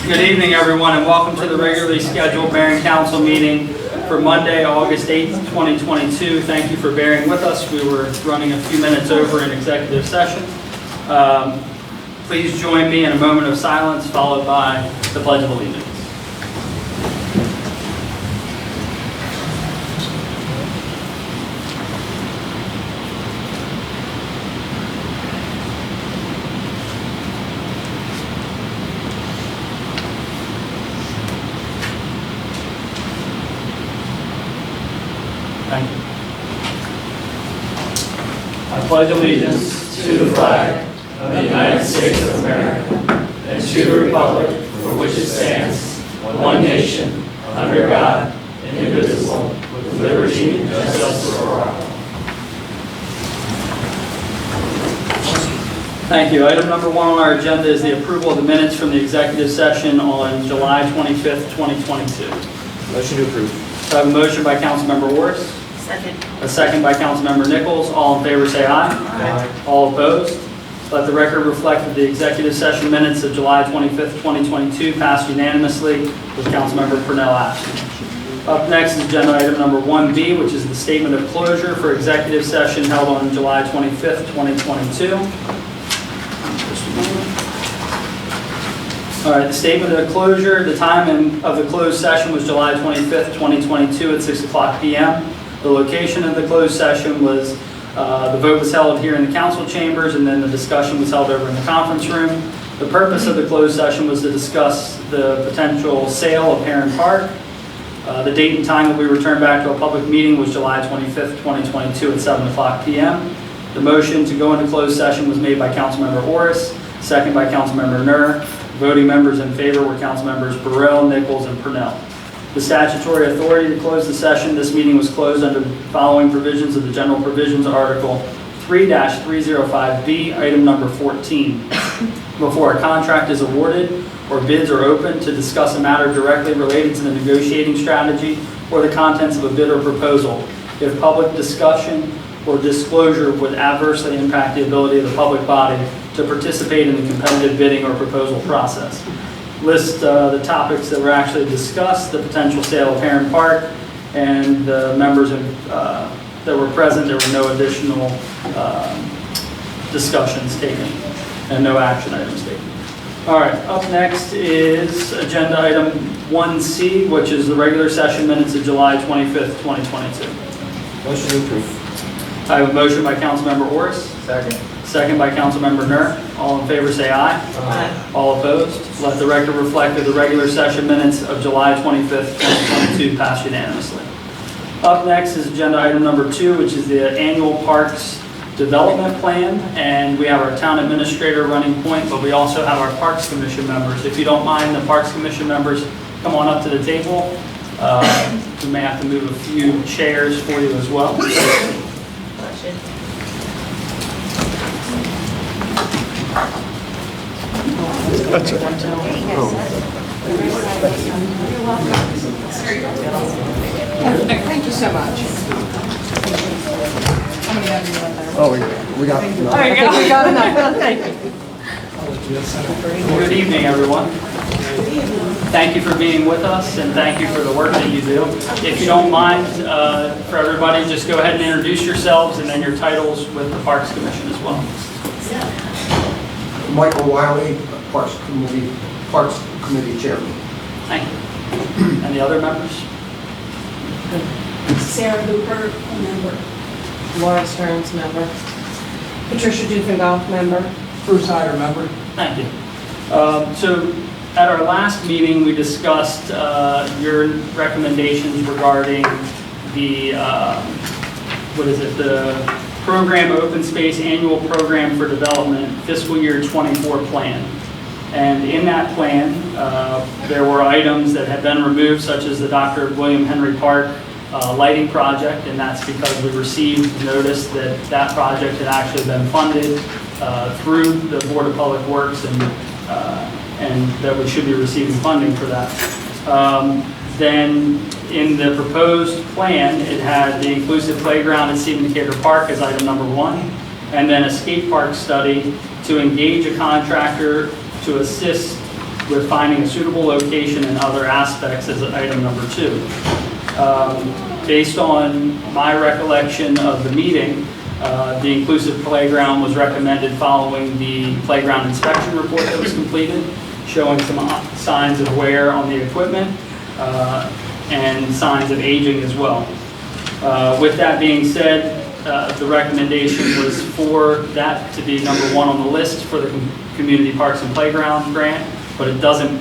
Good evening, everyone, and welcome to the regularly scheduled Marion Council meeting for Monday, August 8th, 2022. Thank you for bearing with us. We were running a few minutes over in executive session. Please join me in a moment of silence, followed by the Pledge of Allegiance. Thank you. I pledge allegiance to the flag of the United States of America and to the republic for which it stands, one nation, under God, indivisible, with liberty and justice for all. Thank you. Item number 1 on our agenda is the approval of the minutes from the executive session on July 25th, 2022. Motion to approve. So I have a motion by Councilmember Orris. Second. A second by Councilmember Nichols. All in favor say aye. Aye. All opposed? Let the record reflect that the executive session minutes of July 25th, 2022 passed unanimously with Councilmember Purnell absent. Up next is agenda item number 1B, which is the statement of closure for executive session held on July 25th, 2022. All right, the statement of closure, the time of the closed session was July 25th, 2022 at 6 o'clock p.m. The location of the closed session was, the vote was held here in the council chambers, and then the discussion was held over in the conference room. The purpose of the closed session was to discuss the potential sale of Heron Park. The date and time that we returned back to a public meeting was July 25th, 2022 at 7 o'clock p.m. The motion to go into closed session was made by Councilmember Orris, second by Councilmember Nur. Voting members in favor were Councilmembers Burrell, Nichols, and Purnell. The statutory authority to close the session, this meeting was closed under the following provisions of the General Provisions Article 3-305B, item number 14. Before a contract is awarded or bids are opened to discuss a matter directly related to the negotiating strategy or the contents of a bid or proposal, if public discussion or disclosure would adversely impact the ability of the public body to participate in the competitive bidding or proposal process. List the topics that were actually discussed, the potential sale of Heron Park, and the members that were present. There were no additional discussions taken and no action items taken. All right, up next is agenda item 1C, which is the regular session minutes of July 25th, 2022. Motion to approve. I have a motion by Councilmember Orris. Second. Second by Councilmember Nur. All in favor say aye. Aye. All opposed? Let the record reflect that the regular session minutes of July 25th, 2022 passed unanimously. Up next is agenda item number 2, which is the annual Parks Development Plan. And we have our town administrator running point, but we also have our Parks Commission members. If you don't mind, the Parks Commission members come on up to the table. We may have to move a few chairs for you as well. Thank you so much. How many have you in there? Oh, we got. There you go. We got enough. Thank you. Good evening, everyone. Thank you for being with us, and thank you for the work that you do. If you don't mind, for everybody, just go ahead and introduce yourselves and then your titles with the Parks Commission as well. Michael Wiley, Parks Committee Chairman. Thank you. Any other members? Sarah Hooper, a member. Laura Stearns, member. Patricia Dufengoff, member. Bruce Hyder, member. Thank you. So at our last meeting, we discussed your recommendations regarding the, the program Open Space Annual Program for Development Fiscal Year 24 plan. And in that plan, there were items that had been removed, such as the Dr. William Henry Park lighting project, and that's because we received notice that that project had actually been funded through the Board of Public Works, and that we should be receiving funding for that. Then in the proposed plan, it had the inclusive playground at Stephen Decatur Park as item number 1, and then a skate park study to engage a contractor to assist with finding a suitable location and other aspects as item number 2. Based on my recollection of the meeting, the inclusive playground was recommended following the playground inspection report that was completed, showing some signs of wear on the equipment and signs of aging as well. With that being said, the recommendation was for that to be number 1 on the list for the Community Parks and Playground grant, but it doesn't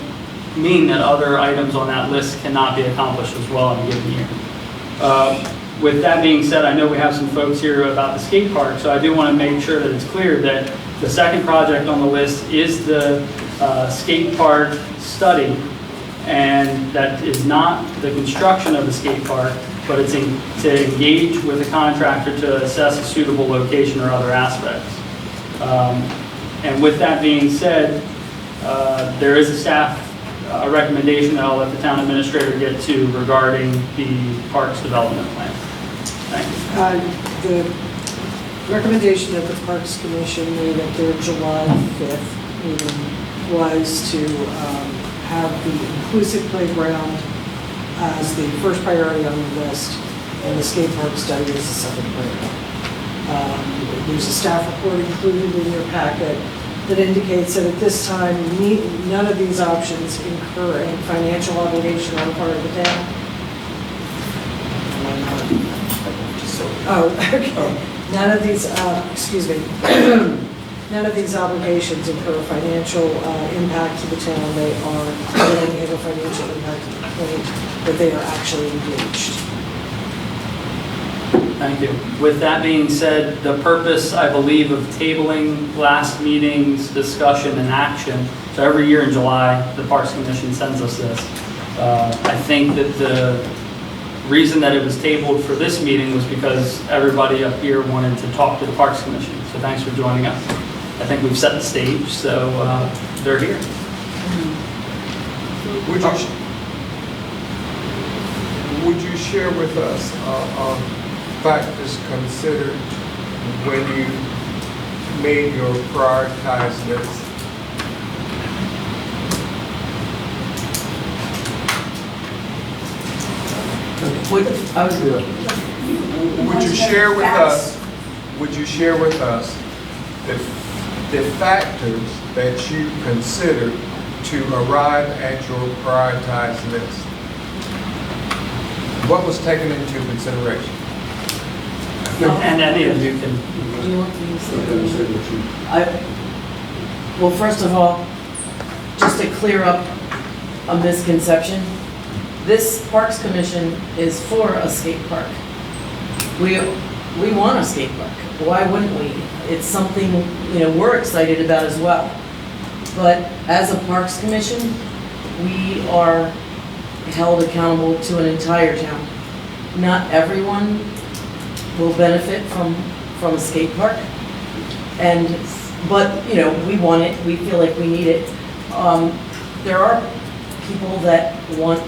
mean that other items on that list cannot be accomplished as well in a given year. With that being said, I know we have some folks here about the skate park, so I do want to make sure that it's clear that the second project on the list is the skate park study, and that is not the construction of the skate park, but it's to engage with a contractor to assess a suitable location or other aspects. And with that being said, there is a staff recommendation that I'll let the town administrator get to regarding the parks development plan. Thank you. The recommendation that the Parks Commission made at their July 5th meeting was to have the inclusive playground as the first priority on the list, and the skate park study as the second priority. There's a staff report included in your packet that indicates that at this time, none of these options incur any financial obligation on the part of the town. Oh, okay. None of these, excuse me, none of these obligations incur financial impact to the town. They only have a financial impact to the point that they are actually engaged. Thank you. With that being said, the purpose, I believe, of tabling last meeting's discussion and action, so every year in July, the Parks Commission sends us this. I think that the reason that it was tabled for this meeting was because everybody up here wanted to talk to the Parks Commission. So thanks for joining us. I think we've set the stage, so they're here. Would you share with us factors considered when you made your prioritized list? Would you share with us? Would you share with us the factors that you considered to arrive at your prioritized list? What was taken into consideration? And any of you can. Do you want to use the- Well, first of all, just to clear up a misconception, this Parks Commission is for a skate park. We want a skate park. Why wouldn't we? It's something, we're excited about as well. But as a Parks Commission, we are held accountable to an entire town. Not everyone will benefit from a skate park, but we want it. We feel like we need it. There are people that want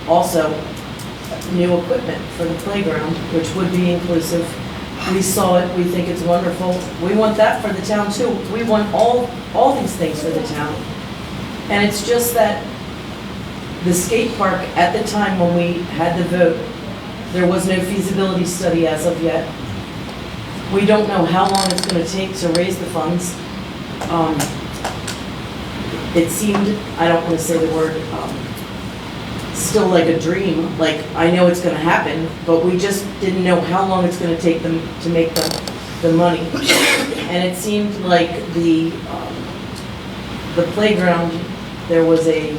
also new equipment for the playground, which would be inclusive. We saw it. We think it's wonderful. We want that for the town too. We want all these things for the town. And it's just that the skate park, at the time when we had the vote, there was no feasibility study as of yet. We don't know how long it's going to take to raise the funds. It seemed, I don't want to say the word, still like a dream. Like, I know it's going to happen, but we just didn't know how long it's going to take them to make the money. And it seemed like the playground, there was a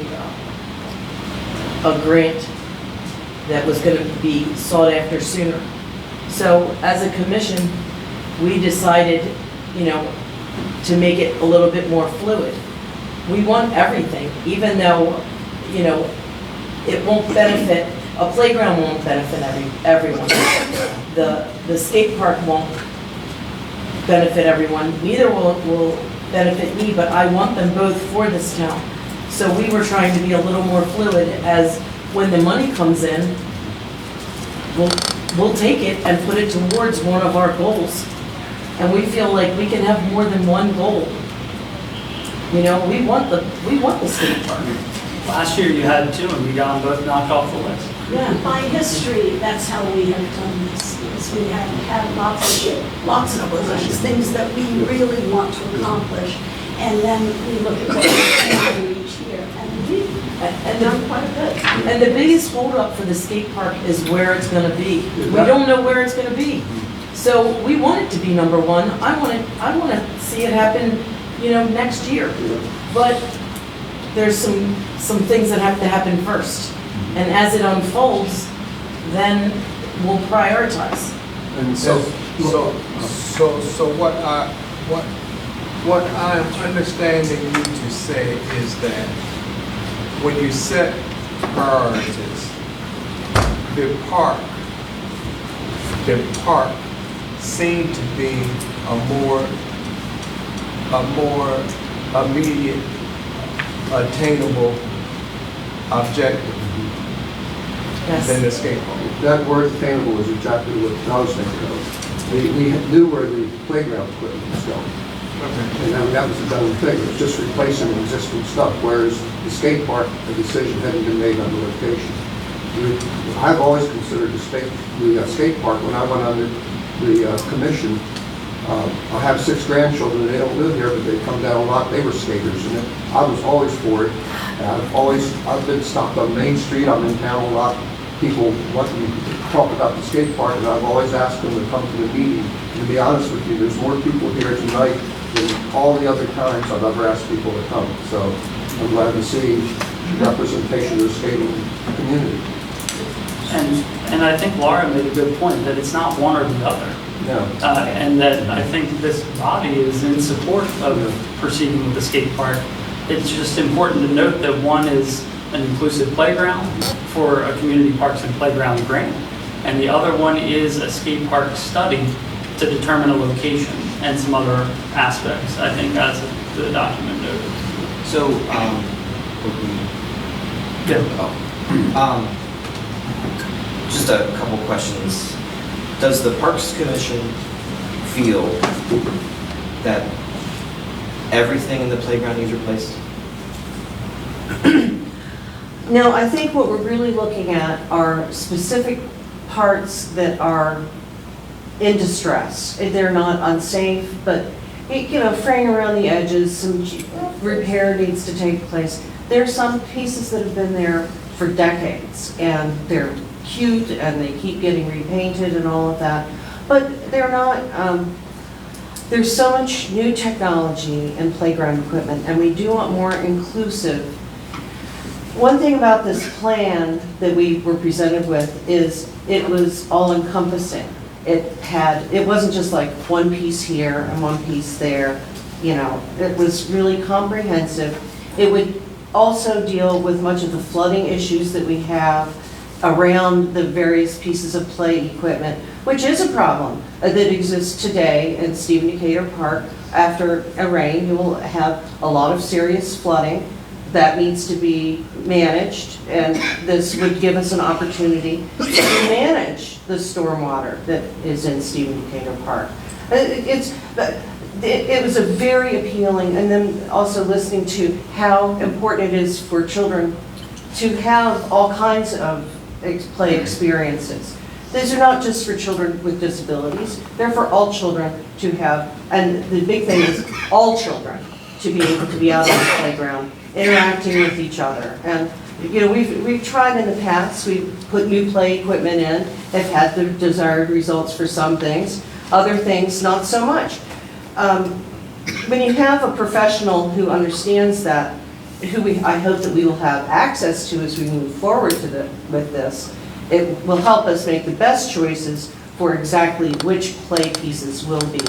grant that was going to be sought after sooner. So as a commission, we decided, to make it a little bit more fluid. We want everything, even though, it won't benefit, a playground won't benefit everyone. The skate park won't benefit everyone. Neither will benefit me, but I want them both for this town. So we were trying to be a little more fluid, as when the money comes in, we'll take it and put it towards one of our goals. And we feel like we can have more than one goal. You know, we want the skate park. Last year you had two and you got them both knocked off the list. Yeah. By history, that's how we have done this, is we have had lots of things that we really want to accomplish, and then we look at what we can do each year, and we've done quite a bit. And the biggest holdup for the skate park is where it's gonna be. We don't know where it's gonna be. So we want it to be number one. I wanna see it happen, next year. But there's some things that have to happen first. And as it unfolds, then we'll prioritize. And so what I'm understanding you to say is that when you set priorities, the park seemed to be a more immediate, attainable objective than the Yes. skate park. That word attainable is exactly what I was thinking of. We knew where the playground equipment was going. And that was the done thing, it was just replacing existing stuff, whereas the skate park, the decision hadn't been made on the location. I've always considered the skate park, when I went under the commission, I have 6 grandchildren, they don't live here, but they come down a lot, they were skaters, and I was always for it. I've been stopped on Main Street, I'm in town a lot, people want me to talk about the skate park, and I've always asked them to come to the meeting. And to be honest with you, there's more people here tonight than all the other times I've ever asked people to come. So I'm glad to see representation of the skating community. And I think Laura made a good point, that it's not one or the other. Yeah. And that I think this body is in support of proceeding with the skate park. It's just important to note that one is an inclusive playground for a community parks and playground grant, and the other one is a skate park study to determine a location and some other aspects, I think, as the document noted. So, just a couple questions. Does the Parks Commission feel that everything in the playground needs replaced? No, I think what we're really looking at are specific parts that are in distress. They're not unsafe, but, fraying around the edges, some repair needs to take place. There are some pieces that have been there for decades, and they're cute, and they keep getting repainted and all of that, but they're not, there's so much new technology in playground equipment, and we do want more inclusive. One thing about this plan that we were presented with is it was all-encompassing. It wasn't just like one piece here and one piece there, it was really comprehensive. It would also deal with much of the flooding issues that we have around the various pieces of play equipment, which is a problem that exists today in Stephen Decatur Park. After a rain, you will have a lot of serious flooding that needs to be managed, and this would give us an opportunity to manage the stormwater that is in Stephen Decatur Park. It was a very appealing, and then also listening to how important it is for children to have all kinds of play experiences. These are not just for children with disabilities, they're for all children to have, and the big thing is all children to be able to be out on the playground, interacting with each other. And we've tried in the past, we've put new play equipment in, have had the desired results for some things, other things not so much. When you have a professional who understands that, who I hope that we will have access to as we move forward with this, it will help us make the best choices for exactly which play pieces will be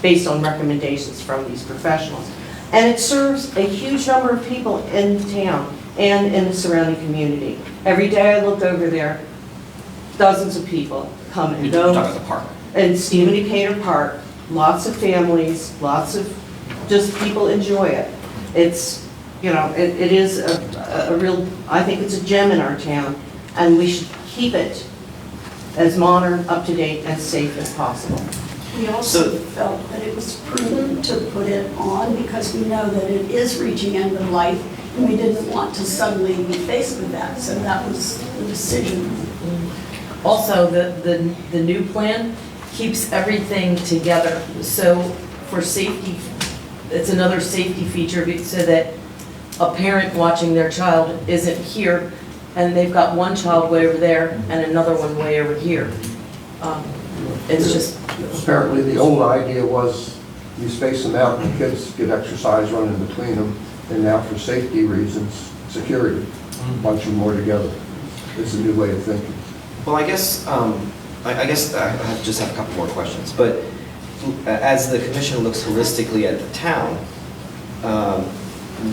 based on recommendations from these professionals. And it serves a huge number of people in town and in the surrounding community. Every day I look over there, dozens of people come and You're go. talking about the park. In Stephen Decatur Park, lots of families, lots of just people enjoy it. It's, it is a real, I think it's a gem in our town, and we should keep it as modern, up-to-date, and safe as possible. We also So- felt that it was prudent to put it on because we know that it is reaching end of life, and we didn't want to suddenly be faced with that, so that was the decision. Also, the new plan keeps everything together. So for safety, it's another safety feature so that a parent watching their child isn't here and they've got one child way over there and another one way over here. It's just, Apparently, the old idea was you space them out and the kids get exercise running between them, and now for safety reasons, security, bunch them more together. It's a new way of thinking. Well, I guess I just have a couple more questions, but as the commission looks holistically at the town,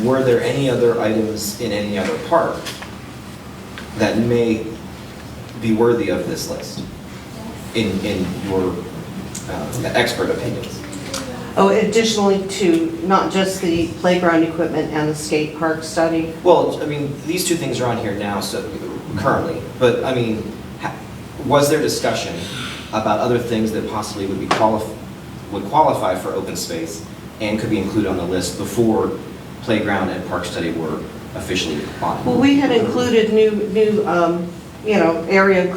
were there any other items in any other park that may be worthy of this list, in your expert opinions? Oh, additionally to not just the playground equipment and the skate park study. Well, I mean, these two things are on here now, so currently, but I mean, was there discussion about other things that possibly would qualify for open space and could be included on the list before playground and park study were officially on? Well, we had included new area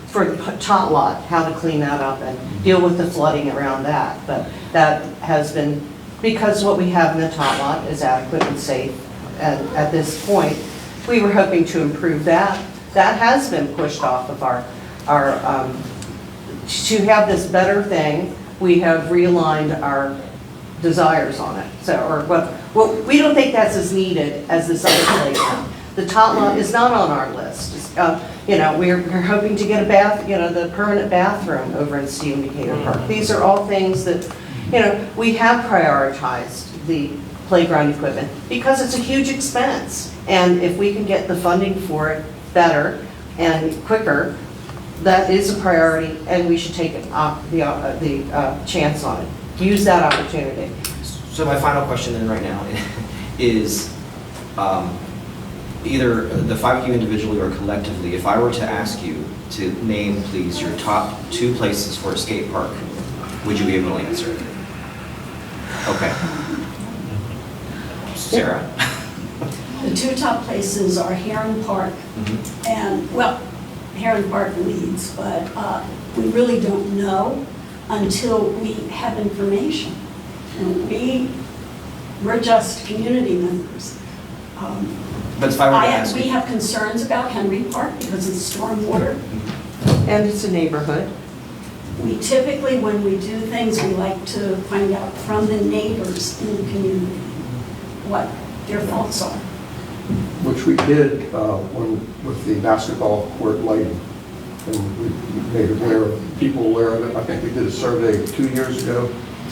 for the tot lot, how to clean that up and deal with the flooding around that. But that has been, because what we have in the tot lot is adequate and safe, and at this point, we were hoping to improve that. That has been pushed off of our to have this better thing, we have realigned our desires on it. So, or what we don't think that's as needed as this other playground. The tot lot is not on our list. We're hoping to get a bath, the permanent bathroom over in Stephen Decatur Park. These are all things that, we have prioritized the playground equipment because it's a huge expense. And if we can get the funding for it better and quicker, that is a priority, and we should take the chance on it. Use that opportunity. So my final question then right now is, either the five of you individually or collectively, if I were to ask you to name, please, your top 2 places for a skate park, would you be able to answer? Okay. Sarah? The 2 top places are Heron Park and, well, Heron Park leads, but we really don't know until we have information. And we're just community members. But if I were to ask We you, have concerns about Henry Park because it's stormwater. And it's a neighborhood. We typically, when we do things, we like to find out from the neighbors in the community what their thoughts are. Which we did with the basketball court lighting. And we made people aware of it. I think we did a survey 2 years ago,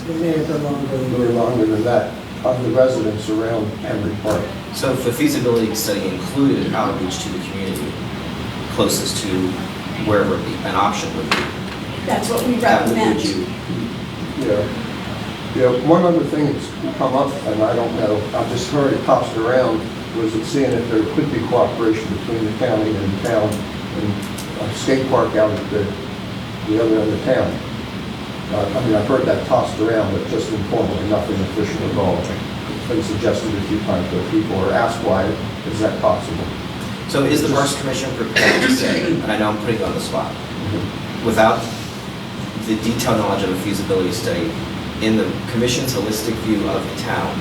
a little longer than that, of the residents around Henry Park. so if the feasibility study included outreach to the community closest to wherever an option would be, That's what we that would recommend. you, One other thing that's come up, and I don't know, I just heard it tossed around, was seeing if there could be cooperation between the county and the town and a skate park out at the other end of town. I've heard that tossed around, but just informally, nothing official at all. It's been suggested a few times to people or asked why, is that possible? so is the Parks Commission prepared to say, and I know I'm putting you on the spot, without the detailed knowledge of a feasibility study, in the commission's holistic view of the town,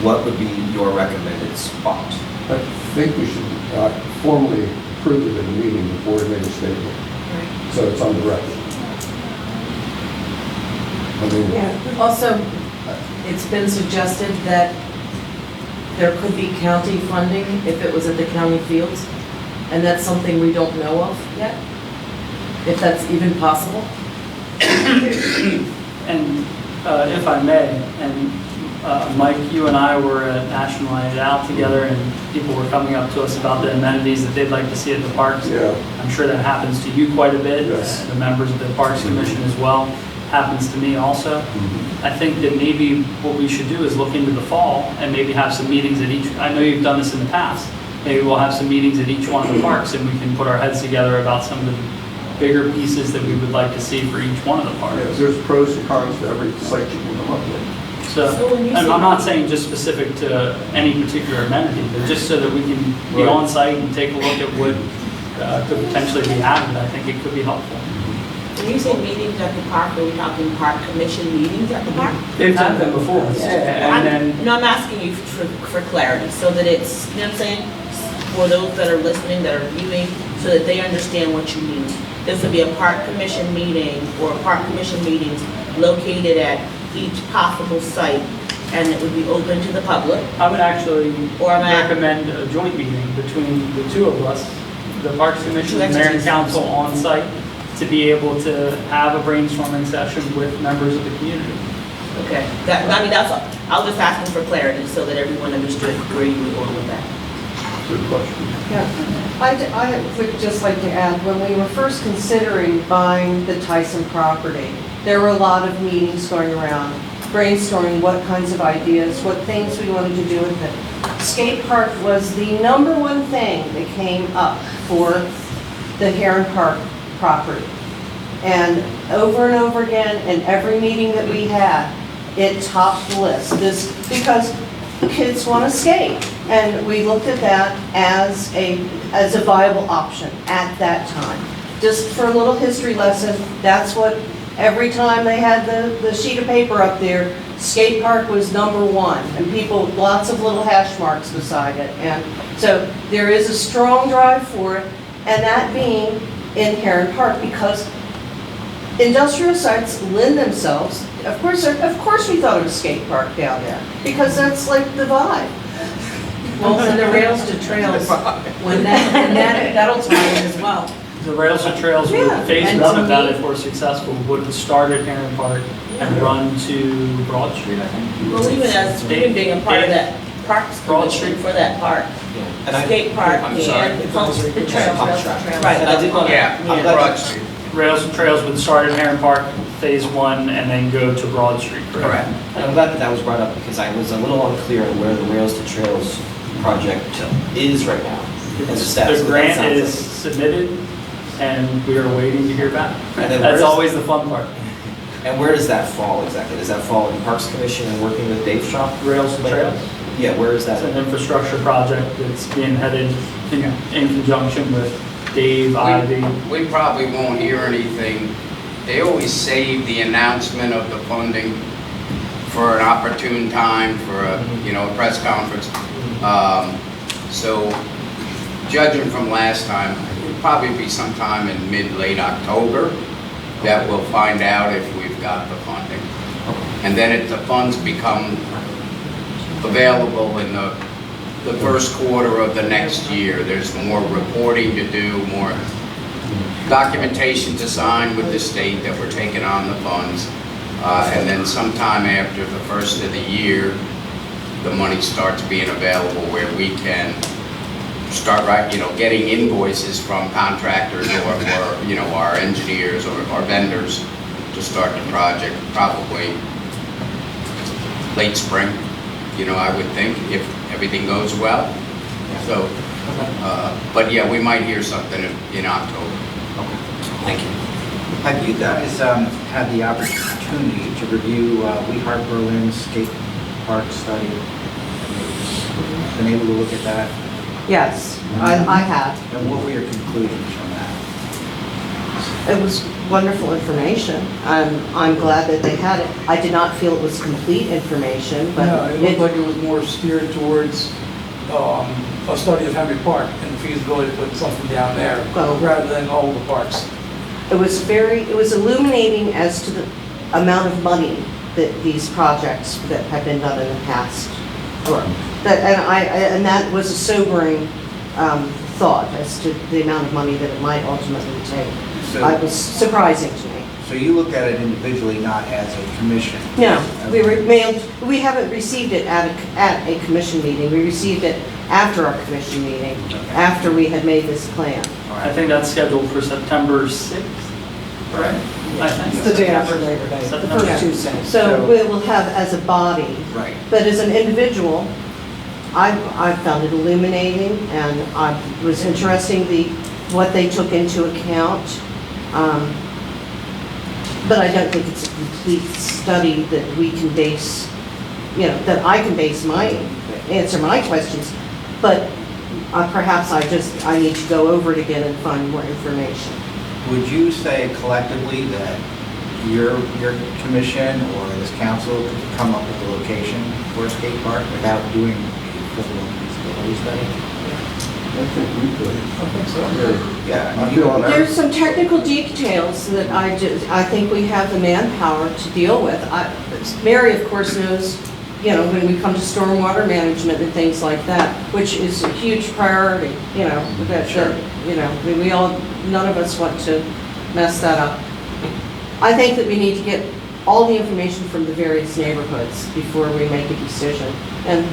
what would be your recommended spot? I think we should formally approve it in a meeting before we make a statement, so it's on the record. also, it's been suggested that there could be county funding if it was at the county fields, and that's something we don't know of yet, if that's even possible. And if I may, and Mike, you and I were at National Night Out together, and people were coming up to us about the amenities that they'd like to see at the parks. Yeah. I'm sure that happens to you quite a bit, Yes. the members of the Parks Commission as well. Happens to me also. I think that maybe what we should do is look into the fall and maybe have some meetings at each, I know you've done this in the past. Maybe we'll have some meetings at each one of the parks and we can put our heads together about some of the bigger pieces that we would like to see for each one of the Yeah, parks. there's pros and cons to every site you can come up with. So, So when you and say- I'm not saying just specific to any particular amenity, but just so that we can be Right. on site and take a look at what could potentially be added, I think it could be helpful. When you say meetings at the park, are we talking park commission meetings at the park? They've had them before, and then, No, I'm asking you for clarity, so that it's, you know what I'm saying? For those that are listening, that are viewing, so that they understand what you mean. This would be a park commission meeting, or park commission meetings located at each possible site, and it would be open to the public. I would actually Or am I- recommend a joint meeting between the two of us, the Parks Commission and Mayor and Council on site, to be able to have a brainstorming session with members of the community. Okay, that, I mean, that's all. I was just asking for clarity, so that everyone understood where you were going with that. Good question. Yeah, I would just like to add, when we were first considering buying the Tyson property, there were a lot of meetings going around, brainstorming what kinds of ideas, what things we wanted to do with it. Skate park was the number one thing that came up for the Heron Park property. And over again, in every meeting that we had, it topped the list. This, because kids want to skate. And we looked at that as a viable option at that time. Just for a little history lesson, that's what, every time they had the sheet of paper up there, skate park was number one. And people, lots of little hash marks beside it. And so there is a strong drive for it, and that being in Heron Park, because industrial sites lend themselves, of course we thought of a skate park down there, because that's like the vibe. Well, and the rails to trails, that'll tie in as well. The Rails to Trails, Yeah, phase and one to of that, me- if we're successful, would start at Heron Park and run to Broad Street, I think. Well, even being a part of that parks Broad commission Street. for that park, Yeah. And I- skate park I'm sorry. and pump the trails, Pump rails track. to trails. Right, and I did want to. Yeah, I'm glad- Broad Street. Rails and Trails would start at Heron Park, phase one, and then go to Broad Street, correct? And I'm glad that that was brought up because I was a little unclear on where the Rails to Trails project is right now. As a status. The but that grant sounds is submitted, and we are waiting to hear back. And then That's where's- always the fun part. And where does that fall exactly? Does that fall in Parks Commission and working with Dave's shop? Rails and Trails, Yeah, where is that? it's an infrastructure project that's being headed in conjunction with Dave, Ivy. We probably won't hear anything. They always save the announcement of the funding for an opportune time, for a, a press conference. So judging from last time, it'll probably be sometime in mid-late October that we'll find out if we've got the funding. And then if the funds become available in the first quarter of the next year, there's more reporting to do, more documentation to sign with the state that we're taking on the funds. And then sometime after the first of the year, the money starts being available where we can start getting invoices from contractors or our engineers or our vendors to start the project, probably late spring, I would think, if everything goes well. So, but yeah, we might hear something in October. Thank you. Have you guys had the opportunity to review We Heart Berlin's skate park study? Been able to look at that? Yes, I have. And what were your conclusions from that? It was wonderful information. I'm glad that they had it. I did not feel it was complete information, but No, it looked like it was more steered towards a study of Henry Park and the feasibility to put something down there, Well- rather than all the parks. it was illuminating as to the amount of money that these projects that have been done in the past were. And that was a sobering thought as to the amount of money that it might ultimately take. It was surprising to me. So you looked at it individually, not as a commission? No, we haven't received it at a commission meeting. We received it after our commission meeting, after we had made this plan. I think that's scheduled for September 6th, right? I think. It's the day after Labor Day, the September. first Tuesday. So we will have as a body, Right. but as an individual, I found it illuminating, and it was interesting what they took into account But I don't think it's a complete study that we can base, that I can base answer my questions. But perhaps I need to go over it again and find more information. Would you say collectively that your commission or this council could come up with a location for a skate park without doing a full feasibility study? I think we could. I think so. Yeah. I feel on that. There's some technical details that I think we have the manpower to deal with. Mary, of course, knows, when we come to stormwater management and things like that, which is a huge priority, we all, none of us want to mess that up. I think that we need to get all the information from the various neighborhoods before we make a decision. And,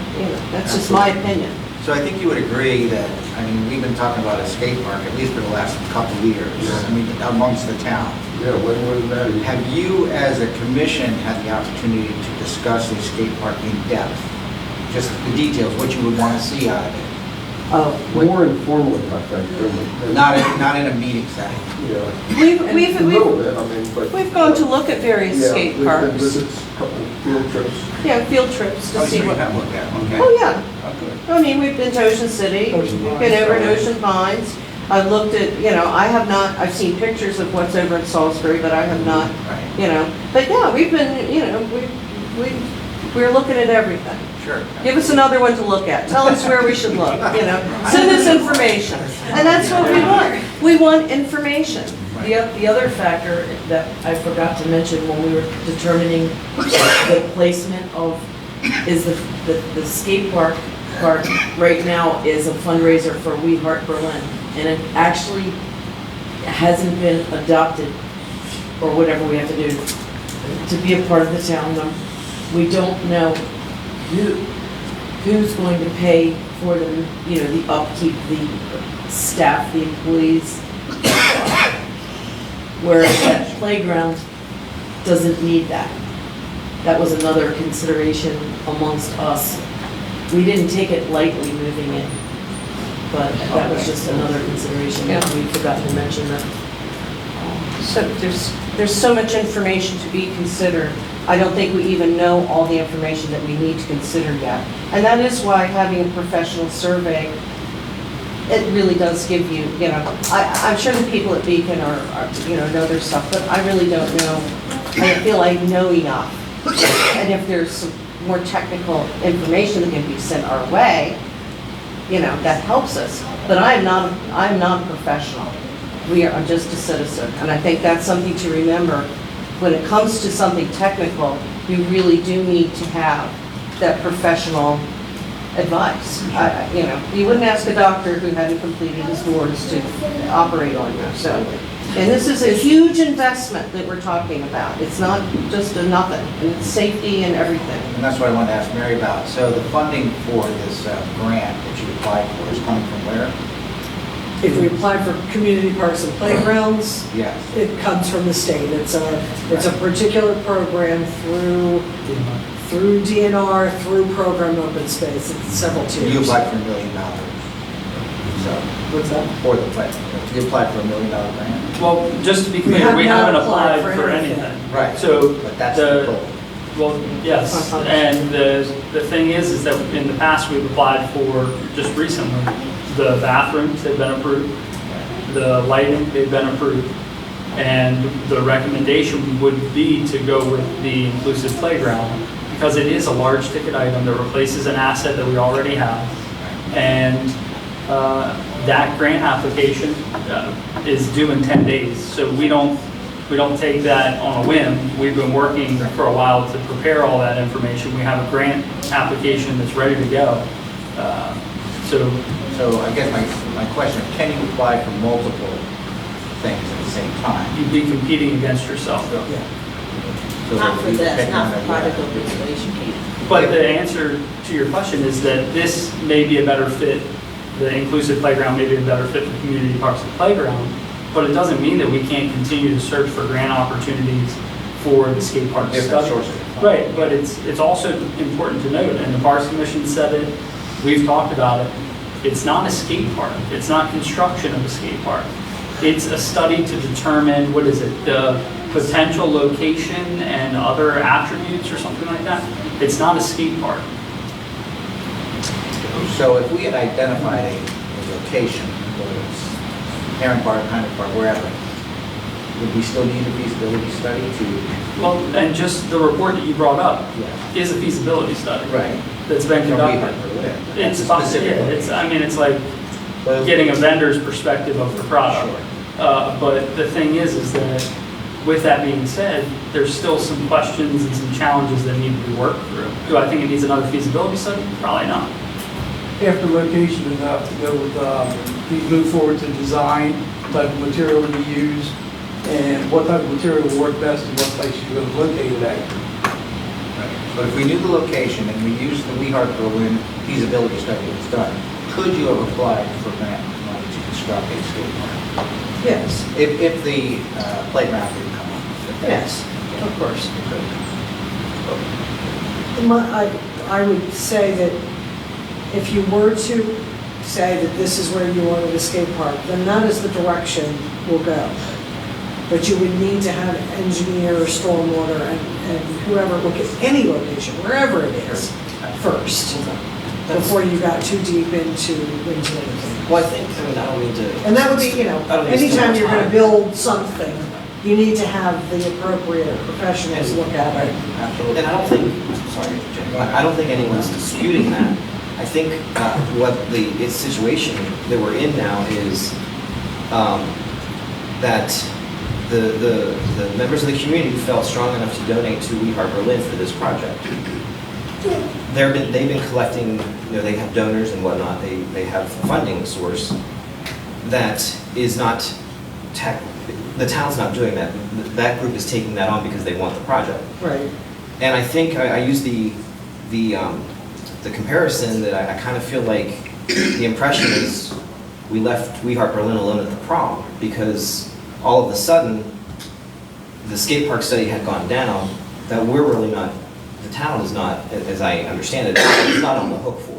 that's just my opinion. So I think you would agree that, we've been talking about a skate park at least for the last couple of years, amongst the town. Yeah, when was that? Have you, as a commission, had the opportunity to discuss a skate park in depth? Just the details, what you would want to see out of it? More informally, I think. Not in a meeting setting. Yeah. We've A little bit, but. We've gone to look at various Yeah, skate we've been parks. visits, a couple field trips. Yeah, field trips to Oh, see so you what. have looked at, okay. Oh, yeah. Oh, good. We've been to Ocean City, Ocean we've Pines, been over in right. Ocean Pines. I've looked at, I've seen pictures of what's over in Salisbury, but I have not, Right. But yeah, we've been, we're looking at everything. Sure. Give us another one to look at. Tell us where we should look, Send us information. And that's what we want. We want information. The other factor that I forgot to mention when we were determining the placement of, is the skate park right now is a fundraiser for We Heart Berlin. And it actually hasn't been adopted, or whatever we have to do, to be a part of the town. We don't know who's going to pay for the upkeep, the staff, the employees. Whereas that playground doesn't need that. That was another consideration amongst us. We didn't take it lightly moving it, but that was just another consideration that we forgot to mention that. So there's so much information to be considered. I don't think we even know all the information that we need to consider yet. And that is why having a professional survey, it really does give you, I'm sure the people at Beacon know their stuff, but I really don't know. I don't feel I know enough. And if there's some more technical information that can be sent our way, that helps us. But I'm not a professional. I'm just a citizen. And I think that's something to remember. When it comes to something technical, you really do need to have that professional advice. You wouldn't ask a doctor who hadn't completed his boards to operate on you. So, and this is a huge investment that we're talking about. It's not just a nothing, and it's safety and everything. And that's what I wanted to ask Mary about. So the funding for this grant that you applied for is coming from where? If we apply for community parks and playgrounds, Yes. it comes from the state. It's a particular program through DNR, through Program Open Space. It's several tiers. You applied for $1 million. So, What's that? for the plan, you applied for $1 million grant? Well, just to be We clear, have we not haven't applied applied for for anything. anything. Right. So But that's the goal. Well, yes, and the thing is that in the past, we've applied for, just recently, the bathrooms, they've been approved, the lighting, they've been approved, and the recommendation would be to go with the inclusive playground, because it is a large ticket item that replaces an asset that we already have, and that grant application is due in 10 days, so we don't take that on a whim. We've been working for a while to prepare all that information. We have a grant application that's ready to go. So I guess my question, can you apply for multiple things at the same time? You'd be competing against yourself. So Not if for you this, pick not one for of project the- open space, you can't. But the answer to your question is that this may be a better fit, the inclusive playground may be a better fit for community parks and playground, but it doesn't mean that we can't continue to search for grant opportunities for the skate park Different study. sources. Right, but it's also important to note, and the Parks Commission said it, we've talked about it, it's not a skate park, it's not construction of a skate park. It's a study to determine, what is it, the potential location and other attributes or something like that. It's not a skate park. So if we had identified a location, whether it's Heron Park, Hyde Park, wherever, would we still need a feasibility study to? Well, and just the report that you brought up Yeah. is a feasibility study. Right. That's been Don't be conducted. hyper-lit. It's, That's a specific yeah, it's, I mean, it's like But- getting a vendor's perspective of the product. But the thing is that, with that being said, there's still some questions and some challenges that need to be worked through. Do I think it needs another feasibility study? Probably not. After location enough to go with, we move forward to design, type of material to be used, and what type of material will work best in what place you're going to locate it at. But if we knew the location and we used the Weehart Berlin feasibility study that was done, could you have applied for grant money to construct a skate park? Yes, If the playground didn't come up? yes, of course. I would say that if you were to say that this is where you wanted a skate park, then that is the direction we'll go. But you would need to have an engineer, stormwater, and whoever look at any location, wherever it is, first, before you got too deep into anything. Well, I think, I mean, I don't mean to. And that would be, you know, I don't mean to steal anytime more you're gonna time. build something, you need to have the appropriate professionals look at it. Absolutely. And I don't think, sorry, Jim, I don't think anyone's disputing that. I think what the situation that we're in now is that the members of the community felt strong enough to donate to Weehart Berlin for this project. They've been collecting, you know, they have donors and whatnot, they have a funding source that is not the town's not doing that. That group is taking that on because they want the project. Right. And I think I use the comparison that I kind of feel like the impression is we left Weehart Berlin alone at the prom because all of a sudden the skate park study had gone down that we're really not, the town is not, as I understand it, is not on the hook for.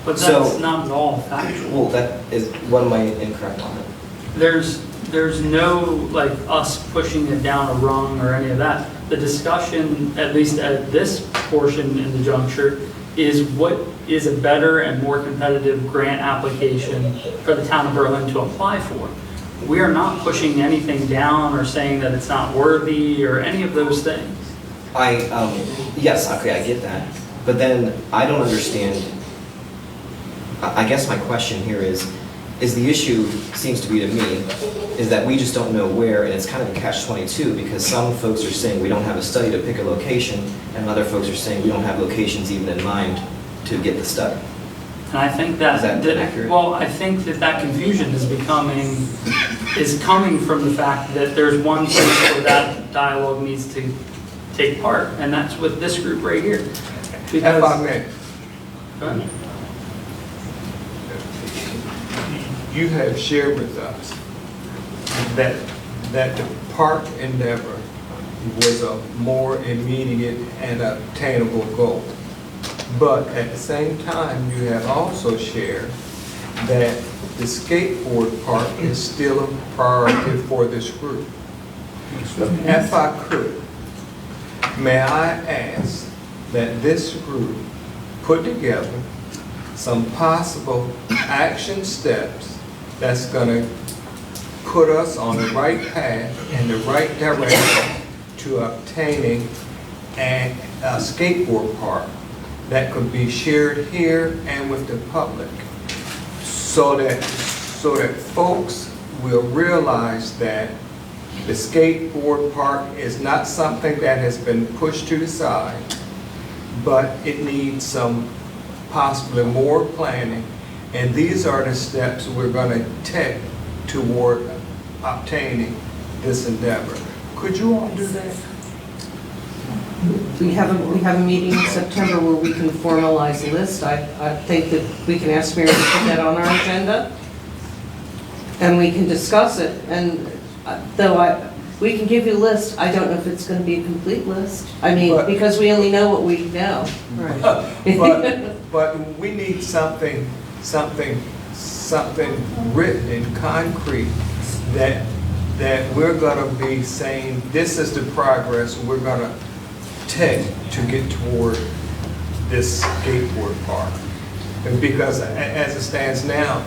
But that's So- not at all factual. Well, that is, what am I incorrect on it? There's no, like, us pushing it down a rung or any of that. The discussion, at least at this portion in the juncture, is what is a better and more competitive grant application for the town of Berlin to apply for. We are not pushing anything down or saying that it's not worthy or any of those things. Yes, okay, I get that. But then I don't understand, I guess my question here is the issue, seems to be to me, is that we just don't know where, and it's kind of a catch-22 because some folks are saying we don't have a study to pick a location, and other folks are saying we don't have locations even in mind to get the study. And I think that, Is that accurate? well, I think that confusion is coming from the fact that there's one place where that dialogue needs to take part, and that's with this group right here. If I may, Go ahead. you have shared with us that the park endeavor was a more immediate and obtainable goal. But at the same time, you have also shared that the skateboard park is still a priority for this group. If I could, may I ask that this group put together some possible action steps that's going to put us on the right path and the right direction to obtaining a skateboard park that could be shared here and with the public, so that folks will realize that the skateboard park is not something that has been pushed to the side, but it needs some possibly more planning. And these are the steps we're going to take toward obtaining this endeavor. Could you all do that? We have a meeting in September where we can formalize a list. I think that we can ask Mary to put that on our agenda, and we can discuss it. And we can give you a list, I don't know if it's going to be a complete list. I mean, because we only know what we know. Right. But we need something written in concrete that we're gonna be saying, this is the progress we're gonna take to get toward this skateboard park. And because as it stands now,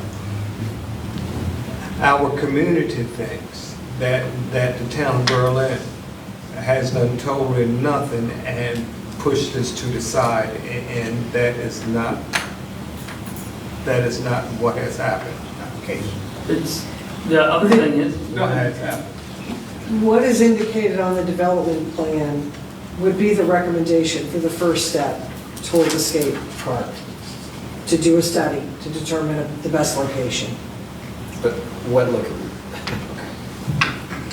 our community thinks that the town of Berlin has done totally nothing and pushed this to the side, and that is not what has happened. Okay. It's, the other thing is, go What ahead. has happened. What is indicated on the development plan would be the recommendation for the first step toward the skate park, to do a study to determine the best location. But what look?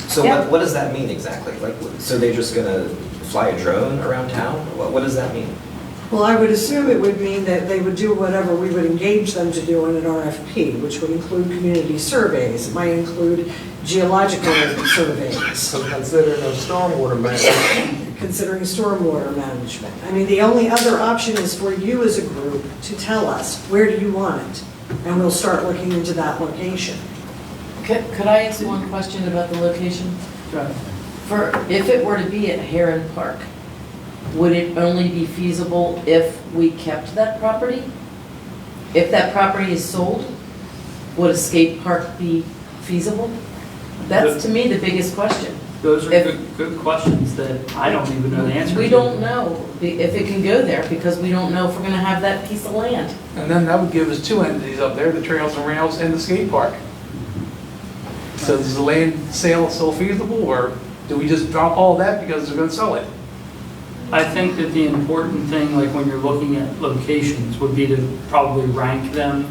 So Yeah. what does that mean exactly? Like, so they're just gonna fly a drone around town? What does that mean? Well, I would assume it would mean that they would do whatever we would engage them to do in an RFP, which would include community surveys. It might include geological surveys, So considering a stormwater management, considering stormwater management. I mean, the only other option is for you as a group to tell us, where do you want it? And we'll start looking into that location. Could I ask one question about the location? Go ahead. If it were to be at Heron Park, would it only be feasible if we kept that property? If that property is sold, would a skate park be feasible? That's to me the biggest question. Those are If- good questions that I don't even know the answer to. We don't know if it can go there because we don't know if we're gonna have that piece of land. And then that would give us two entities up there, the Trails and Rails and the skate park. So is the land sale still feasible, or do we just drop all that because they're gonna sell it? I think that the important thing, like when you're looking at locations, would be to probably rank them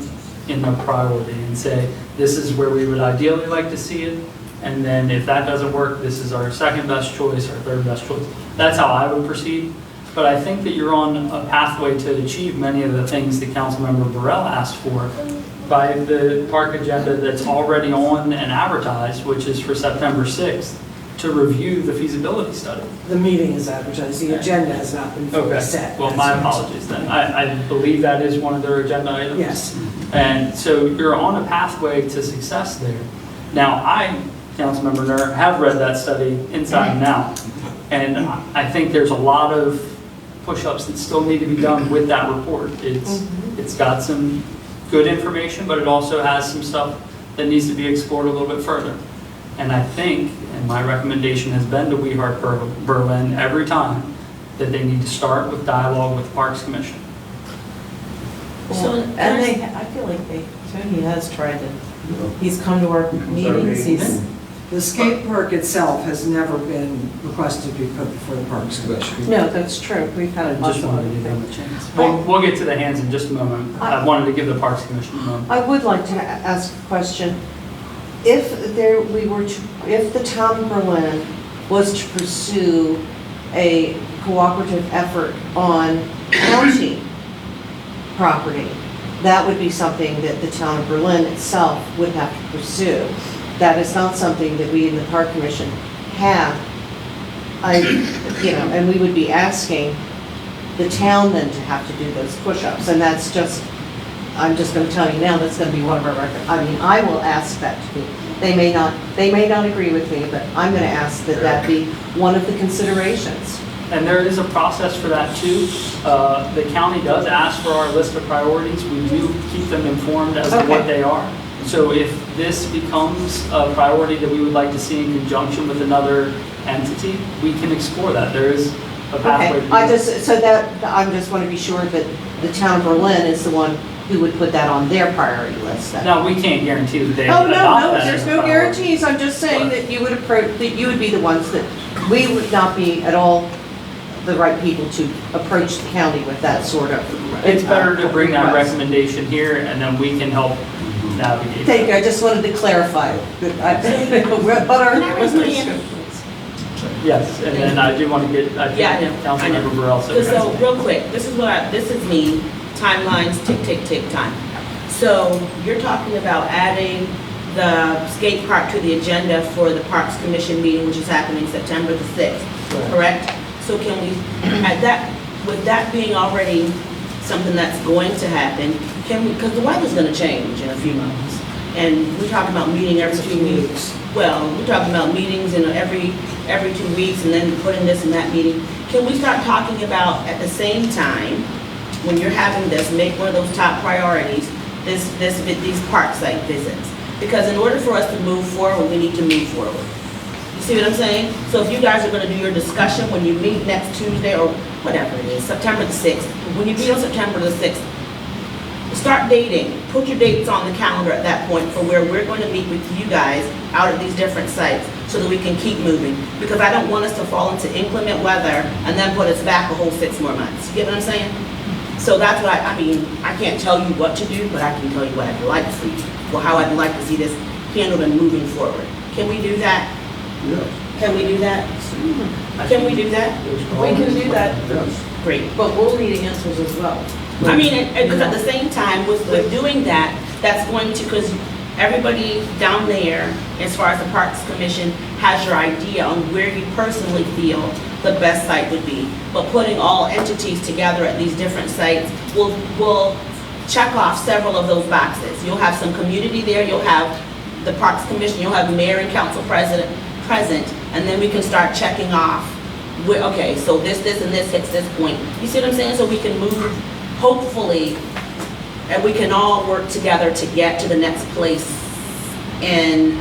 in the priority and say, this is where we would ideally like to see it, and then if that doesn't work, this is our second best choice, our third best choice. That's how I would proceed. But I think that you're on a pathway to achieve many of the things that Councilmember Burrell asked for by the park agenda that's already on and advertised, which is for September 6th, to review the feasibility study. The meeting is advertised, the agenda has not been fully Okay, set. well, my apologies then. I believe that is one of their agenda items. Yes. And so you're on a pathway to success there. Now, I, Councilmember Nur, have read that study inside and out. And I think there's a lot of push-ups that still need to be done with that report. It's got some good information, but it also has some stuff that needs to be explored a little bit further. And I think, and my recommendation has been to We Heart Berlin every time, that they need to start with dialogue with the Parks Commission. So, And I feel like Tony has tried to, he's come to our meetings, he's, The skate park itself has never been requested to be put before the Parks Commission. No, that's true. We've had a Just wanted to give them a chance. We'll get to the hands in just a moment. I wanted to give the Parks Commission a moment. I would like to ask a question. If the town of Berlin was to pursue a cooperative effort on county property, that would be something that the town of Berlin itself would have to pursue. That is not something that we in the Park Commission have. And we would be asking the town then to have to do those push-ups, and that's just, I'm just gonna tell you now, that's gonna be one of our I will ask that to be. They may not agree with me, but I'm gonna ask that that be one of the considerations. And there is a process for that too. The county does ask for our list of priorities. We do keep them informed as to what they are. So if this becomes a priority that we would like to see in conjunction with another entity, we can explore that. There is a pathway. Okay, I just want to be sure that the town of Berlin is the one who would put that on their priority list then. Now, we can't guarantee that they Oh, adopt no, that there's as a no priority. guarantees. I'm just saying that you would approach, that you would be the ones that, we would not be at all the right people to approach the county with that sort of. It's better to bring that request. recommendation here, and then we can help navigate. Thank you, I just wanted to clarify. But Yes, and then I do want to get, I Yeah, I think know, I know. Councilmember Burrell said. So, real quick, this is me, timelines, tick, tick, tick time. So, you're talking about adding the skate park to the agenda for the Parks Commission meeting, which is happening September the 6th, correct? So can we, with that being already something that's going to happen, can we, because the weather's gonna change in a few months. and we talk about meeting every 2 weeks. Well, we're talking about meetings in every 2 weeks and then putting this and that meeting. Can we start talking about at the same time, when you're having this, make one of those top priorities, these park site visits? Because in order for us to move forward, we need to move forward. You see what I'm saying? So if you guys are gonna do your discussion when you meet next Tuesday or whatever it is, September the 6th, when you meet on September the 6th, start dating, put your dates on the calendar at that point for where we're going to meet with you guys out at these different sites so that we can keep moving. Because I don't want us to fall into inclement weather and then put us back a whole 6 more months. You get what I'm saying? So that's what I mean, I can't tell you what to do, but I can tell you what I'd like to see, or how I'd like to see this handled and moving forward. Can we do that? Yes. Can we do that? Can we do that? We can do that, Yes. Great. but we'll need answers as well. I mean, because at the same time, with doing that, that's going to, because everybody down there, as far as the Parks Commission, has your idea on where you personally feel the best site would be. But putting all entities together at these different sites will check off several of those boxes. You'll have some community there, you'll have the Parks Commission, you'll have the mayor and council president present, and then we can start checking off, okay, so this, and this hits this point. You see what I'm saying? So we can move, hopefully, and we can all work together to get to the next place in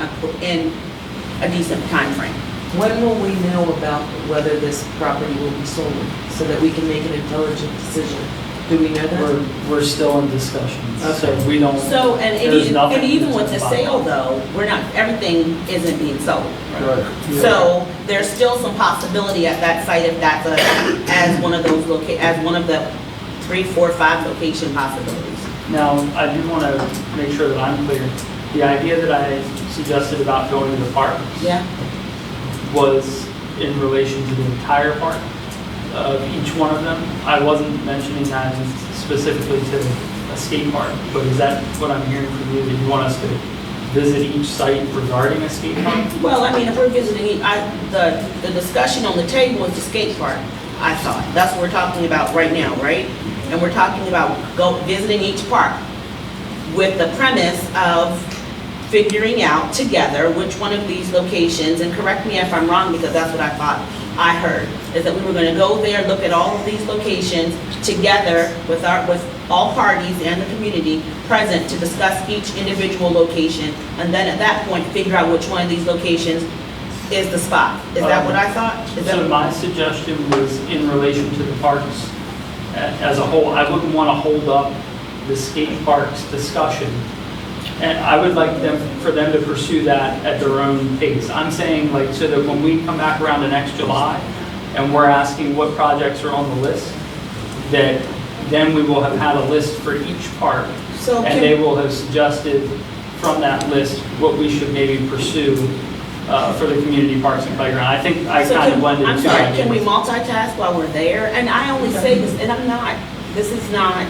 a decent time frame. When will we know about whether this property will be sold so that we can make an intelligent decision? Do we know that? We're still in discussions, so we don't. So, there's nothing and even with the about sale it. though, everything isn't being sold. Right. So there's still some possibility at that site if that's as one of those as one of the 3, 4, 5 location possibilities. Now, I do want to make sure that I'm clear. The idea that I suggested about going to the park Yeah? was in relation to the entire park of each one of them. I wasn't mentioning that specifically to a skate park, but is that what I'm hearing from you, that you want us to visit each site regarding a skate park? Well, I mean, if we're visiting, the discussion on the table is the skate park, I thought. That's what we're talking about right now, right? And we're talking about visiting each park with the premise of figuring out together which one of these locations, and correct me if I'm wrong because that's what I thought I heard, is that we were going to go there, look at all of these locations together with all parties and the community present to discuss each individual location, and then at that point, figure out which one of these locations is the spot. Is that what I thought? Is that So my suggestion was in relation to the parks as a whole. I wouldn't want to hold up the skate parks discussion. And I would like for them to pursue that at their own pace. I'm saying like, so that when we come back around to next July and we're asking what projects are on the list, that then we will have had a list for each park. So And they will have suggested from that list what we should maybe pursue for the community parks and playground. I think I kind of blended I'm two sorry, ideas. can we multitask while we're there? And I only say this, and this is not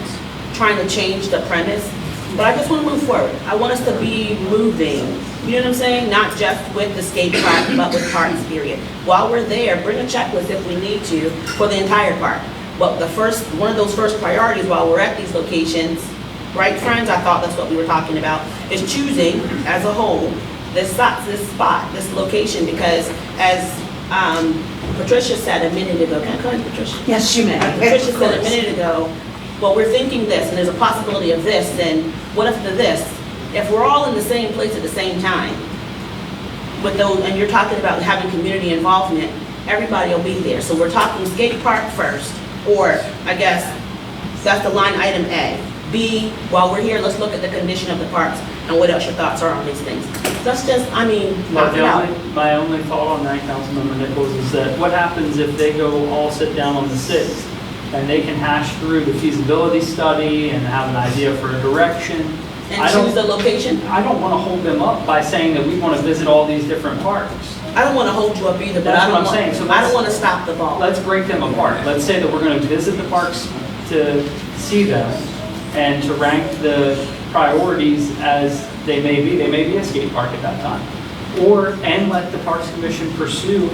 trying to change the premise, but I just want to move forward. I want us to be moving, you know what I'm saying? Not just with the skate park, but with parks, period. While we're there, bring a checklist if we need to for the entire park. But one of those first priorities while we're at these locations, right, friends? I thought that's what we were talking about, is choosing as a whole this spot, this location, because as Patricia said a minute ago, can I call you Patricia? Yes, you may. Patricia said a minute ago, well, we're thinking this, and there's a possibility of this, then what if the this? If we're all in the same place at the same time, with those, and you're talking about having community involvement, everybody will be there. So we're talking skate park first, or I guess that's the line item A. B, while we're here, let's look at the condition of the parks and what else your thoughts are on these things. That's just, I mean, knock it out. My only thought on that, Councilmember Nichols, is that what happens if they go all sit down on the 6th and they can hash through the feasibility study and have an idea for a direction? And choose the location? I don't want to hold them up by saying that we want to visit all these different parks. I don't want to hold you up either, but That's I what don't I'm want, saying. So I don't let's- want to stop the ball. Let's break them apart. Let's say that we're going to visit the parks to see them and to rank the priorities as they may be. They may be a skate park at that time. and let the Parks Commission pursue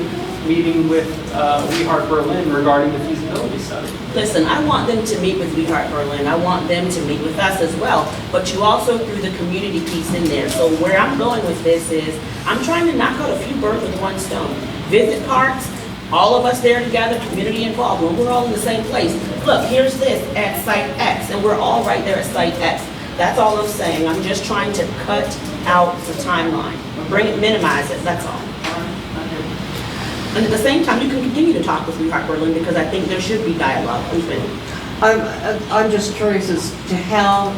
meeting with We Heart Berlin regarding the feasibility study. Listen, I want them to meet with We Heart Berlin. I want them to meet with us as well. But you also threw the community piece in there. So where I'm going with this is, I'm trying to knock out a few birds with one stone. Visit parks, all of us there together, community involvement. We're all in the same place. Look, here's this at Site X, and we're all right there at Site X. That's all I'm saying. I'm just trying to cut out the timeline. Bring it, minimize it, that's all. And at the same time, you can continue to talk with We Heart Berlin because I think there should be dialogue open. I'm just curious as to how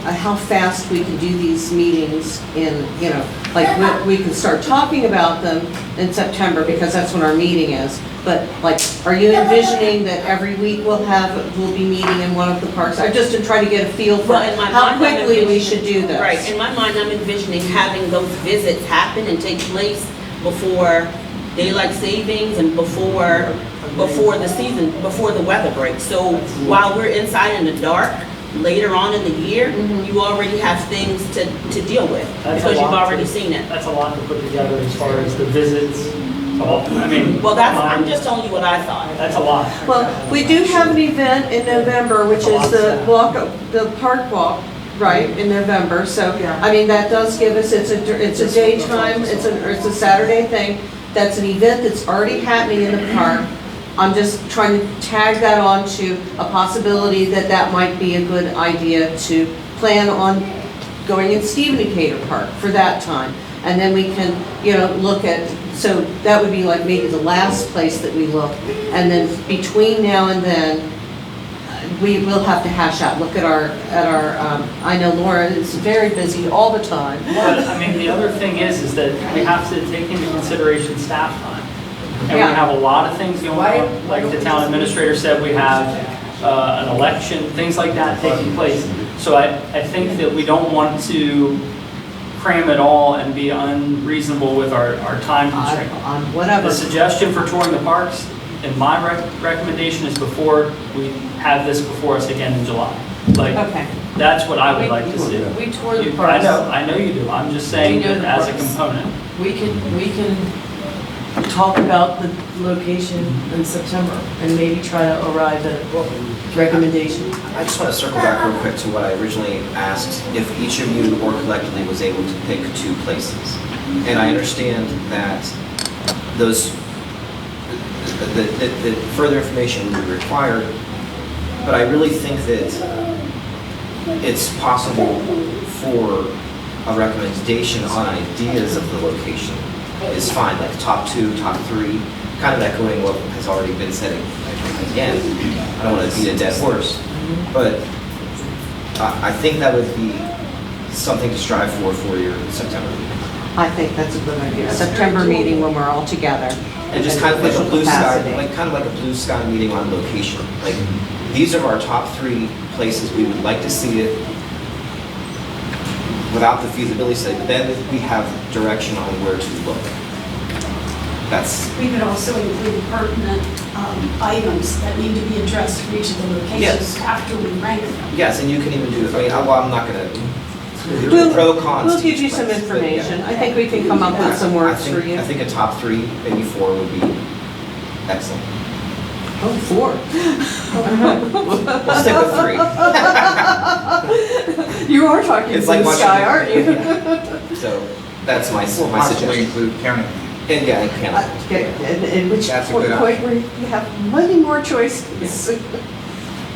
fast we can do these meetings in, you know, like we can start talking about them in September because that's when our meeting is. But like, are you envisioning that every week we'll be meeting in one of the parks? I'm just trying to get a feel for Well, in my how mind, I'm quickly we envisioning- should do this. Right, in my mind, I'm envisioning having those visits happen and take place before daylight savings and before the season, before the weather breaks. So while we're inside in the dark, later on in the year, you already have things to deal with That's a because you've lot already to- seen it. That's a lot to put together as far as the visits. I mean. Well, I'm just telling you what I thought. That's a lot. Well, we do have an event in November, which is the park walk, right, in November. So, I mean, that does give us, it's a daytime, it's a Saturday thing. That's an event that's already happening in the park. I'm just trying to tag that on to a possibility that might be a good idea to plan on going in Stephen Decatur Park for that time. And then we can, you know, look at, so that would be like maybe the last place that we look. And then between now and then, we will have to hash out, look at our, I know Laura is very busy all the time. But, I mean, the other thing is that we have to take into consideration staff time. And we Yeah. have a lot of things going on, like the town administrator said, we have an election, things like that taking place. So I think that we don't want to cram it all and be unreasonable with our time constraint. On whatever. The suggestion for touring the parks, and my recommendation is before we have this before us again in July. Like, Okay. that's what I would like to see. We tour the You- parks. I know you do. I'm just saying We know that the as a parks. component. We can talk about the location in September and maybe try to arrive at a recommendation. I just want to circle back real quick to what I originally asked, if each of you or collectively was able to pick 2 places. And I understand that those, that further information would be required, but I really think that it's possible for a recommendation on ideas of the location is fine, like top 2, top 3, kind of echoing what has already been said again. I don't want to beat a dead horse, but I think that would be something to strive for your September meeting. I think that's a good idea. September meeting when we're all together. And just kind of like a blue sky, Capacity. kind of like a blue sky meeting on location. Like, these are our top 3 places we would like to see it without the feasibility study, but then we have direction on where to look. That's, We could also include pertinent items that need to be addressed for each of the locations Yes. after we rank them. yes, and you can even do, I mean, well, I'm not gonna, We'll- pro cons. We'll to give each you some place, but yeah. information. I think we can come up with some words for you. I think a top 3, maybe 4 would be excellent. Oh, 4. We'll stick with 3. You are talking It's like blue watching sky, the- aren't you? So that's my Possibly suggestion. include county. And yeah, I can. Okay, in which That's a point good where you have many more choices.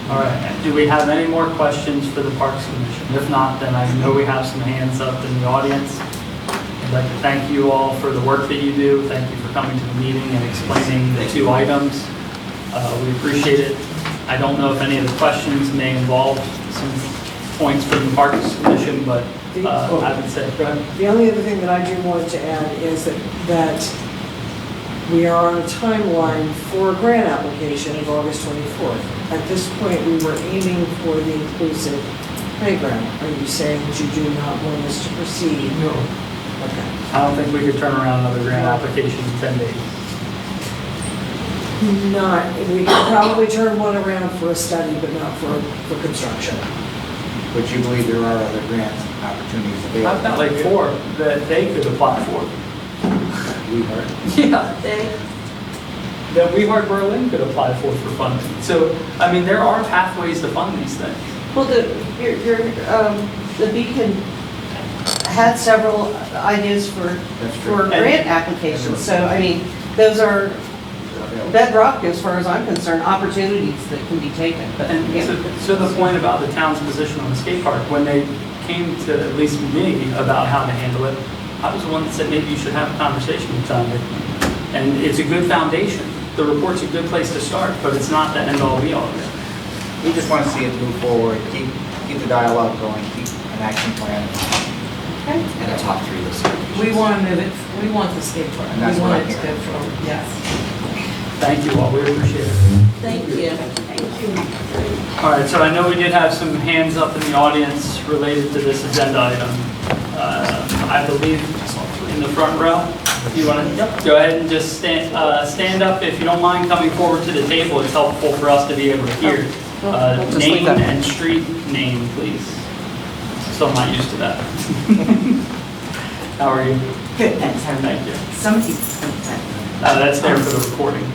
All right, do we have any more questions for the Parks Commission? If not, then I know we have some hands up in the audience. I'd like to thank you all for the work that you do. Thank you for coming to the meeting and explaining the 2 items. We appreciate it. I don't know if any of the questions may involve some points from the Parks Commission, but I would say, go ahead. The only other thing that I do want to add is that we are on a timeline for a grant application of August 24th. At this point, we were aiming for the inclusive playground. Are you saying that you do not want us to proceed? No. Okay. I don't think we could turn around another grant application in 10 days. Not, we could probably turn one around for a study, but not for construction. But you believe there are other grant opportunities I've available? got like 4 that they could apply for. We heard. Yeah, They, that We Heart Berlin could apply for funding. So, I mean, there are pathways to fund these things. well, the Beacon had several ideas for That's true. for grant applications. So, I mean, those are bedrock, as far as I'm concerned, opportunities that can be taken. But, And yeah. to the point about the town's position on the skate park, when they came to at least me about how to handle it, I was the one that said maybe you should have a conversation with John Hickman. And it's a good foundation. The report's a good place to start, but it's not the end-all be-all. We just want to see it move forward, keep the dialogue going, keep an action plan. And a top 3 list. We want to move it, we want the skate park. And that's We what want I'm it to go hearing. forward, yes. Thank you all, we appreciate it. Thank you. Thank you. All right, so I know we did have some hands up in the audience related to this agenda item. I believe in the front row. If you want to go ahead and just stand up, if you don't mind coming forward to the table, it's helpful for us to be able to hear. Name and street name, please. Still not used to that. How are you? Good, thanks. How are you? Thank you. Somebody, That's there for the recording.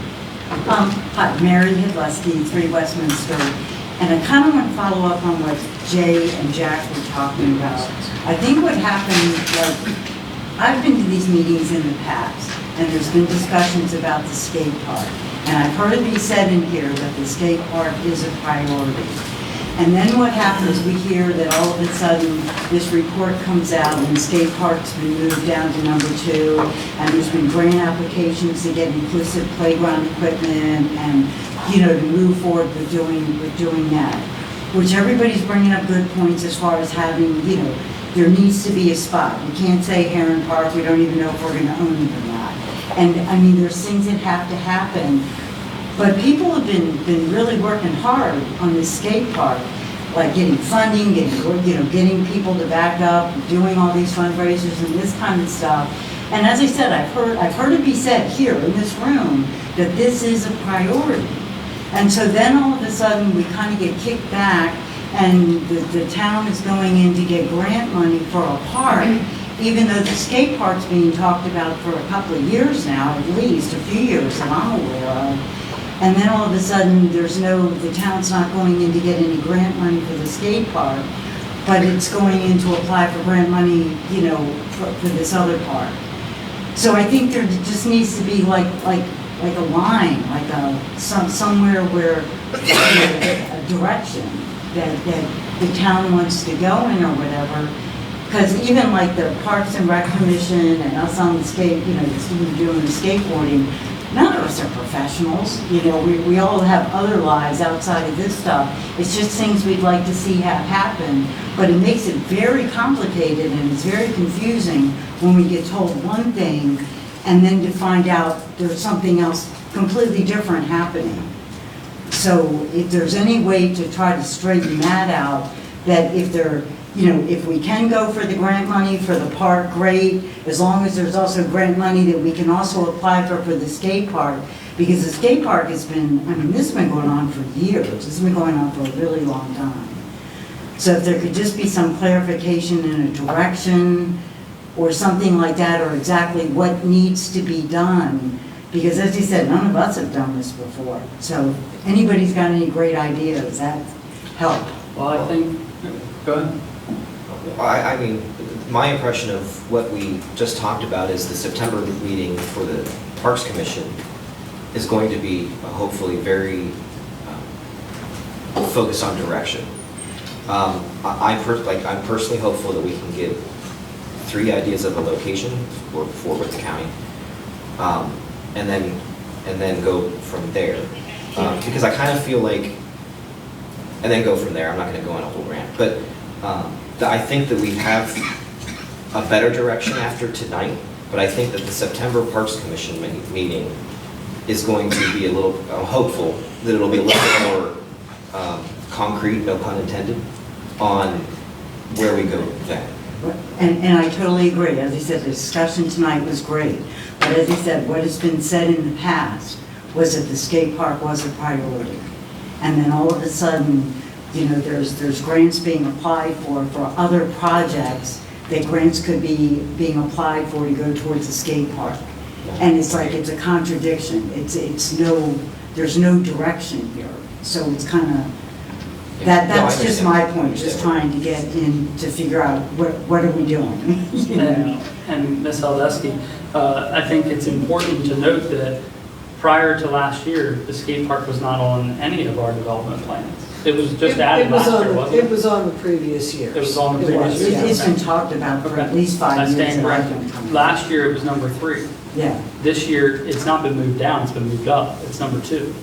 hi, Mary Hidlesky, 3 Westminster. And I kind of want to follow up on what Jay and Jack were talking about. I think what happened, like, I've been to these meetings in the past, and there's been discussions about the skate park. And I've heard it be said in here that the skate park is a priority. And then what happens, we hear that all of a sudden, this report comes out and the skate park's been moved down to number 2, and there's been grant applications to get inclusive playground equipment and, you know, to move forward with doing that. Which everybody's bringing up good points as far as having, you know, there needs to be a spot. We can't say Heron Park, we don't even know if we're gonna own it or not. And, I mean, there's things that have to happen. But people have been really working hard on this skate park, like getting funding, getting people to back up, doing all these fundraisers and this kind of stuff. And as I said, I've heard it be said here in this room that this is a priority. And so then all of a sudden, we kind of get kicked back, and the town is going in to get grant money for a park, even though the skate park's being talked about for a couple of years now, at least, a few years that I'm aware of. And then all of a sudden, the town's not going in to get any grant money for the skate park, but it's going in to apply for grant money, you know, for this other park. So I think there just needs to be like a line, like somewhere where, you know, a direction that the town wants to go in or whatever. Because even like the Parks and Rec Commission and us on the skate, you know, doing the skateboarding, none of us are professionals. You know, we all have other lives outside of this stuff. It's just things we'd like to see happen. But it makes it very complicated and it's very confusing when we get told one thing and then to find out there's something else completely different happening. So if there's any way to try to straighten that out, that if we can go for the grant money for the park, great, as long as there's also grant money that we can also apply for the skate park, because the skate park has been, I mean, this has been going on for years. This has been going on for a really long time. So if there could just be some clarification in a direction or something like that, or exactly what needs to be done, because as you said, none of us have done this before. So if anybody's got any great ideas, that help. Well, I think, go ahead. I mean, my impression of what we just talked about is the September meeting for the Parks Commission is going to be hopefully very focused on direction. I'm personally hopeful that we can get 3 ideas of a location for with the county, and then go from there. Because I kind of feel like, and then go from there. I'm not going to go on a whole rant, but I think that we have a better direction after tonight. But I think that the September Parks Commission meeting is going to be a little, I'm hopeful that it'll be a little bit more concrete, no pun intended, on where we go then. And I totally agree. As I said, the discussion tonight was great. But as I said, what has been said in the past was that the skate park was a priority. And then all of a sudden, you know, there's grants being applied for other projects that grants could be being applied for to go towards the skate park. And it's like, it's a contradiction. There's no direction here. So it's kind of, that's just my point, just trying to get in to figure out what are we doing? You know? And Ms. Aldesky, I think it's important to note that prior to last year, the skate park was not on any of our development plans. It was just added last year, wasn't it? It was on the previous years. It was on the previous was, year. It's been talked about for at least 5 I years. stand that I've corrected. been coming. Last year, it was number 3. Yeah. This year, it's not been moved down, it's been moved up. It's number 2.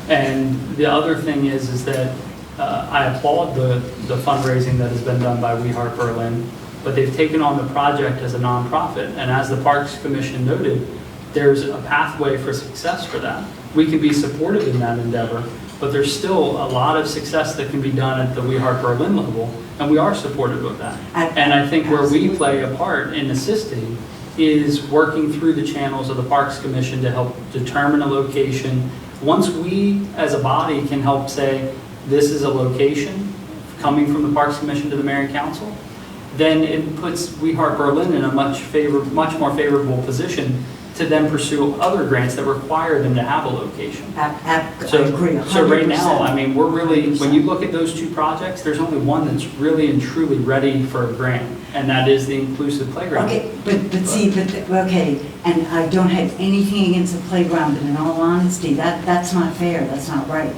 And the other thing is that I applaud the fundraising that has been done by We Heart Berlin, but they've taken on the project as a nonprofit. And as the Parks Commission noted, there's a pathway for success for that. We can be supportive in that endeavor, but there's still a lot of success that can be done at the We Heart Berlin level, and we are supportive of that. And I think where we play a part in assisting is working through the channels of the Parks Commission to help determine a location. Once we, as a body, can help say, this is a location coming from the Parks Commission to the Mayor and Council, then it puts We Heart Berlin in a much more favorable position to then pursue other grants that require them to have a location. I agree, 100%. So right now, I mean, we're really, when you look at those 2 projects, there's only one that's really and truly ready for a grant, and that is the inclusive playground. Okay, okay, and I don't have anything against the playground, but in all honesty, that's not fair, that's not right.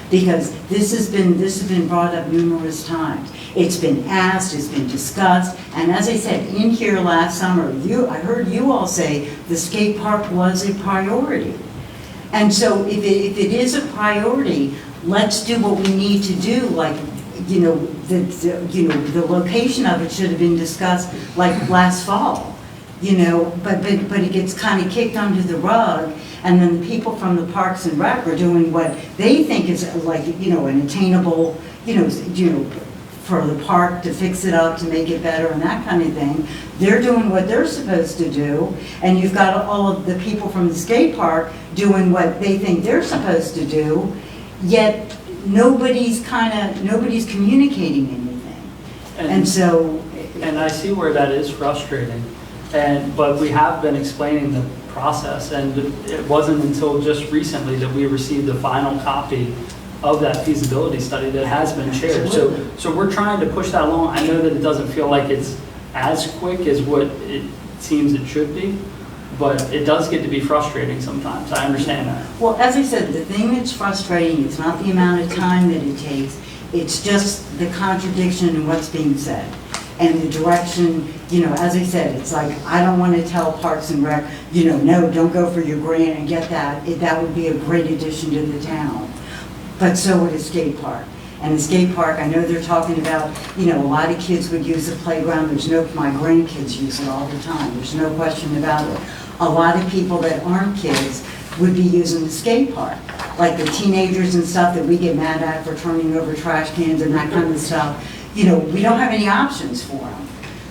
Because this has been brought up numerous times. It's been asked, it's been discussed, and as I said, in here last summer, I heard you all say the skate park was a priority. And so if it is a priority, let's do what we need to do, like, the location of it should have been discussed like last fall, but it gets kind of kicked under the rug. And then the people from the Parks and Rec are doing what they think is like, an attainable, for the park to fix it up, to make it better and that kind of thing. They're doing what they're supposed to do. And you've got all of the people from the skate park doing what they think they're supposed to do. Yet nobody's communicating anything. And so. And I see where that is frustrating. But we have been explaining the process, and it wasn't until just recently that we received the final copy of that feasibility study that has been shared. So we're trying to push that along. I know that it doesn't feel like it's as quick as what it seems it should be, but it does get to be frustrating sometimes. I understand that. Well, as I said, the thing that's frustrating is not the amount of time that it takes, it's just the contradiction in what's being said. And the direction, as I said, it's like, I don't want to tell Parks and Rec, no, don't go for your grant and get that. That would be a great addition to the town. But so would a skate park. And the skate park, I know they're talking about, a lot of kids would use the playground. My grandkids use it all the time. There's no question about it. A lot of people that aren't kids would be using the skate park. Like the teenagers and stuff that we get mad at for turning over trash cans and that kind of stuff. We don't have any options for them.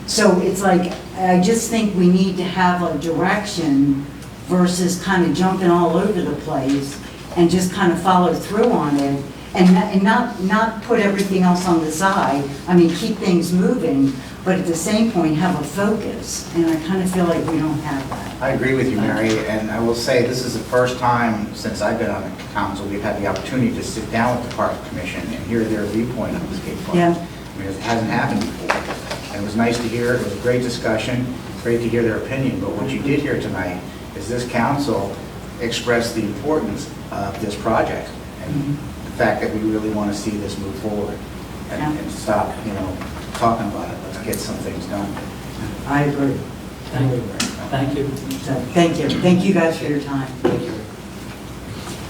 So it's like, I just think we need to have a direction versus kind of jumping all over the place and just kind of follow through on it and not put everything else on the side. I mean, keep things moving, but at the same point, have a focus. And I kind of feel like we don't have that. I agree with you, Mary, and I will say this is the first time since I've been on the council we've had the opportunity to sit down with the Parks Commission and hear their viewpoint on the skate park. Yeah. Because it hasn't happened before. And it was nice to hear, it was a great discussion, great to hear their opinion, but what you did here tonight is this council expressed the importance of this project and the fact that we really want to see this move forward and stop, talking about it. Let's get some things done. I agree. Thank you. Thank you. So, thank you. Thank you guys for your time. Thank you.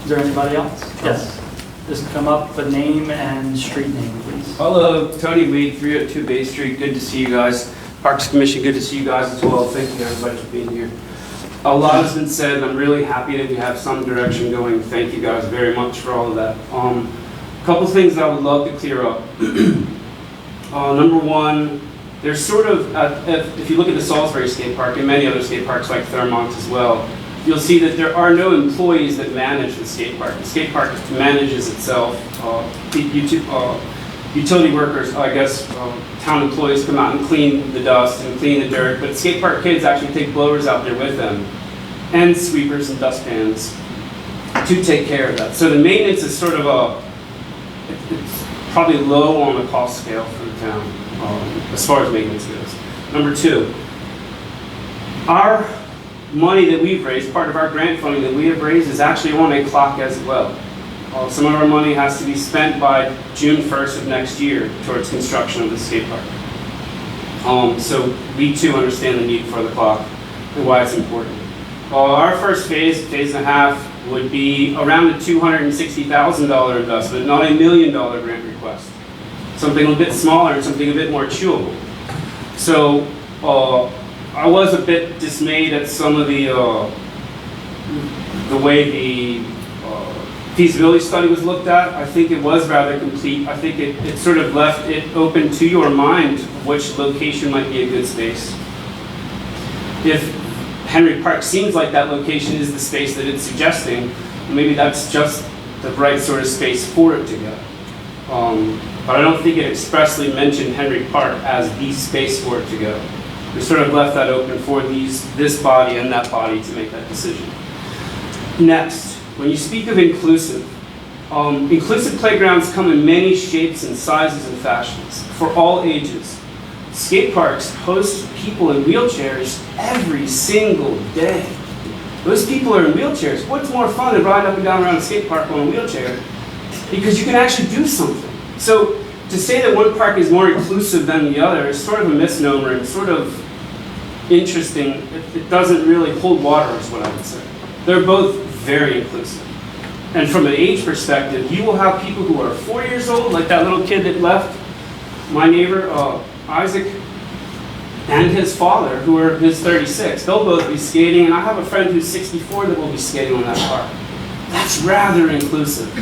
Is there anybody else? Yes. Just come up with name and street name, please. Hello, Tony Weed, 302 Bay Street. Good to see you guys. Parks Commission, good to see you guys as well. Thank you everybody for being here. A lot has been said, and I'm really happy that we have some direction going. Thank you guys very much for all of that. A couple things I would love to clear up. Number one, there's sort of, if you look at the Salisbury skate park and many other skate parks like Thermont as well, you'll see that there are no employees that manage the skate park. The skate park manages itself. Utility workers, I guess, town employees come out and clean the dust and clean the dirt, but skate park kids actually take blowers out there with them and sweepers and dustpans to take care of that. So the maintenance is sort of it's probably low on the cost scale for the town, as far as maintenance goes. Number two, our money that we've raised, part of our grant funding that we have raised, is actually on a clock as well. Some of our money has to be spent by June 1st of next year towards construction of the skate park. So we too understand the need for the clock and why it's important. Our first phase and a half, would be around a $260,000 investment, not $1 million grant request. Something a bit smaller and something a bit more chewable. So I was a bit dismayed at some of the way the feasibility study was looked at. I think it was rather complete. I think it sort of left it open to your mind which location might be a good space. If Henry Park seems like that location is the space that it's suggesting, maybe that's just the right sort of space for it to go. But I don't think it expressly mentioned Henry Park as the space for it to go. We sort of left that open for this body and that body to make that decision. Next, when you speak of inclusive, inclusive playgrounds come in many shapes and sizes and fashions for all ages. Skate parks host people in wheelchairs every single day. Those people are in wheelchairs. What's more fun than riding up and down around a skate park on a wheelchair? Because you can actually do something. So to say that one park is more inclusive than the other is sort of a misnomer and sort of interesting. It doesn't really hold water, is what I would say. They're both very inclusive. And from an age perspective, you will have people who are 4 years old, like that little kid that left, my neighbor, Isaac, and his father, who are his 36. They'll both be skating, and I have a friend who's 64 that will be skating on that park. That's rather inclusive.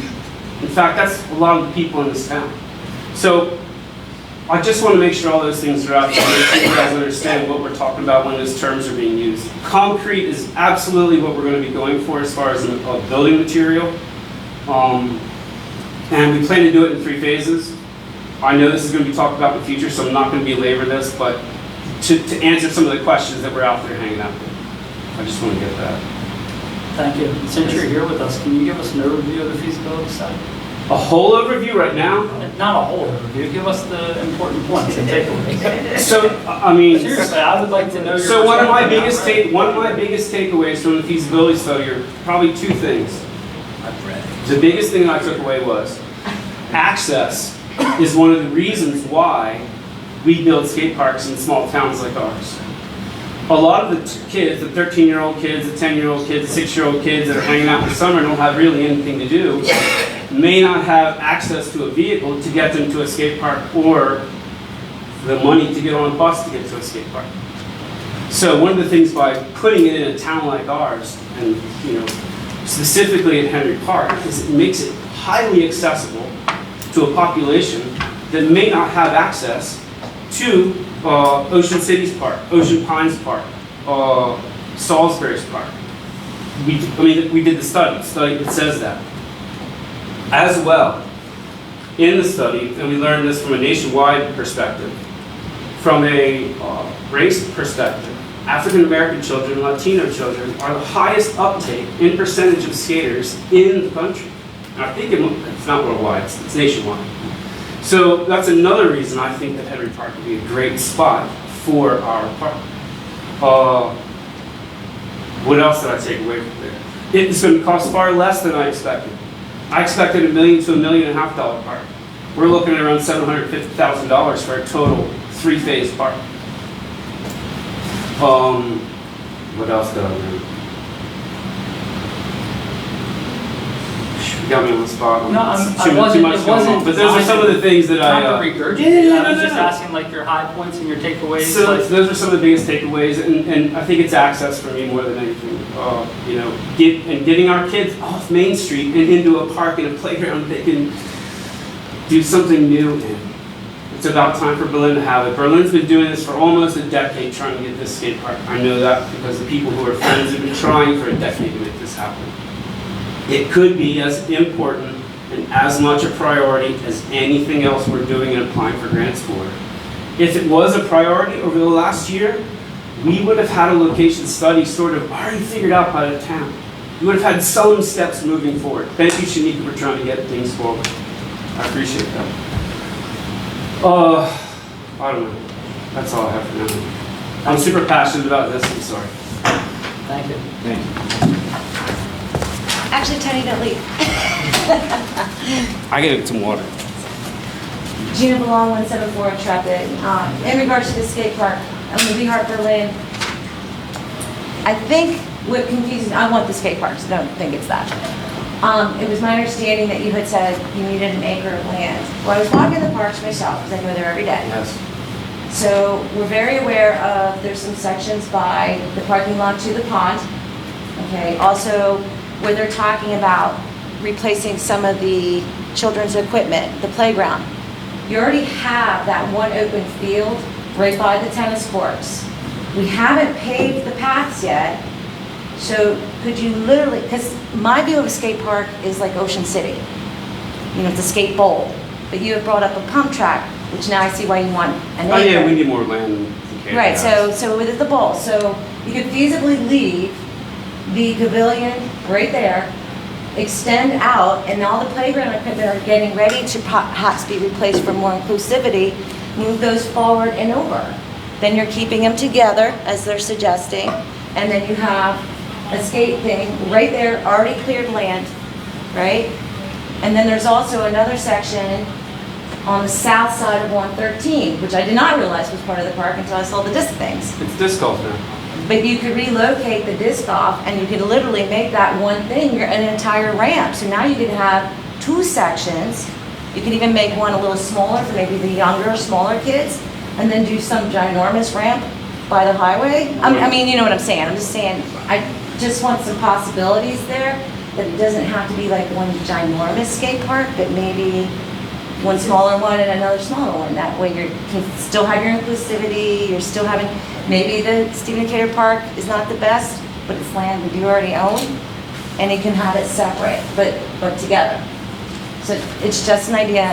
In fact, that's a lot of the people in this town. So I just want to make sure all those things are out there so you guys understand what we're talking about when those terms are being used. Concrete is absolutely what we're going to be going for as far as a building material. And we plan to do it in 3 phases. I know this is going to be talked about in the future, so I'm not going to belabor this, but to answer some of the questions that were out there hanging out there. I just want to get that. Thank you. Since you're here with us, can you give us an overview of the feasibility study? A whole overview right now? Not a whole overview. Give us the important points and takeaways. So, I mean, seriously, I would like to know your So one of my perspective biggest takeaways from the feasibility study are probably 2 things. The biggest thing I took away was access is one of the reasons why we build skate parks in small towns like ours. A lot of the kids, the 13-year-old kids, the 10-year-old kids, the 6-year-old kids that are hanging out in the summer don't have really anything to do, may not have access to a vehicle to get them to a skate park or the money to get on a bus to get to a skate park. So one of the things by putting it in a town like ours, and specifically at Henry Park, is it makes it highly accessible to a population that may not have access to Ocean Cities Park, Ocean Pines Park, Salisbury's Park. We did the study that says that. As well, in the study, and we learned this from a nationwide perspective, from a race perspective, African American children, Latino children are the highest uptake in percentage of skaters in the country. And I think it's not worldwide, it's nationwide. So that's another reason I think that Henry Park would be a great spot for our park. What else did I take away from there? It's going to cost far less than I expected. I expected $1 million to $1.5 million park. We're looking at around $750,000 for a total 3-phase park. What else did I learn? You got me on the spot. No, but those are some of the things that I was just asking like your high points and your takeaways. So those are some of the biggest takeaways, and I think it's access for me more than anything. Getting our kids off Main Street and into a park and a playground they can do something new in. It's about time for Berlin to have it. Berlin's been doing this for almost a decade trying to get this skate park. I know that because the people who are friends have been trying for a decade to make this happen. It could be as important and as much a priority as anything else we're doing and applying for grants for. If it was a priority over the last year, we would have had a location study sort of already figured out by the town. We would have had some steps moving forward. Thank you, Shanika, for trying to get things forward. I appreciate that. I don't know. That's all I have for now. I'm super passionate about this, I'm sorry. Thank you. Thank you. Actually, Tony, don't leave. I gotta get some water. Gina Belong, 174 Intrepid. In regards to the skate park, I'm gonna be Harper Lane. I think what confuses, I want the skate park, so don't think it's that. It was my understanding that you had said you needed an acre of land. Well, I was walking the parks myself, because I go there every day. Yes. So we're very aware of, there's some sections by the parking lot to the pond. Okay, also where they're talking about replacing some of the children's equipment, the playground. You already have that one open field right by the tennis courts. We haven't paved the paths yet, so could you literally, because my view of a skate park is like Ocean City. You know, it's a skate bowl, but you have brought up a pump track, which now I see why you want an acre. Oh yeah, we need more land. Okay, Right, yeah. so with the bowl, so you could feasibly leave the pavilion right there, extend out, and all the playground equipment are getting ready to perhaps be replaced for more inclusivity, move those forward and over. Then you're keeping them together, as they're suggesting, and then you have a skate thing right there, already cleared land, right? And then there's also another section on the south side of 113, which I did not realize was part of the park until I saw the disc things. It's disc golf now. But you could relocate the disc golf and you could literally make that one thing an entire ramp. So now you could have two sections. You could even make one a little smaller for maybe the younger, smaller kids, and then do some ginormous ramp by the highway. I mean, you know what I'm saying. I'm just saying, I just want some possibilities there, that it doesn't have to be like one ginormous skate park, but maybe one smaller one and another smaller one. That way you can still have your inclusivity, you're still having, maybe the Stephen Decatur Park is not the best, but it's land that you already own, and you can have it separate, but together. So it's just an idea.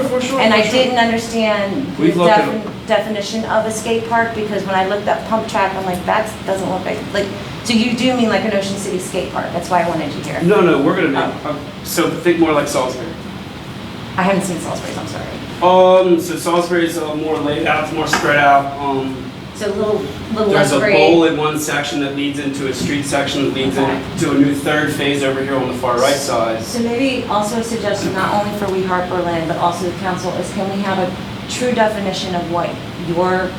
For sure. And I didn't understand the We've looked at definition of a skate park, because when I looked up pump track, I'm like, that doesn't look like, so you do mean like an Ocean City skate park, that's why I wanted you here. No, we're gonna make, so think more like Salisbury. I haven't seen Salisbury's, I'm sorry. So Salisbury's more laid out, it's more spread out. So a little There's less a grade. bowl in one section that leads into a street section that leads into a new third phase over here on the far right side. So maybe also a suggestion, not only for We Harper Lynn, but also the council, is can we have a true definition of what your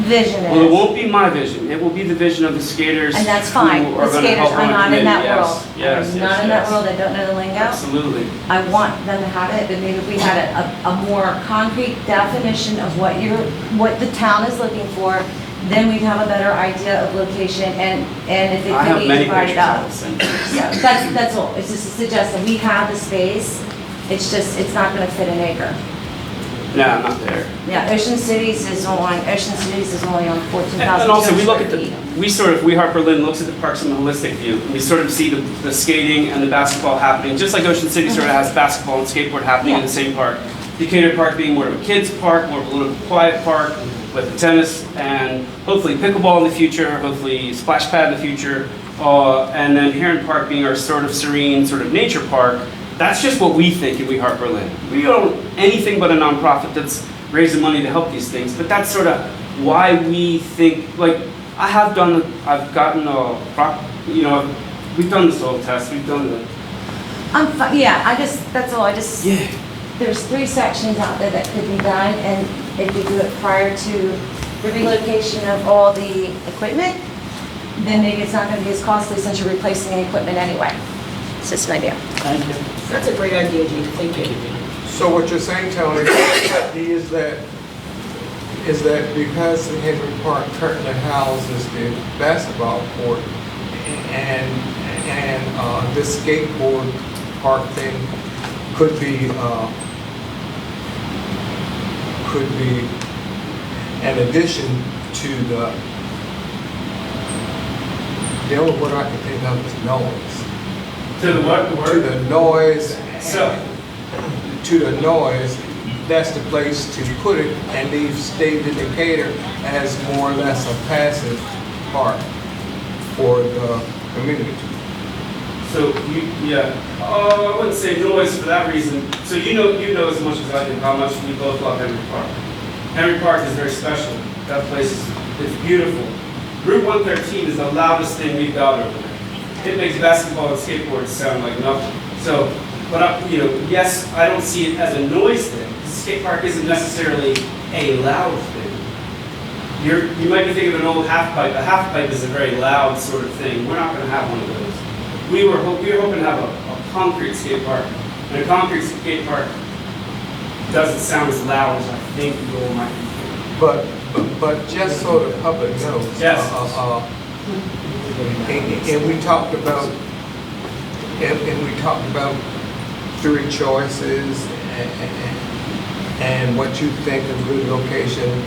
vision is? Well, it won't be my vision, it will be the vision of the skaters. And that's fine. who are The gonna skaters help are on not in committee. that Yes, world. Yes, They're not in that world, they don't know the lingo. Absolutely. I want them to have it, but maybe if we had a more concrete definition of what the town is looking for, then we'd have a better idea of location and if it I could have be many divided pictures I up. will send you. Yeah, that's all. It's just a suggestion. We have the space. It's just, it's not gonna fit an acre. No, I'm not there. Yeah, Ocean Cities is only on 14,000 And also, we look at feet. We Harper Lynn looks at the parks from a holistic view. We sort of see the skating and the basketball happening, just like Ocean City sort of has basketball and skateboard happening in the same park. Decatur Park being more of a kids park, more of a little quiet park with the tennis and hopefully pickleball in the future, hopefully splash pad in the future, and then Heron Park being our sort of serene, sort of nature park. That's just what we think in We Harper Lynn. We don't anything but a nonprofit that's raising money to help these things, but that's sort of why we think, like, I've gotten we've done the soil test, we've done the, That's all, there's 3 sections out there that could be done, and if you do it prior to the relocation of all the equipment, then maybe it's not gonna be as costly since you're replacing the equipment anyway. It's just an idea. Thank you. That's a great idea, Gina, thank you. So what you're saying, Tony, is that because Henry Park currently houses the basketball court and this skateboard park thing could be an addition to the only word I can think of is noise. to the what? To the noise, So, to the noise that's the place to put it and leave State of Decatur as more or less a passive park for the community. So, I wouldn't say noise for that reason. So you know as much as I do how much we both love Henry Park. Henry Park is very special. That place is beautiful. Route 113 is the loudest thing we've got over there. It makes basketball and skateboards sound like nothing. So, but yes, I don't see it as a noise thing. The skate park isn't necessarily a loud thing. You might be thinking of an old half pipe. A half pipe is a very loud sort of thing. We're not going to have one of those. We were hoping to have a concrete skate park. And a concrete skate park doesn't sound as loud as I think you all might be. But just so the public knows. Yes. And we talked about three choices and what you think a good location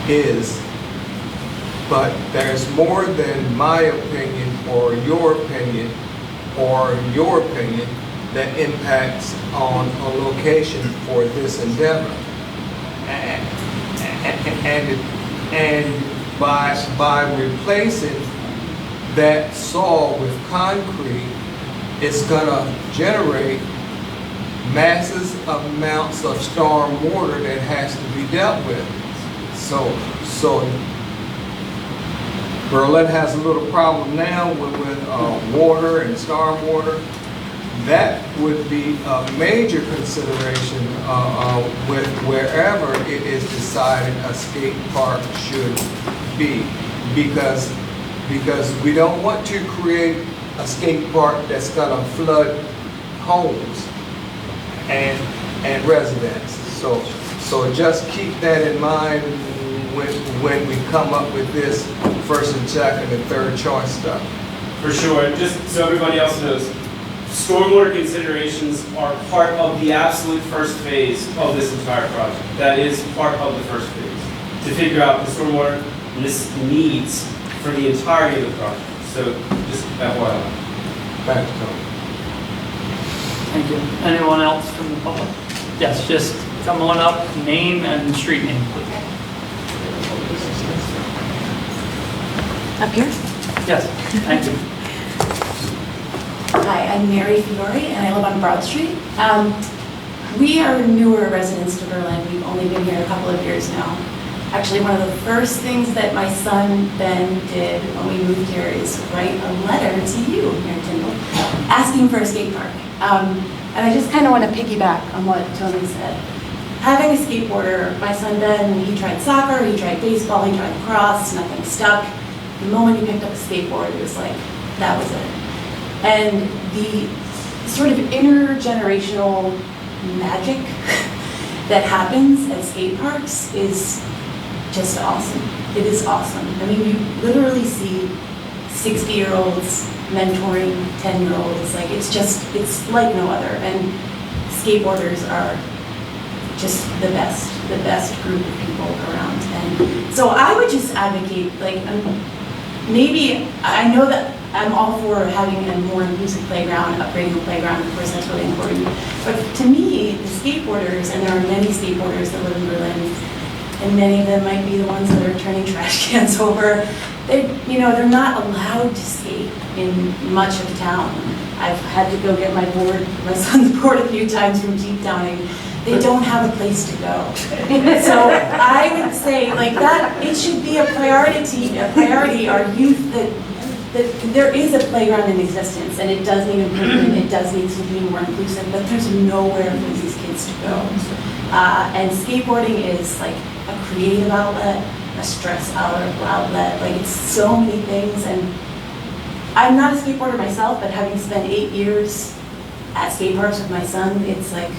is. But there's more than my opinion or your opinion that impacts on a location for this endeavor. And by replacing that soil with concrete, it's gonna generate massive amounts of storm water that has to be dealt with. So Berlin has a little problem now with water and storm water. That would be a major consideration with wherever it is decided a skate park should be, because we don't want to create a skate park that's gonna flood homes and residents. So just keep that in mind when we come up with this first and second and third choice stuff. For sure. Just so everybody else knows, stormwater considerations are part of the absolute first phase of this entire project. That is part of the first phase, to figure out the stormwater needs for the entirety of the project. So just FYI. Thanks, Tony. Thank you. Anyone else from the public? Yes, just come on up, name and street name, please. Up here? Yes, thank you. Hi, I'm Mary Fiore, and I live on Broad Street. We are newer residents to Berlin. We've only been here a couple of years now. Actually, one of the first things that my son, Ben, did when we moved here is write a letter to you, Mayor Tyndall, asking for a skate park. And I just kind of want to piggyback on what Tony said. Having a skateboarder, my son Ben, he tried soccer, he tried baseball, he tried lacrosse, nothing stuck. The moment he picked up a skateboard, it was like, that was it. And the sort of intergenerational magic that happens at skate parks is just awesome. It is awesome. I mean, you literally see 60-year-olds mentoring 10-year-olds. Like, it's like no other. And skateboarders are just the best group of people around. And so I would just advocate, like, maybe, I know that I'm all for having a more inclusive playground, upgrading the playground, of course that's really important. But to me, the skateboarders, and there are many skateboarders that live in Berlin, and many of them might be the ones that are turning trash cans over, they're not allowed to skate in much of town. I've had to go get my son's board a few times from Jeep Downing. They don't have a place to go. So I would say, like, that, it should be a priority, our youth, that there is a playground in existence, and it does need improvement, it does need to be more inclusive, but there's nowhere for these kids to go. And skateboarding is like a creative outlet, a stress outlet, like, it's so many things. And I'm not a skateboarder myself, but having spent 8 years at skate parks with my son, it's like,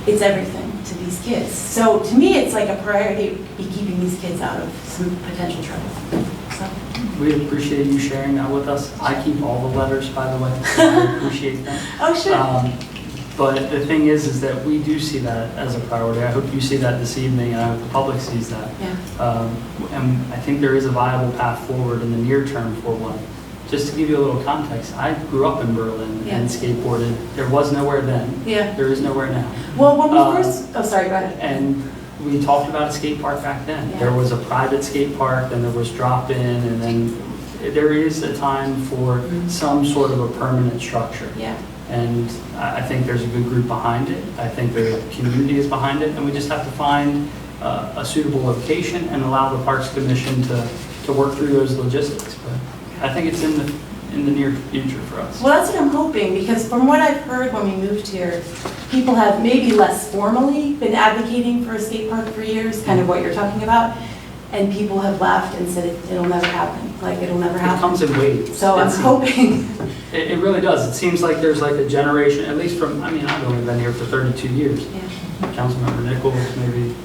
it's everything to these kids. So to me, it's like a priority to be keeping these kids out of some potential trouble. So. We appreciate you sharing that with us. I keep all the letters, by the way. I appreciate that. Oh, sure. But the thing is that we do see that as a priority. I hope you see that this evening, and I hope the public sees that. Yeah. And I think there is a viable path forward in the near term for one. just to give you a little context, I grew up in Berlin Yeah. and skateboarded. There was nowhere then. Yeah. There is nowhere now. Well, when we Um, first, oh, sorry, go ahead. And we talked about a skate park back then. Yeah. There was a private skate park, then there was drop-in, and then there is a time for some sort of a permanent structure. Yeah. And I think there's a good group behind it. I think the community is behind it, and we just have to find a suitable location and allow the Parks Commission to work through those logistics. But I think it's in the near future for us. Well, that's what I'm hoping, because from what I've heard when we moved here, people have maybe less formally been advocating for a skate park for years, kind of what you're talking about, and people have laughed and said it'll never happen, like it'll never It happen. comes in waves. So I'm It's- hoping, It really does. It seems like there's like a generation, at least from, I mean, I've only been here for 32 years. Councilmember Nichols, maybe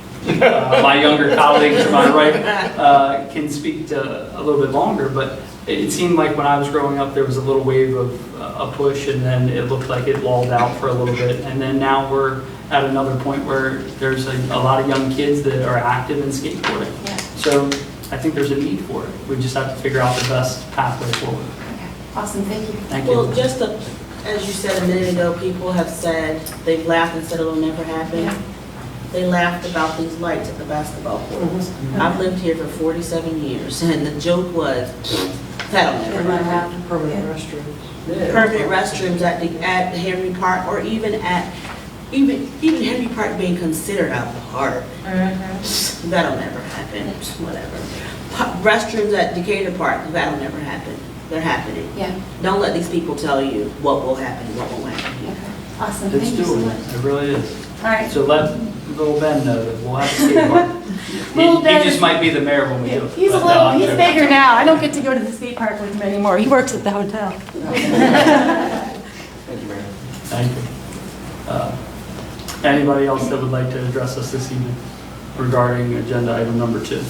my younger colleagues to my right can speak to a little bit longer, but it seemed like when I was growing up, there was a little wave of a push, and then it looked like it lulled out for a little bit, and then now we're at another point where there's a lot of young kids that are active in skateboarding. Yeah. So I think there's a need for it. We just have to figure out the best pathway forward. awesome, thank you. Thank you. Well, just as you said a minute ago, people have said, they've laughed and said it'll never happen. Yeah. They laughed about these lights at the basketball courts. I've lived here for 47 years, and the joke was, that'll never It'll never happen. happen. Permanent restrooms. Permanent restrooms at Henry Park, or even Henry Park being considered a park. That'll never happen, whatever. Restrooms at Decatur Park, that'll never happen. They're happening. Yeah, Don't let these people tell you what will happen, what won't happen. okay, awesome, It's thank you so doable. much. It really is. All right. So let little Ben know that we'll have a skate park. Little He Ben just is- might be the mayor when we do it. He's a but no, little, I'm he's joking. bigger now. I don't get to go to the skate park with him anymore. He works at the hotel. Thank you, Mayor. Thank you. Anybody else that would like to address us this evening regarding agenda item number 2?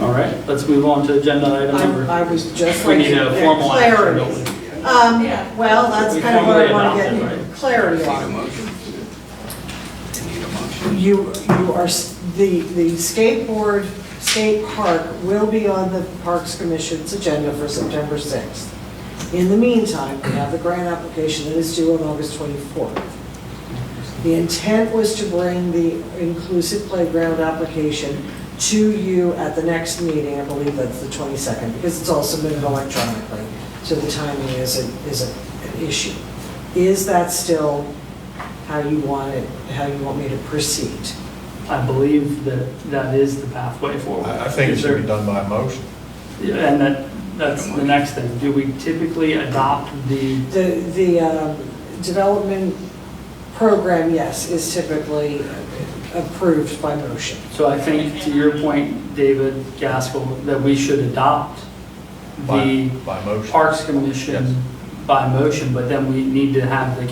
All right, let's move on to agenda item number. I was just We like, need a formal action, clarity. don't we? Well, that's We kind of what I formally want to adopted, get right? clarity Need a on. motion? Need a motion? You are, the skateboard, skate park will be on the Parks Commission's agenda for September 6th. In the meantime, we have the grant application that is due on August 24th. The intent was to bring the inclusive playground application to you at the next meeting, I believe that's the 22nd, because it's all submitted electronically, so the timing is an issue. Is that still how you want it, how you want me to proceed? I believe that is the pathway forward. I think it Is should there- be done by motion. Yeah, and that's the next thing. Do we typically adopt the, The development program, yes, is typically approved by motion. so I think to your point, David Gaskell, that we should adopt the By motion. Parks Commission by motion, but then we need to have the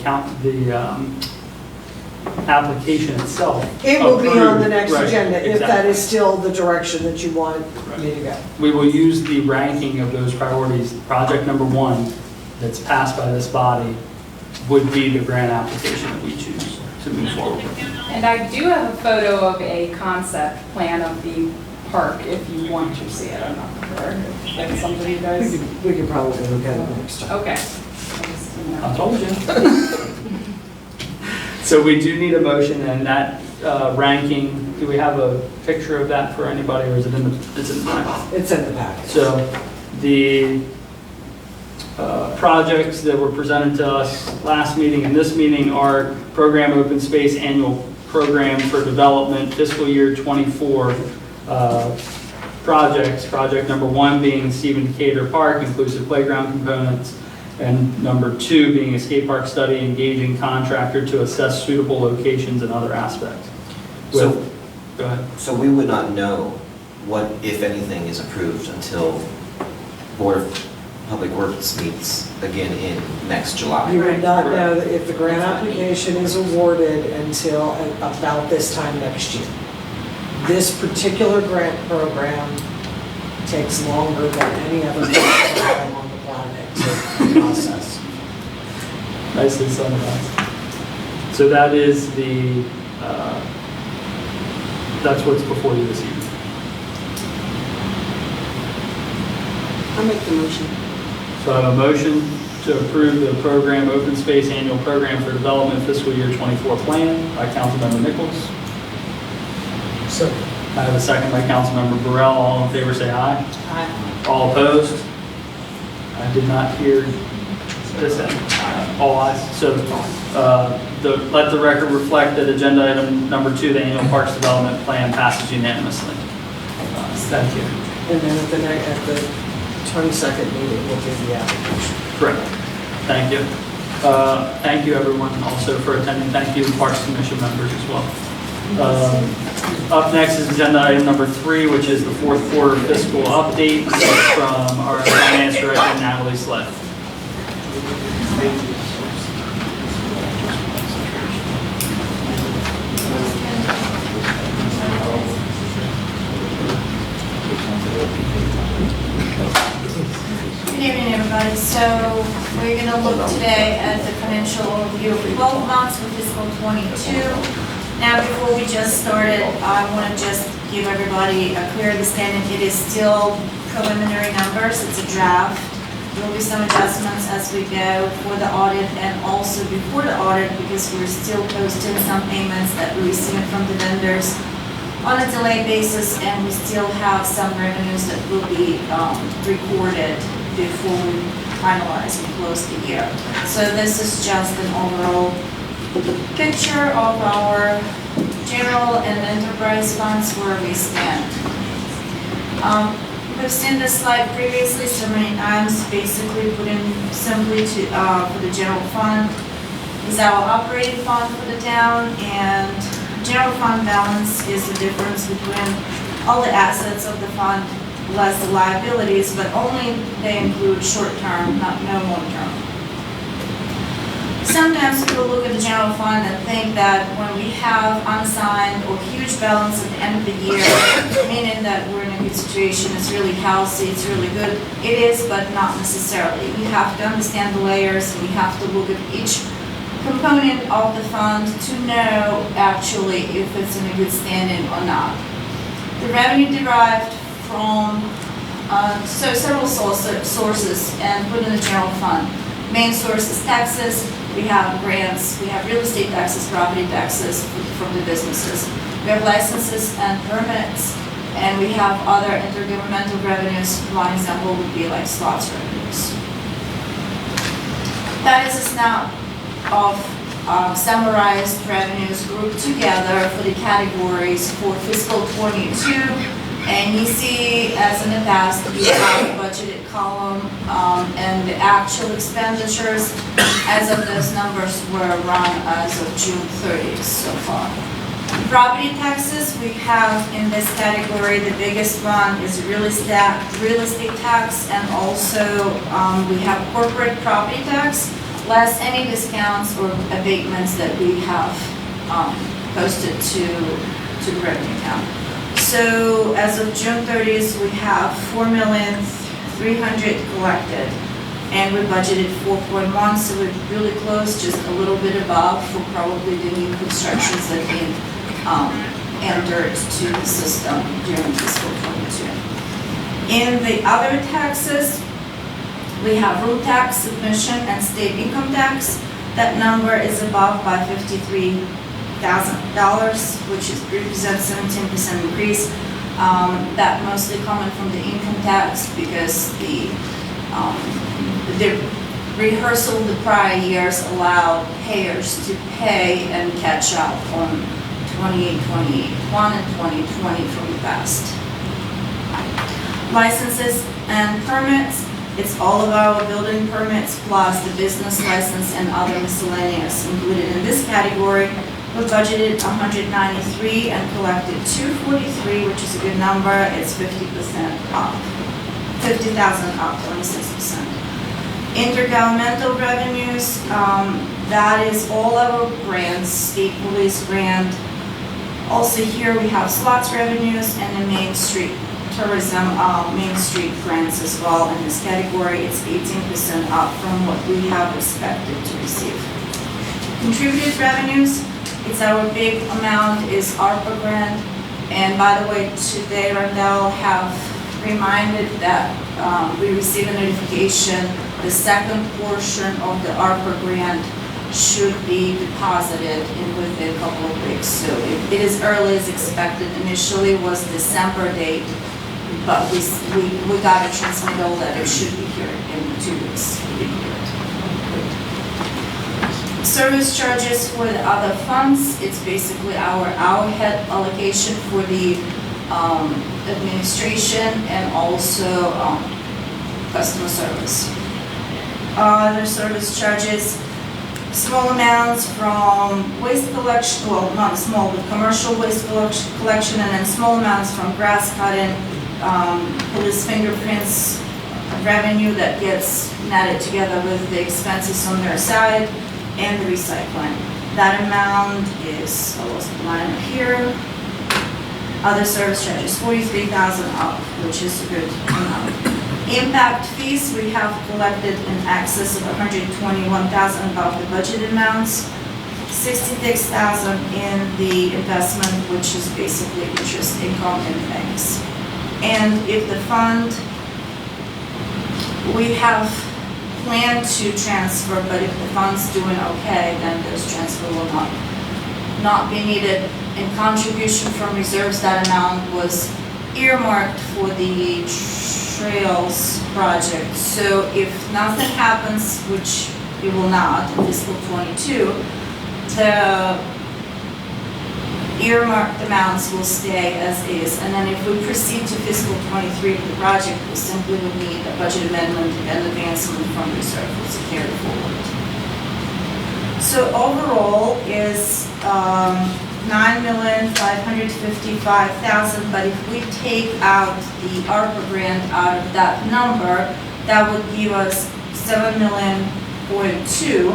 application itself. It will be on the approved. next Right, agenda, if that exactly. is still the direction that you want me to go. We will use the ranking of those priorities. Project number 1 that's passed by this body would be the grant application that we choose to move forward with. And I do have a photo of a concept plan of the park if you want to see it. I'm not sure if that's something you guys. We could probably look at it next time. Okay. I told you. So we do need a motion, and that ranking, do we have a picture of that for anybody, or is it in the, it's in the packet? It's in the packet. So the projects that were presented to us last meeting and this meeting are Program Open Space Annual Program for Development Fiscal Year 24 projects. Project number 1 being Stephen Decatur Park, inclusive playground components, and number 2 being a skate park study, engaging contractor to assess suitable locations and other aspects. So- Go ahead. So we would not know what, if anything, is approved until Board of Public Works meets again in next July. You would not know that if the grant application is awarded until about this time next year. This particular grant program takes longer than any other grant program on the planet to process. Nicely summarized. So that is the, that's what's before you this evening. I'll make the motion. So I have a motion to approve the program, Open Space Annual Program for Development Fiscal Year 24 Plan by Councilmember Nichols. Second. I have a second by Councilmember Burrell. All in favor say aye. Aye. All opposed? I did not hear this end. All ayes. So let the record reflect that agenda item number 2, the Annual Parks Development Plan, passes unanimously. Thank you. And then at the 22nd meeting, we'll do the application. Correct. Thank you. Thank you, everyone, also for attending. Thank you, Parks Commission members as well. Up next is agenda item number 3, which is the fourth quarter fiscal update from our finance director, Natalie Sled. Good evening, everybody. So we're going to look today at the financial overview of 12 months for fiscal 22. Now, before we just started, I want to just give everybody a clear understanding. It is still preliminary numbers. It's a draft. There will be some adjustments as we go for the audit and also before the audit, because we're still posting some payments that we received from the vendors on a delay basis, and we still have some revenues that will be recorded before we finalize and close the year. So this is just an overall picture of our general and enterprise funds where we stand. We've seen this slide previously so many times. Basically put in simply to for the general fund is our operating fund for the town, and general fund balance is the difference between all the assets of the fund less the liabilities, but only they include short-term, no long-term. Sometimes people look at the general fund and think that when we have unassigned or huge balance at the end of the year, meaning that we're in a good situation, it's really healthy, it's really good. It is, but not necessarily. You have to understand the layers, and you have to look at each component of the fund to know actually if it's in a good standing or not. The revenue derived from several sources and put in the general fund. Main source is taxes. We have grants, we have real estate taxes, property taxes from the businesses. We have licenses and permits, and we have other intergovernmental revenues. One example would be like slots revenues. That is a snap of summarized revenues grouped together for the categories for fiscal 22. And you see, as in the past, we have a budgeted column and the actual expenditures as of those numbers were run as of June 30th so far. Property taxes, we have in this category, the biggest one is real estate tax, and also we have corporate property tax, less any discounts or abatements that we have posted to the revenue account. So as of June 30th, we have $4,300,000 collected, and we budgeted 4.1, so we're really close, just a little bit above for probably the new constructions that being entered to the system during fiscal 22. In the other taxes, we have room tax, submission, and state income tax. That number is above by $53,000, which represents 17% increase. That mostly coming from the income tax because the rehearsal of the prior years allowed payers to pay and catch up on 2021 and 2020 from the past. Licenses and permits. It's all of our building permits plus the business license and other miscellaneous included in this category. We budgeted 193 and collected 243, which is a good number. It's 50% up, 50,000 up, 26%. Intergovernmental revenues, that is all our grants, state police grant. Also here we have slots revenues and the Main Street tourism, Main Street grants as well in this category. It's 18% up from what we have expected to receive. Contributed revenues, it's our big amount is ARPA grant. And by the way, today Randell have reminded that we received a notification, the second portion of the ARPA grant should be deposited within a couple of weeks. So it is early as expected. Initially was December date, but we got a transmittal that it should be here in 2 weeks. Service charges for the other funds, it's basically our head allocation for the administration and also customer service. Other service charges, small amounts from waste collection, well, not small, but commercial waste collection, and then small amounts from grass cutting, police fingerprints, revenue that gets netted together with the expenses on their side, and the recycling. That amount is, I lost the line here. Other service charges, 43,000 up, which is a good amount. Impact fees, we have collected in excess of 121,000 above the budget amounts, 66,000 in the investment, which is basically interest income in banks. And if the fund, we have planned to transfer, but if the fund's doing okay, then this transfer will not be needed. In contribution from reserves, that amount was earmarked for the trails project. So if nothing happens, which it will not in fiscal '22, the earmarked amounts will stay as is. And then if we proceed to fiscal '23 with the project, we simply would need a budget amendment and advancement from reserve to carry forward. So overall is 9,555,000, but if we take out the ARPA grant out of that number, that would give us 7,000,000.2,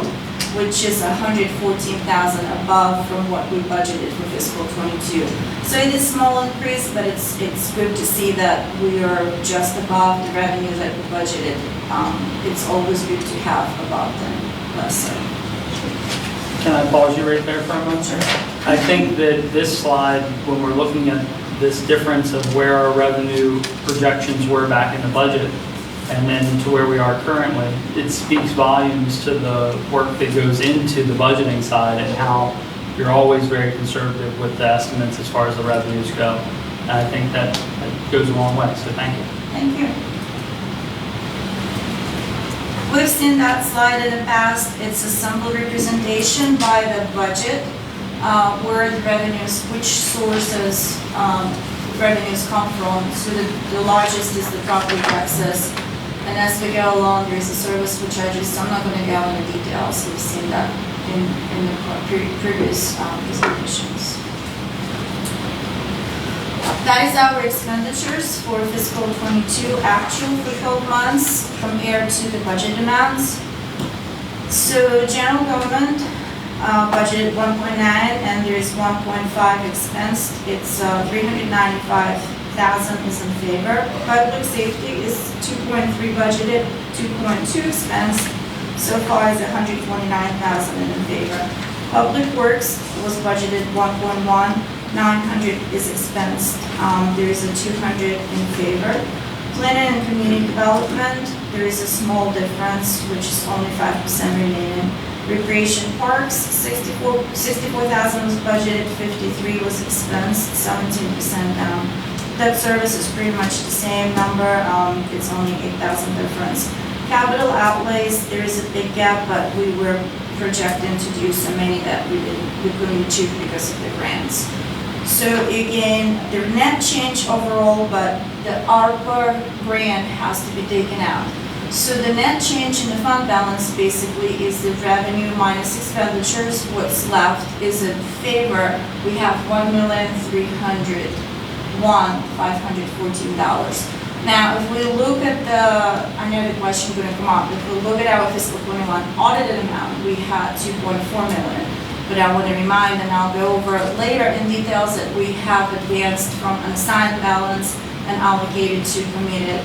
which is 114,000 above from what we budgeted for fiscal '22. So it is a small increase, but it's good to see that we are just above the revenue that we budgeted. It's always good to have above than lesser. Can I pause you right there for a moment? I think that this slide, when we're looking at this difference of where our revenue projections were back in the budget and then to where we are currently, it speaks volumes to the work that goes into the budgeting side and how you're always very conservative with the estimates as far as the revenues go. And I think that goes a long way, so thank you. Thank you. We've seen that slide in the past. It's a simple representation by the budget, where the revenues, which sources revenues come from. So the largest is the property taxes. And as we go along, there's a service for charges. So I'm not going to go into details. We've seen that in the previous presentations. That is our expenditures for fiscal '22 actual for 12 months compared to the budget amounts. So general government budgeted 1.9 and there is 1.5 expensed. It's 395,000 is in favor. Public safety is 2.3 budgeted, 2.2 expensed. So far is 129,000 in favor. Public works was budgeted 1.1. 900 is expensed. There is a 200 in favor. Planning and community development, there is a small difference, which is only 5% remaining. Recreation parks, 64,000 was budgeted, 53 was expensed, 17% down. Debt service is pretty much the same number. It's only 8,000 difference. Capital outlays, there is a big gap, but we were projecting to do so many that we couldn't achieve because of the grants. So again, the net change overall, but the ARPA grant has to be taken out. So the net change in the fund balance basically is the revenue minus expenditures. What's left is in favor. We have $1,514,000. Now, if we look at I know the question is going to come up, if we look at our fiscal '21 audited amount, we had 2.4 million. But I want to remind, and I'll go over later in details, that we have advanced from unassigned balance and allocated to committed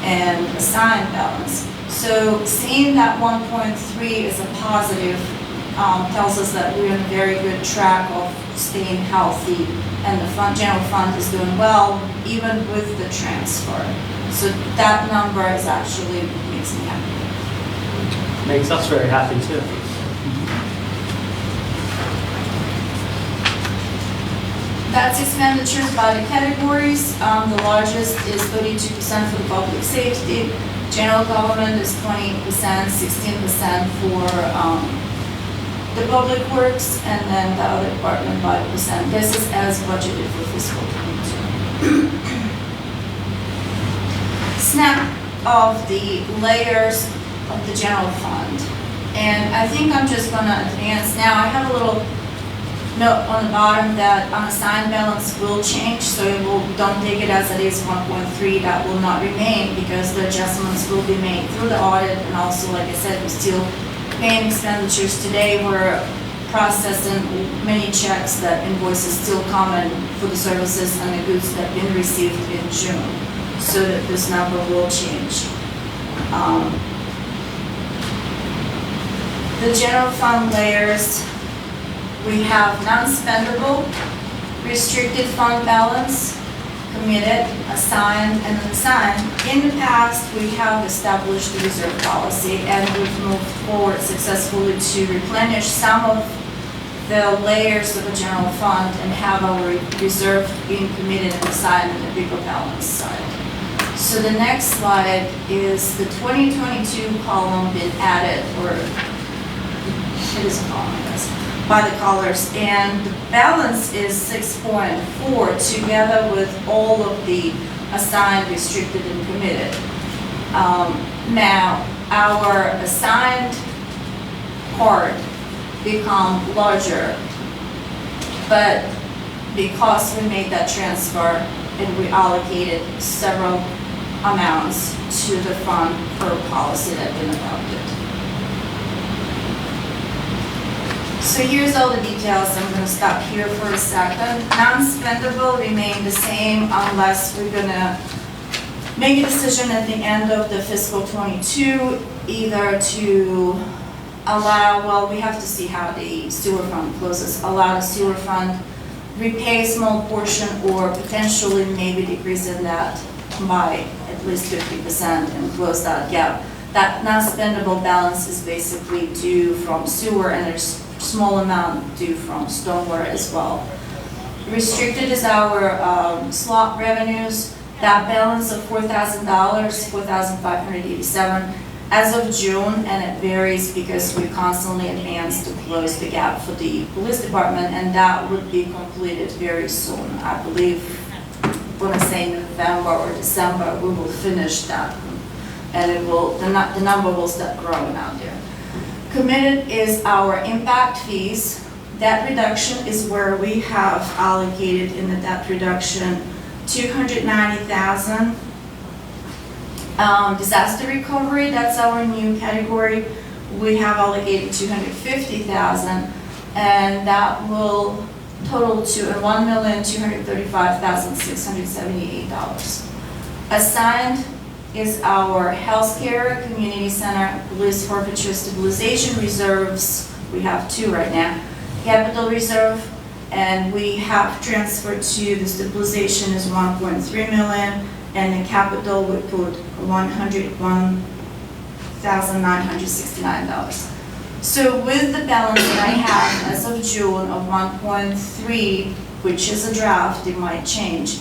and assigned balance. So seeing that 1.3 is a positive tells us that we're on a very good track of staying healthy and the general fund is doing well, even with the transfer. So that number is actually makes me happy. Makes us very happy too. That's expenditures by the categories. The largest is 32% for the public safety. General government is 20%, 16% for the public works, and then the other department 5%. This is as budgeted for fiscal 22. Snap of the layers of the general fund. And I think I'm just gonna advance now. I have a little note on the bottom that unassigned balance will change, so it will, don't take it as it is 1.3, that will not remain because the adjustments will be made through the audit, and also, like I said, we're still paying expenditures today. We're processing many checks, that invoices still coming for the services and the goods that have been received in June, so that this number will change. The general fund layers, we have non-spendable, restricted fund balance, committed, assigned, and unassigned. In the past, we have established the reserve policy, and we've moved forward successfully to replenish some of the layers of the general fund and have our reserve being committed and assigned in the bigger balance side. So the next slide is the 2022 column been added, or it is a column, I guess, by the colors, and the balance is 6.4 together with all of the assigned, restricted, and committed. Now, our assigned part become larger, but because we made that transfer and we allocated several amounts to the fund per policy that been adopted. So here's all the details. I'm going to stop here for a second. Non-spendable remain the same unless we're going to make a decision at the end of the fiscal 22, either to allow, well, we have to see how the sewer fund closes, allow the sewer fund repay a small portion, or potentially maybe decrease in that by at least 50% and close that gap. That non-spendable balance is basically due from sewer, and there's small amount due from stormwater as well. Restricted is our slot revenues. That balance of $4,000, $4,587 as of June, and it varies because we constantly advance to close the gap for the police department, and that would be completed very soon. I believe, when I say November or December, we will finish that, and it will, the number will start growing out there. Committed is our impact fees. Debt reduction is where we have allocated in the debt reduction $290,000. Disaster recovery, that's our new category. We have allocated $250,000, and that will total to $1,235,678. Assigned is our healthcare, community center, police forfeiture stabilization reserves. We have two right now. Capital reserve, and we have transferred to the stabilization is 1.3 million, and the capital we put $101,969. So with the balance that I have as of June of 1.3, which is a draft, it might change.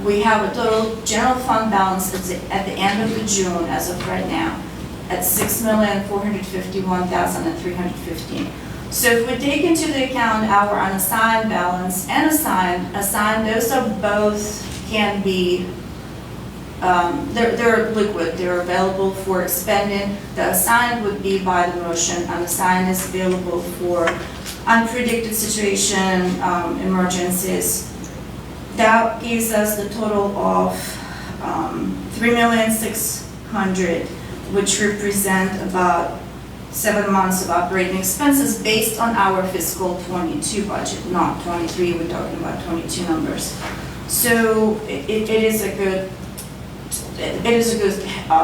We have a total general fund balance at the end of the June, as of right now, at $6,451,315. So if we take into account our unassigned balance and assigned, those are both can be, they're liquid, they're available for expending. The assigned would be by the motion, unassigned is available for unpredicted situation, emergencies. That gives us the total of $3,600,000, which represent about 7 months of operating expenses based on our fiscal 22 budget, not 23. We're talking about 22 numbers. So it is a good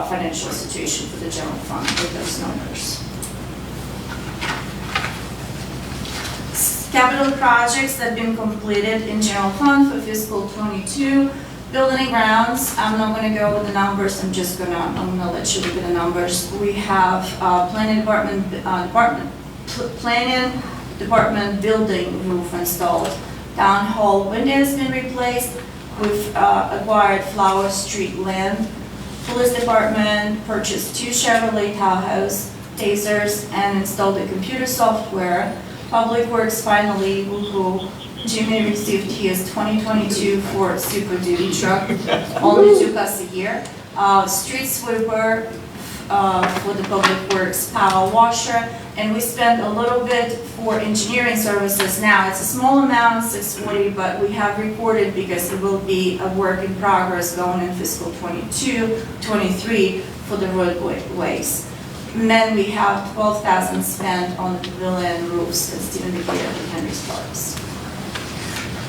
financial situation for the general fund with those numbers. Capital projects that have been completed in general fund for fiscal '22. Building and grounds, I'm not gonna go with the numbers, I'm gonna let you look at the numbers. We have planning department building roof installed. Town hall window has been replaced. We've acquired Flower Street land. Police department purchased 2 Chevrolet Tahoes, tasers, and installed the computer software. Public Works finally, woohoo, Jimmy received his 2022 Ford Super Duty truck. Only took us a year. Street sweeper for the Public Works power washer. And we spent a little bit for engineering services now. It's a small amount, $640, but we have recorded because it will be a work in progress going in fiscal '22, '23 for the roadways. And then we have $12,000 spent on the pavilion roofs at Stephen DeGeer and Henry Sparks.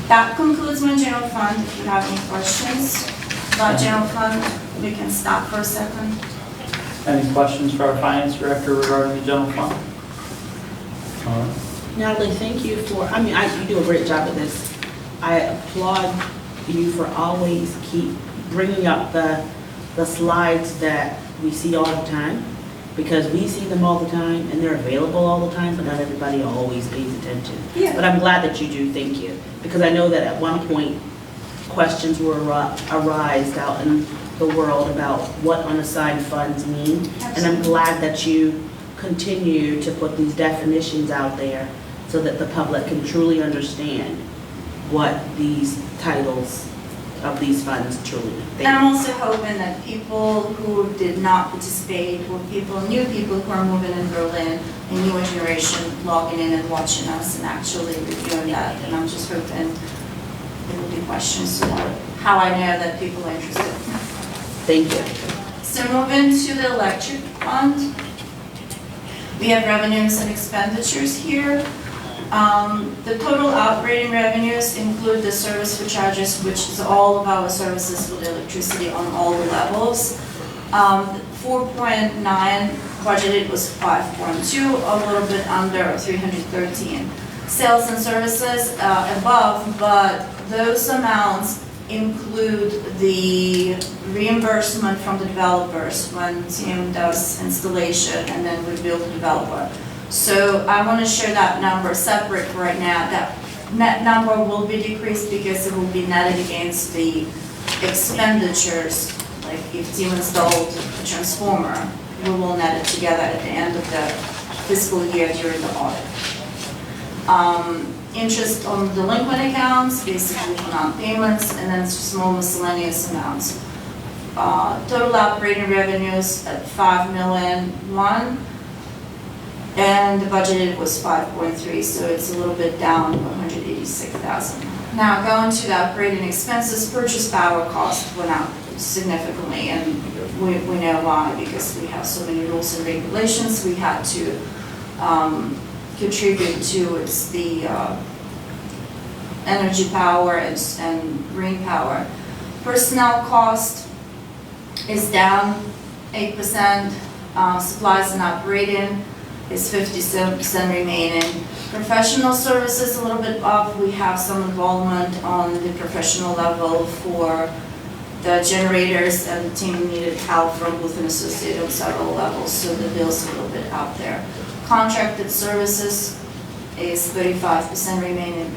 That concludes my general fund. If you have any questions about general fund, we can stop for a second. Any questions for our finance director regarding the general fund? All right. Natalie, thank you for, you do a great job with this. I applaud you for always keep bringing up the slides that we see all the time, because we see them all the time and they're available all the time, but not everybody always pays attention. Yeah. But I'm glad that you do, thank you. Because I know that at one point, questions were arised out in the world about what unassigned funds mean. And I'm glad that you continue to put these definitions out there so that the public can truly understand what these titles of these funds truly mean. And I'm also hoping that people who did not participate, or new people who are moving in Berlin, a newer generation logging in and watching us and actually reviewing that. And I'm just hoping there will be questions about how I know that people are interested. Thank you. So moving to the electric fund, we have revenues and expenditures here. The total operating revenues include the service for charges, which is all of our services for the electricity on all the levels. 4.9 budgeted was 5.2, a little bit under 313. Sales and services above, but those amounts include the reimbursement from the developers when TM does installation and then we bill the developer. So I want to share that number separate right now. That net number will be decreased because it will be netted against the expenditures. Like if TM installed a transformer, we will net it together at the end of the fiscal year during the audit. Interest on delinquent accounts, basically for non-payments, and then small miscellaneous amounts. Total operating revenues at $5,000,001, and the budgeted was 5.3, so it's a little bit down, 186,000. Now going to the operating expenses, purchase power cost went up significantly, and we know why, because we have so many rules and regulations. We had to contribute to the energy power and green power. Personnel cost is down 8%. Supplies and operating is 57% remaining. Professional services a little bit up. We have some involvement on the professional level for the generators, and the team needed help from Booth and Associates on several levels, so the bill's a little bit out there. Contracted services is 35% remaining.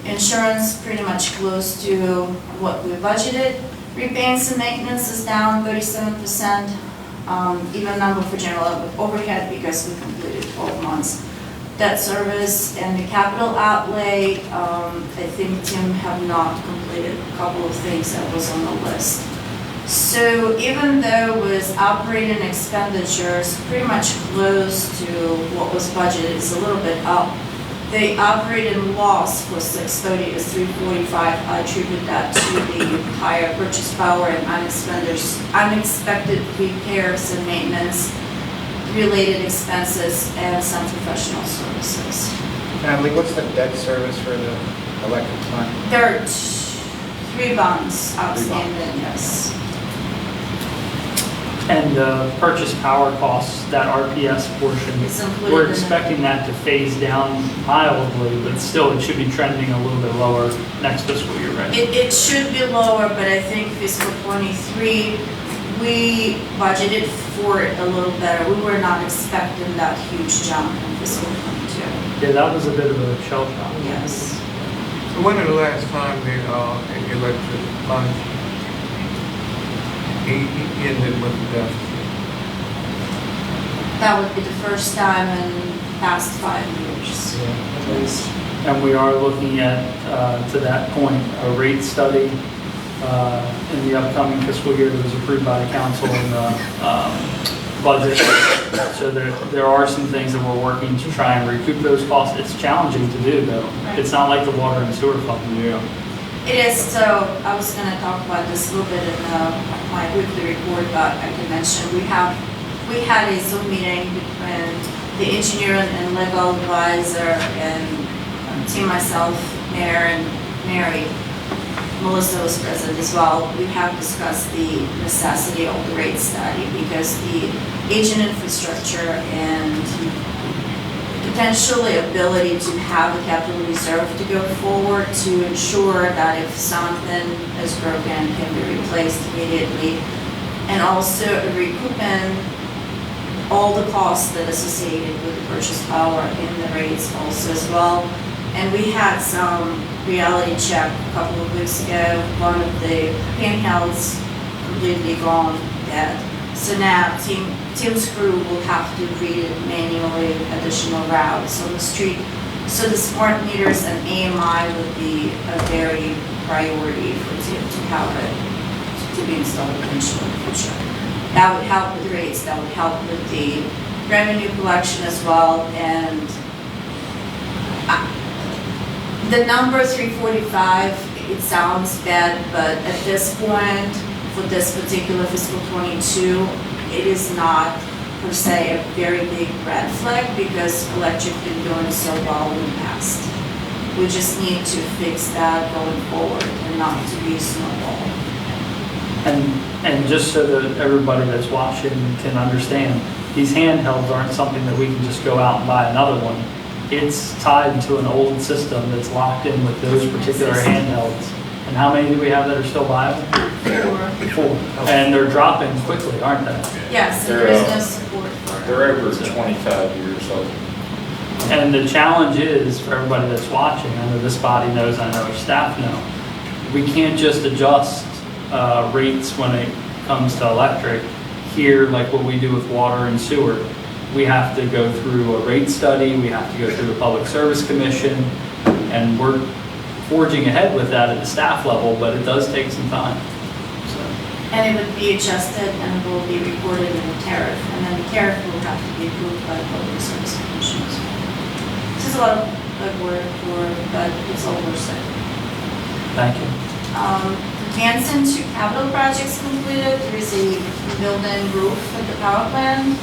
Insurance pretty much close to what we budgeted. Repayments and maintenance is down 37%. Even number for general overhead because we completed 12 months. Debt service and the capital outlay, I think Tim have not completed a couple of things that was on the list. So even though with operating expenditures pretty much close to what was budgeted, it's a little bit up. The operating loss for 630 is 345. I attribute that to the higher purchase power and unexpected repairs and maintenance related expenses and some professional services. Natalie, what's the debt service for the electric fund? There are 3 bonds outstanding, yes. And purchase power costs, that RPS portion, It's included we're in the- expecting that to phase down mildly, but still it should be trending a little bit lower next fiscal year, right? It should be lower, but I think fiscal '23, we budgeted for it a little better. We were not expecting that huge jump in fiscal '22. Yeah, that was a bit of a shell shock. Yes. So when is the last time the electric fund ended with the deficit? That would be the first time in the past 5 years. And we are looking at, to that point, a rate study in the upcoming fiscal year that was approved by the council in the budget. So there are some things that we're working to try and recoup those costs. It's challenging to do, though. It's not like the water and sewer fund. Yeah. It is, so I was going to talk about this a little bit in my weekly report, but I can mention we had a Zoom meeting between the engineer and legal advisor and team, myself, Mayor and Mary. Melissa was present as well. We have discussed the necessity of the rate study because the aging infrastructure and potentially ability to have a capital reserve to go forward to ensure that if something is broken, can be replaced immediately. And also recouping all the costs that are associated with the purchase power in the rates also as well. And we had some reality check a couple of weeks ago. One of the handhelds completely gone dead. So now Tim's crew will have to read it manually, additional routes on the street. So the smart meters and AMI would be a very priority for Tim to have it to be installed eventually in the future. That would help with rates, that would help with the revenue collection as well. And the number 345, it sounds bad, but at this point, for this particular fiscal '22, it is not per se a very big red flag because electric been doing so well in the past. We just need to fix that going forward and not to be snowball. And just so that everybody that's watching can understand, these handhelds aren't something that we can just go out and buy another one. It's tied to an old system that's locked in with those particular handhelds. And how many do we have that are still viable? 4. And they're dropping quickly, aren't they? Yes, and there is no support for it. They're over 25 years old. And the challenge is, for everybody that's watching, I know this body knows, I know our staff know, we can't just adjust rates when it comes to electric here like what we do with water and sewer. We have to go through a rate study, we have to go through the Public Service Commission, and we're forging ahead with that at the staff level, but it does take some time. So. And it would be adjusted and it will be recorded in the tariff, and then the tariff will have to be approved by the Public Service Commission. This is a lot of work but it's all worth it. Thank you. Janssen 2 capital projects completed. There is a building roof at the power plant.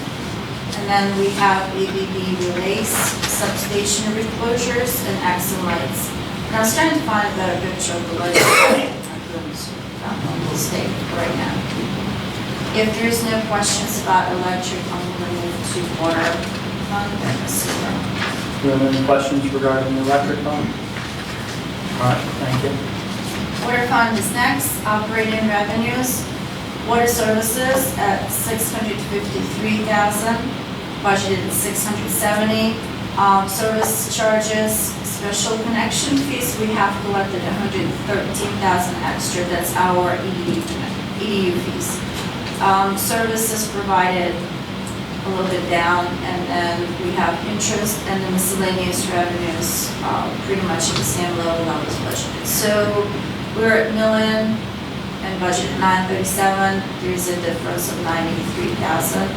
And then we have ABB relays, substation reclosures, and axle lights. And I was trying to find a better picture of the lights. I couldn't find on the state right now. If there's no questions about electric, I'm going to move to water fund and sewer. Do you have any questions regarding the electric fund? All right, thank you. Water fund is next. Operating revenues. Water services at $653,000, budgeted at $670,000. Service charges, special connection fees, we have collected $113,000 extra. That's our EDU fees. Services provided a little bit down, and then we have interest and the miscellaneous revenues pretty much at the same level that was budgeted. So we're at million and budget 937. There's a difference of 93,000,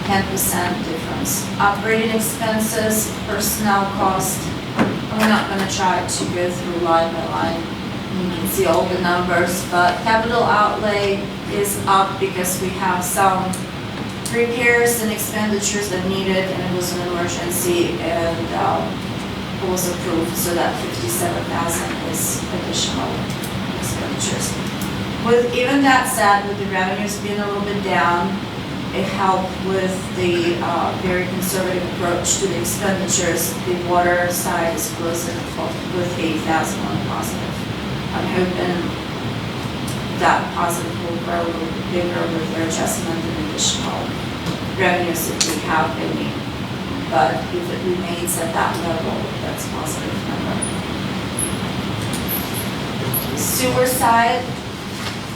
10% difference. Operating expenses, personnel cost. I'm not going to try to go through line by line. You can see all the numbers, but capital outlay is up because we have some repairs and expenditures that needed, and it was an emergency, and it was approved, so that $57,000 is additional expenditures. With even that said, with the revenues being a little bit down, it helped with the very conservative approach to the expenditures. The water side is closing with 80,000 on positive. I'm hoping that positive will grow a little bit bigger with their adjustment and additional revenues that we have any. But if it remains at that level, that's a positive number. Sewer side,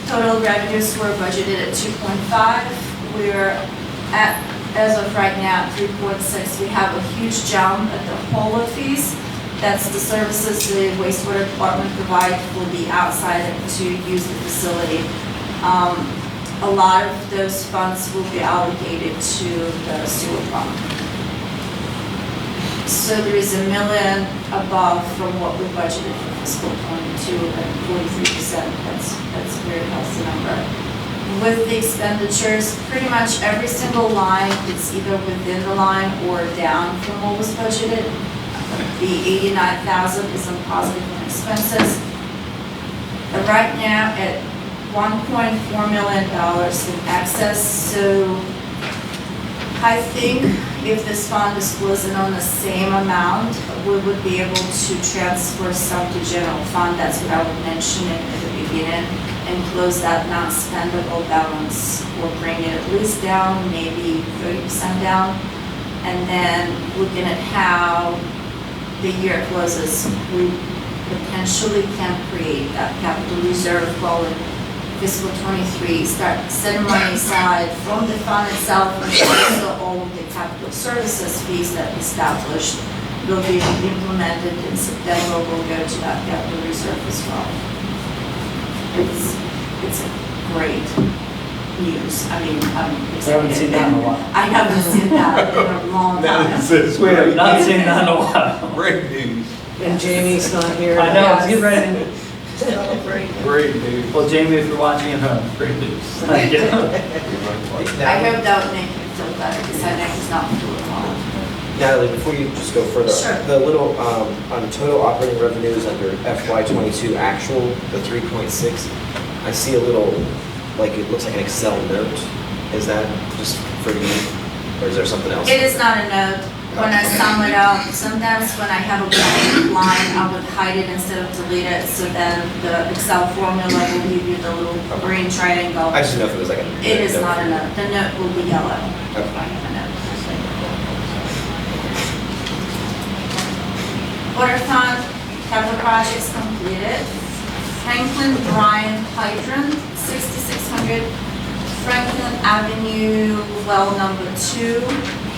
total revenues were budgeted at 2.5. We're at, as of right now, 3.6. We have a huge jump at the hauler fees. That's the services the wastewater department provides for the outside to use the facility. A lot of those funds will be allocated to the sewer fund. So there is $1 million above from what we budgeted for fiscal 22 at 43%. That's a very healthy number. With the expenditures, pretty much every single line is either within the line or down from what was budgeted. The 89,000 is on positive on expenses. Right now at $1.4 million in excess, so I think if this fund is closing on the same amount, we would be able to transfer some to general fund. That's what I would mention at the beginning, and close that non-spendable balance, or bring it at least down, maybe 30% down. And then looking at how the year closes, we potentially can create that capital reserve while in fiscal 23, start setting money aside from the fund itself, and also all of the capital services fees that we established will be implemented in September. Will go to that capital reserve as well. It's a great news. I mean, I'm excited. I haven't seen that in a while. I haven't seen that in a long time. We have not seen that in a while. Great news. And Jamie's not here. I know, let's get ready. Great news. Well, Jamie, if you're watching at home, great news. Thank you. I hope that would make you feel better, because I know he's not feeling well. Natalie, before you just go further, Sure. the little, on total operating revenues under FY '22 actual, the 3.6, I see a little, like, it looks like an Excel note. Is that just for you, or is there something else? It is not a note. When I sum it out, sometimes when I have a blank line, I would hide it instead of delete it, so then the Excel formula will give you the little green triangle. I just didn't know if it was like a. It is not a note. The note will be yellow. Okay. Water fund, capital projects completed. Franklin Bryan Hydrant, 6600. Franklin Avenue well number 2.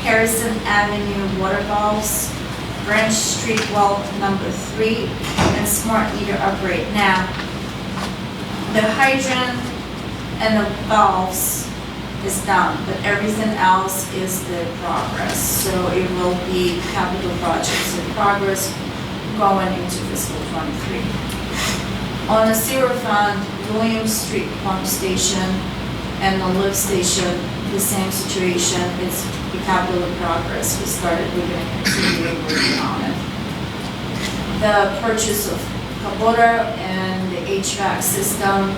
Harrison Avenue water valves. Branch Street well number 3. And smart meter upgrade. Now, the hydrant and the valves is done, but everything else is the progress. So it will be capital projects in progress going into fiscal 23. On the sewer fund, Williams Street pump station and the lift station, the same situation. It's the capital in progress. We started, we're going to continue working on it. The purchase of Kubota and the HVAC system,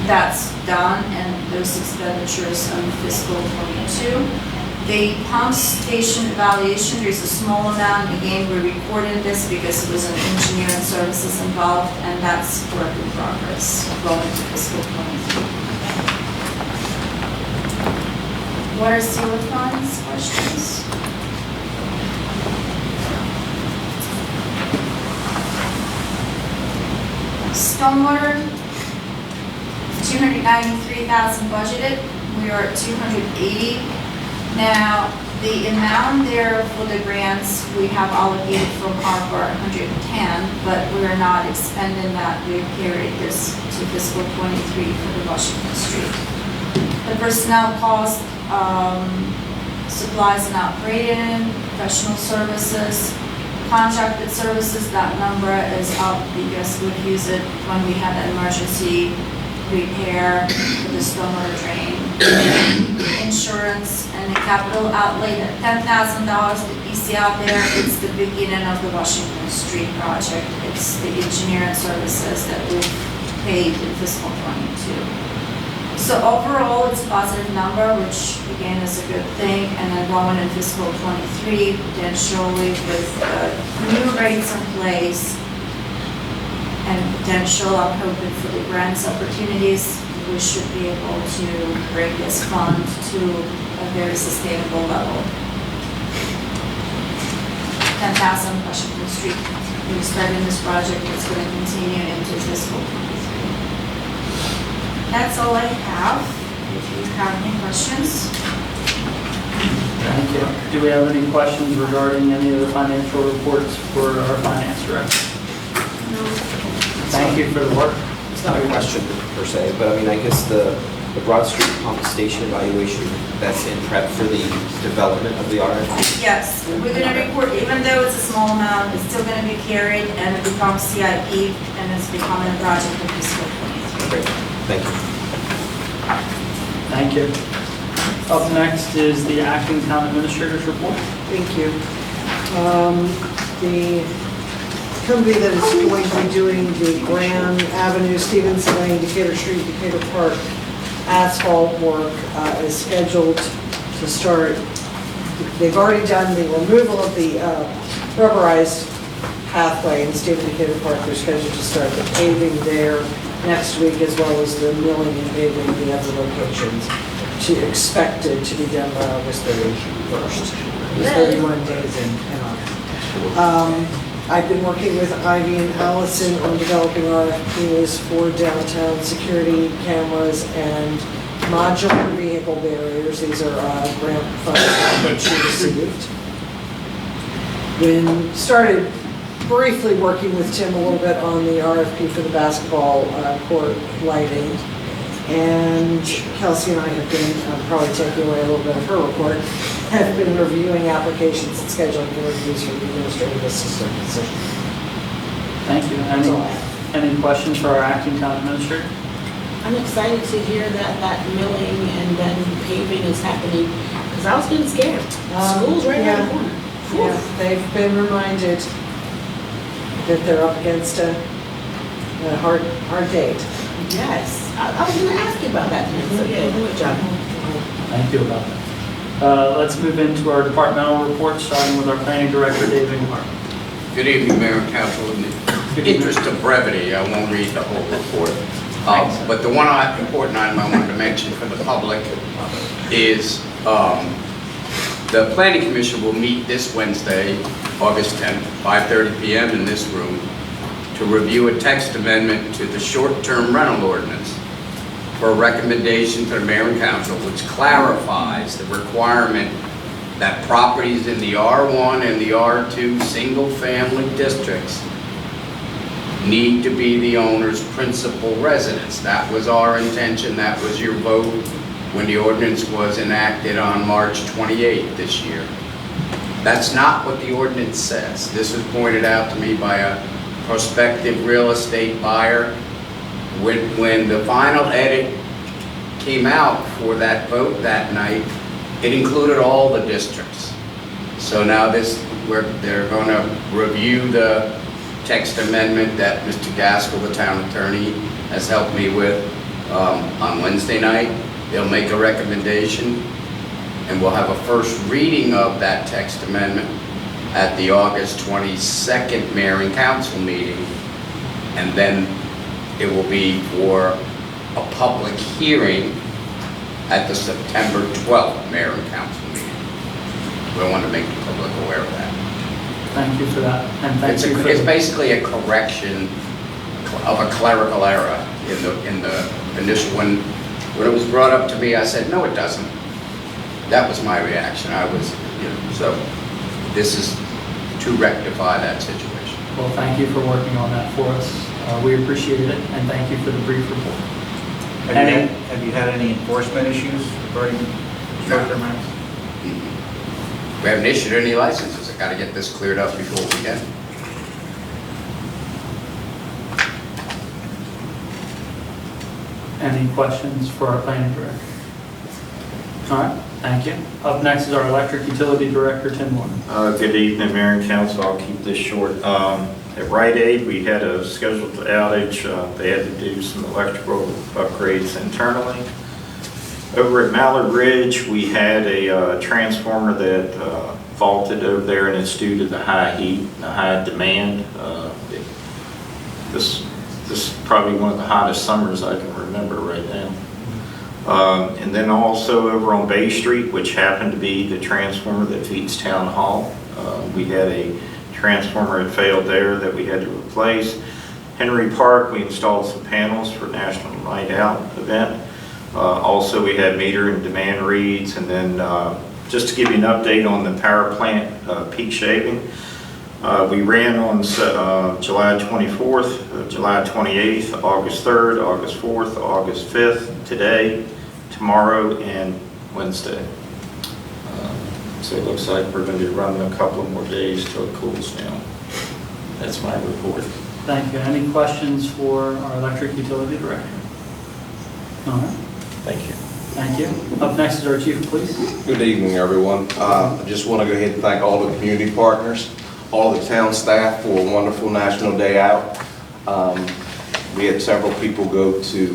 that's done, and those expenditures on fiscal 22. The pump station evaluation, there's a small amount. Again, we're recording this because it was an engineering services involved, and that's work in progress going to fiscal 23. Water sewer funds, questions? Stormwater, 293,000 budgeted. We are at 280. Now, the amount there for the grants we have allocated from Harbor, 110, but we're not expending that. We carried this to fiscal 23 for the Washington Street. The personnel cost, supplies and operating, professional services, contracted services, that number is up because we've used it when we had an emergency repair for the stormwater drain. Insurance and the capital outlay, that $10,000 that you see out there, it's the beginning of the Washington Street project. It's the engineering services that we've paid in fiscal '22. So overall, it's a positive number, which again is a good thing, and then going in fiscal '23, potentially with new rates in place and potential, I'm hoping for the grants opportunities, we should be able to bring this fund to a very sustainable level. 10,000 Washington Street, we started this project, it's going to continue into fiscal '23. That's all I have. If you have any questions. Thank you. Do we have any questions regarding any of the financial reports for our finance director? Thank you for the work. It's not a question per se, but I mean, I guess the Broad Street pump station evaluation, that's in prep for the development of the RFP? Yes, we're going to report, even though it's a small amount, it's still going to be carried and it becomes CIP and it's becoming a project of fiscal '23. Great, thank you. Thank you. Up next is the acting town administrator's report. Thank you. The company that is going to be doing the Grand Avenue, Stevenson Lane, Decatur Street, Decatur Park asphalt work is scheduled to start. They've already done the removal of the rubberized pathway in Stephen Decatur Park. They're scheduled to start the paving there next week, as well as the milling and paving in the other locations. Expected to be done by August 31st. It's 31 days in August. I've been working with Ivy and Allison on developing RFPs for downtown security cameras and modular vehicle barriers. These are grant funds that she received. Been started briefly working with Tim a little bit on the RFP for the basketball court lighting. And Kelsey and I have been, probably taking away a little bit of her report, have been reviewing applications and scheduling interviews for the administrative assistant position. Thank you. Any questions for our acting town administrator? I'm excited to hear that milling and then paving is happening, because I was getting scared. School's right around the corner. Yeah, they've been reminded that they're up against a hard date. Yes, I was going to ask you about that, so yeah, good job. Thank you about that. Let's move into our departmental reports, starting with our planning director, David Hart. Good evening, Mayor and Council. In the interest of brevity, I won't read the whole report. But the one important item I wanted to mention for the public is the Planning Commission will meet this Wednesday, August 10th, 5:30 p.m. in this room to review a text amendment to the short-term rental ordinance for a recommendation to the Mayor and Council, which clarifies the requirement that properties in the R1 and the R2 single-family districts need to be the owner's principal residence. That was our intention, that was your vote when the ordinance was enacted on March 28th this year. That's not what the ordinance says. This was pointed out to me by a prospective real estate buyer. When the final edit came out for that vote that night, it included all the districts. So now they're going to review the text amendment that Mr. Gaskell, the town attorney, has helped me with on Wednesday night. They'll make a recommendation, and we'll have a first reading of that text amendment at the August 22nd Mayor and Council meeting, and then it will be for a public hearing at the September 12th Mayor and Council meeting. We want to make the public aware of that. Thank you for that. And thank you for It's basically a correction of a clerical error in the initial one. When it was brought up to me, I said, no, it doesn't. That was my reaction. So this is to rectify that situation. Well, thank you for working on that for us. We appreciate it, and thank you for the brief report. Have you had any enforcement issues regarding short-term rentals? We haven't issued any licenses. I've got to get this cleared up before we can. Any questions for our planning director? All right, thank you. Up next is our electric utility director, Tim Moore. Good evening, Mayor and Council. I'll keep this short. At Rite Aid, we had a scheduled outage. They had to do some electrical upgrades internally. Over at Mallard Ridge, we had a transformer that faulted over there, and it's due to the high heat, the high demand. This is probably one of the hottest summers I can remember right now. And then also over on Bay Street, which happened to be the transformer that feeds Town Hall. We had a transformer that failed there that we had to replace. Henry Park, we installed some panels for National Night Out event. Also, we had meter and demand reads, and then just to give you an update on the power plant peak shaving, we ran on July 24th, July 28th, August 3rd, August 4th, August 5th, today, tomorrow, and Wednesday. So it looks like we're going to be running a couple more days till it cools down. That's my report. Thank you. Any questions for our electric utility director? All right. Thank you. Thank you. Up next is our chief of police. Good evening, everyone. I just want to go ahead and thank all the community partners, all the town staff for a wonderful National Day Out. We had several people go to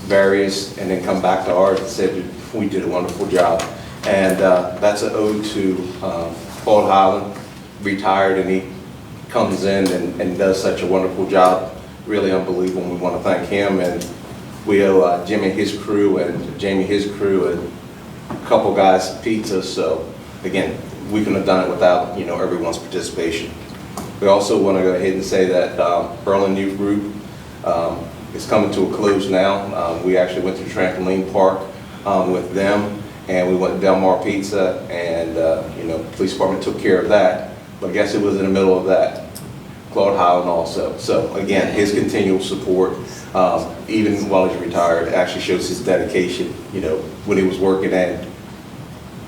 various and then come back to ours and said we did a wonderful job. And that's an ode to Claude Highland, retired, and he comes in and does such a wonderful job. Really unbelievable. We want to thank him, and we owe Jimmy his crew and Jamie his crew and a couple guys pizza. So again, we couldn't have done it without everyone's participation. We also want to go ahead and say that Berlin Youth Group is coming to a close now. We actually went to Trampoline Park with them, and we went to Del Mar Pizza, and the police department took care of that. But I guess it was in the middle of that, Claude Highland also. So again, his continual support, even while he's retired, actually shows his dedication, when he was working, and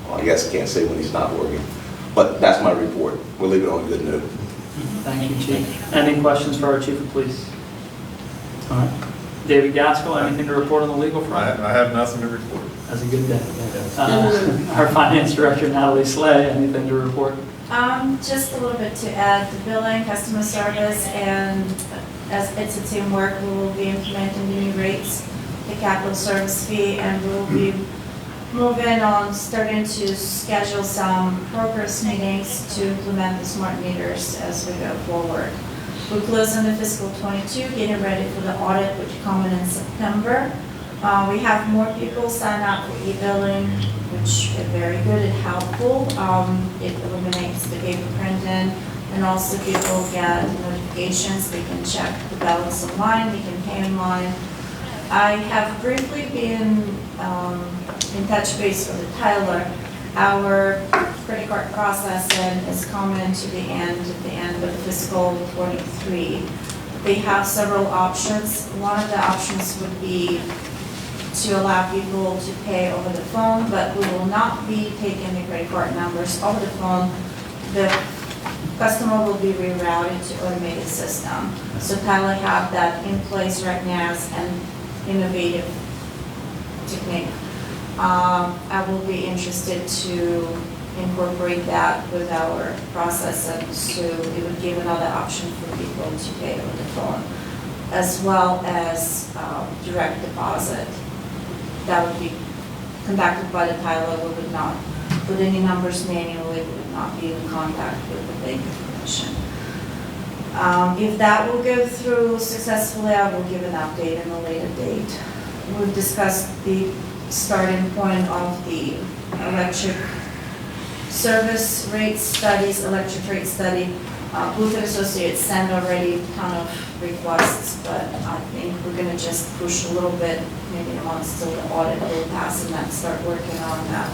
well, I guess I can't say when he's not working. But that's my report. We'll leave it on a good note. Thank you, Chief. Any questions for our Chief of Police? All right. David Gaskell, anything to report on the legal front? I have nothing to report. That's a good day. Our Finance Director, Natalie Slay, anything to report? Just a little bit to add, the billing, customer service, and as it's a teamwork, we will be implementing the new rates, the capital service fee, and we will be moving on, starting to schedule some progress meetings to implement the smart meters as we go forward. We're closing the fiscal 22, getting ready for the audit, which coming in September. We have more people sign up for e-billing, which is very good and helpful. It eliminates the paper printing, and also people get notifications. They can check the balance online, they can pay online. I have briefly been in touch base with Tyler. Our credit card processing is coming to the end of fiscal 23. They have several options. One of the options would be to allow people to pay over the phone, but we will not be taking the credit card numbers over the phone. The customer will be rerouted to automated system. So Tyler have that in place right now as an innovative technique. I will be interested to incorporate that with our process, and so it would give another option for people to pay over the phone, as well as direct deposit. That would be conducted by the Tyler. We would not put any numbers manually. We would not be in contact with the bank information. If that will go through successfully, I will give an update in a later date. We've discussed the starting point of the electric service rate studies, electric rate study. Booth and Associates sent already a ton of requests, but I think we're going to just push a little bit, maybe a month till the audit will pass, and then start working on that.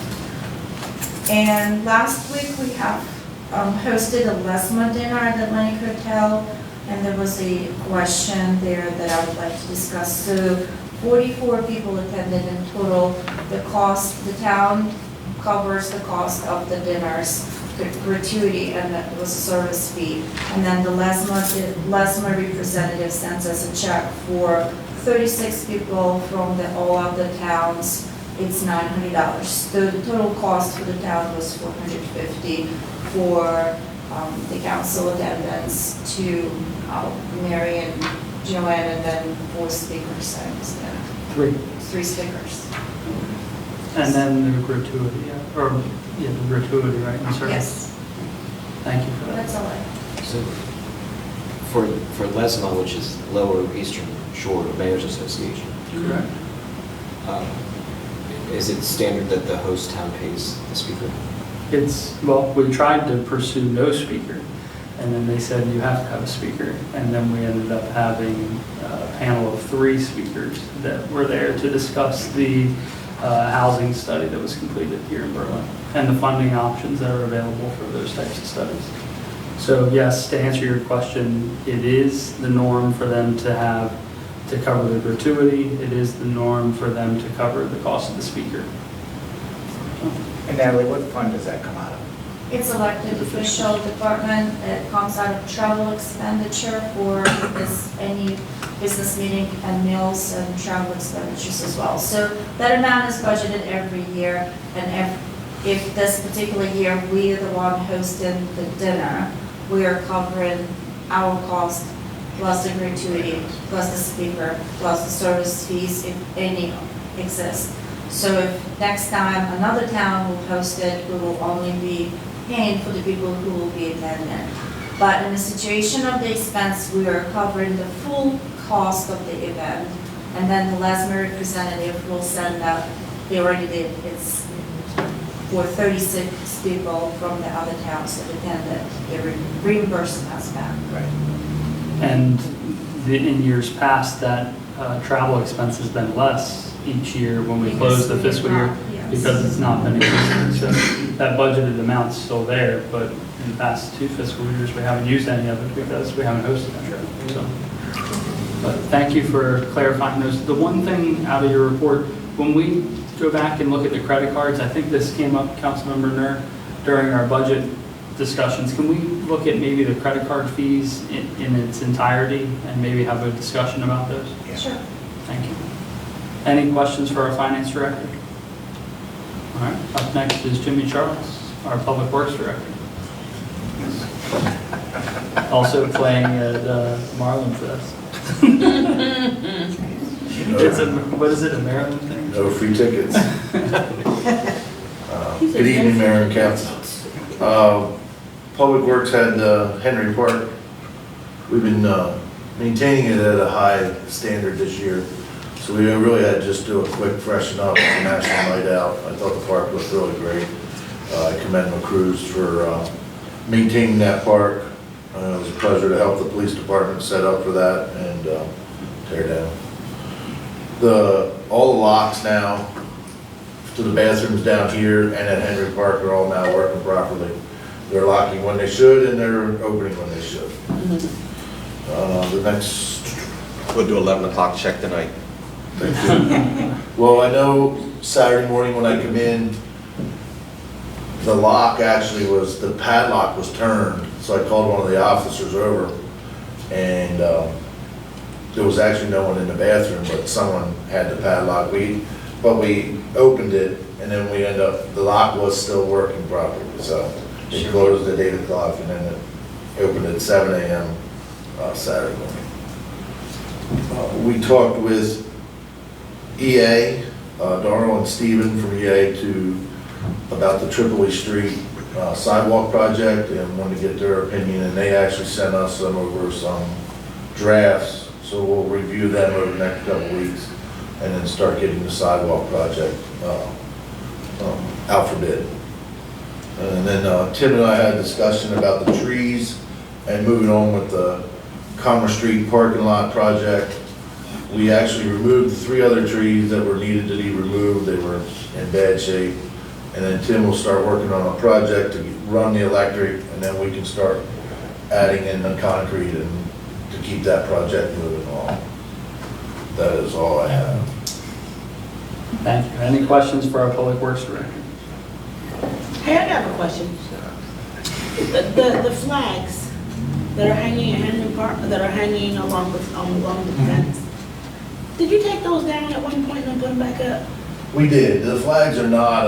And last week we have hosted a LESMA dinner at the Atlantic Hotel, and there was a question there that I would like to discuss. So 44 people attended in total. The cost, the town covers the cost of the dinners, the gratuity, and that was a service fee. And then the LESMA representative sends us a check for 36 people from all of the towns. It's $900. So the total cost for the town was $450 for the council attendance to Mary and Joanne, and then 4 speakers, I understand. 3 speakers. And then the gratuity, the gratuity, right, in service? Yes, Thank you for that. that's all I. So for LESMA, which is Lower Eastern Shore Mayor's Association, Correct. is it standard that the host town pays the speaker? Well, we tried to pursue no speaker, and then they said you have to have a speaker. And then we ended up having a panel of 3 speakers that were there to discuss the housing study that was completed here in Berlin and the funding options that are available for those types of studies. So yes, to answer your question, it is the norm for them to cover the gratuity. It is the norm for them to cover the cost of the speaker. And Natalie, what fund does that come out of? It's elected official department. It comes out of travel expenditure for any business meeting and meals and travel expenditures as well. So that amount is budgeted every year, and if this particular year we are the one hosting the dinner, we are covering our cost plus the gratuity, plus the speaker, plus the service fees, if any exist. So if next time another town will host it, we will only be paying for the people who will be attending. But in the situation of the expense, we are covering the full cost of the event. And then the LESMA representative will send out, they already did, it's for 36 people from the other towns that attended, they're reimbursing us back. Right. And in years past, that travel expense has been less each year when we close the fiscal year because it's not been increasing. So that budgeted amount's still there, but in the past 2 fiscal years, we haven't used any of it because we haven't hosted that trip. So, but thank you for clarifying those. The one thing out of your report, when we go back and look at the credit cards, I think this came up, Councilmember Nur, during our budget discussions. Can we look at maybe the credit card fees in its entirety and maybe have a discussion about those? Sure. Thank you. Any questions for our finance director? All right, up next is Jimmy Charles, our public works director. Also playing at Marlin Fest. What is it, a Maryland thing? No free tickets. Good evening, Mayor and Council. Public Works had Henry Park. We've been maintaining it at a high standard this year. So we really had to just do a quick freshen up with the National Night Out. I thought the park looked really great. I commend my crews for maintaining that park. It was a pleasure to help the police department set up for that and tear down. All the locks now to the bathrooms down here and at Henry Park are all now working properly. They're locking when they should and they're opening when they should. The next... We'll do 11 o'clock check tonight. Thank you. Well, I know Saturday morning when I come in, the lock actually was, the padlock was turned. So I called one of the officers over and there was actually no one in the bathroom, but someone had the padlock. But we opened it and then we ended up, the lock was still working properly. So it closed at 8 o'clock and then it opened at 7 a.m. Saturday morning. We talked with EA, Darrell and Steven from EA about the Tripoli Street sidewalk project and wanted to get their opinion, and they actually sent us over some drafts, so we'll review them over the next couple of weeks and then start getting the sidewalk project out for bid. And then Tim and I had a discussion about the trees and moving on with the Commerce Street parking lot project. We actually removed the 3 other trees that were needed to be removed. They were in bad shape. And then Tim will start working on a project to run the electric, and then we can start adding in the concrete and to keep that project moving along. That is all I have. Thank you. Any questions for our public works director? Hey, I got a question. The flags that are hanging at Henry Park, that are hanging along the fence, did you take those down at one point and put them back up? We did. The flags are not,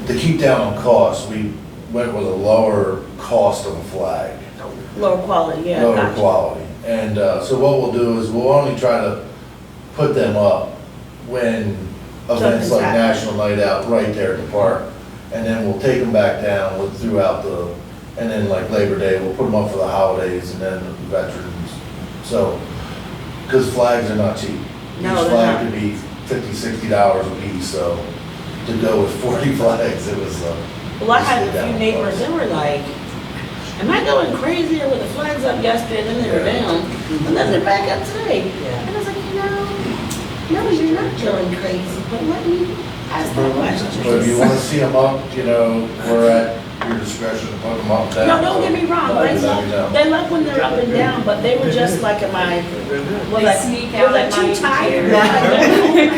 to keep down on costs, we went with a lower cost of a flag. Lower quality, yeah. Lower gotcha. quality. And so what we'll do is we'll only try to put them up when events Something's like happening. National Night Out right there at the park. And then we'll take them back down throughout and then like Labor Day, we'll put them up for the holidays and then veterans. So, because flags are not cheap. No, Each they're flag not. could be $50, $60 a piece, so to go with 40 flags, it was, Well, I had a few neighbors, they were like, am I going crazy with the flags up yesterday and then they were down? And then they're back up today. And I was like, no, you're not going crazy, but let me ask that question. but if you want to see them up, we're at your discretion to put them up and down. No, don't get me wrong, Let me know. they love when they're up and down, but they were just like, was I sneak out at too night. tired?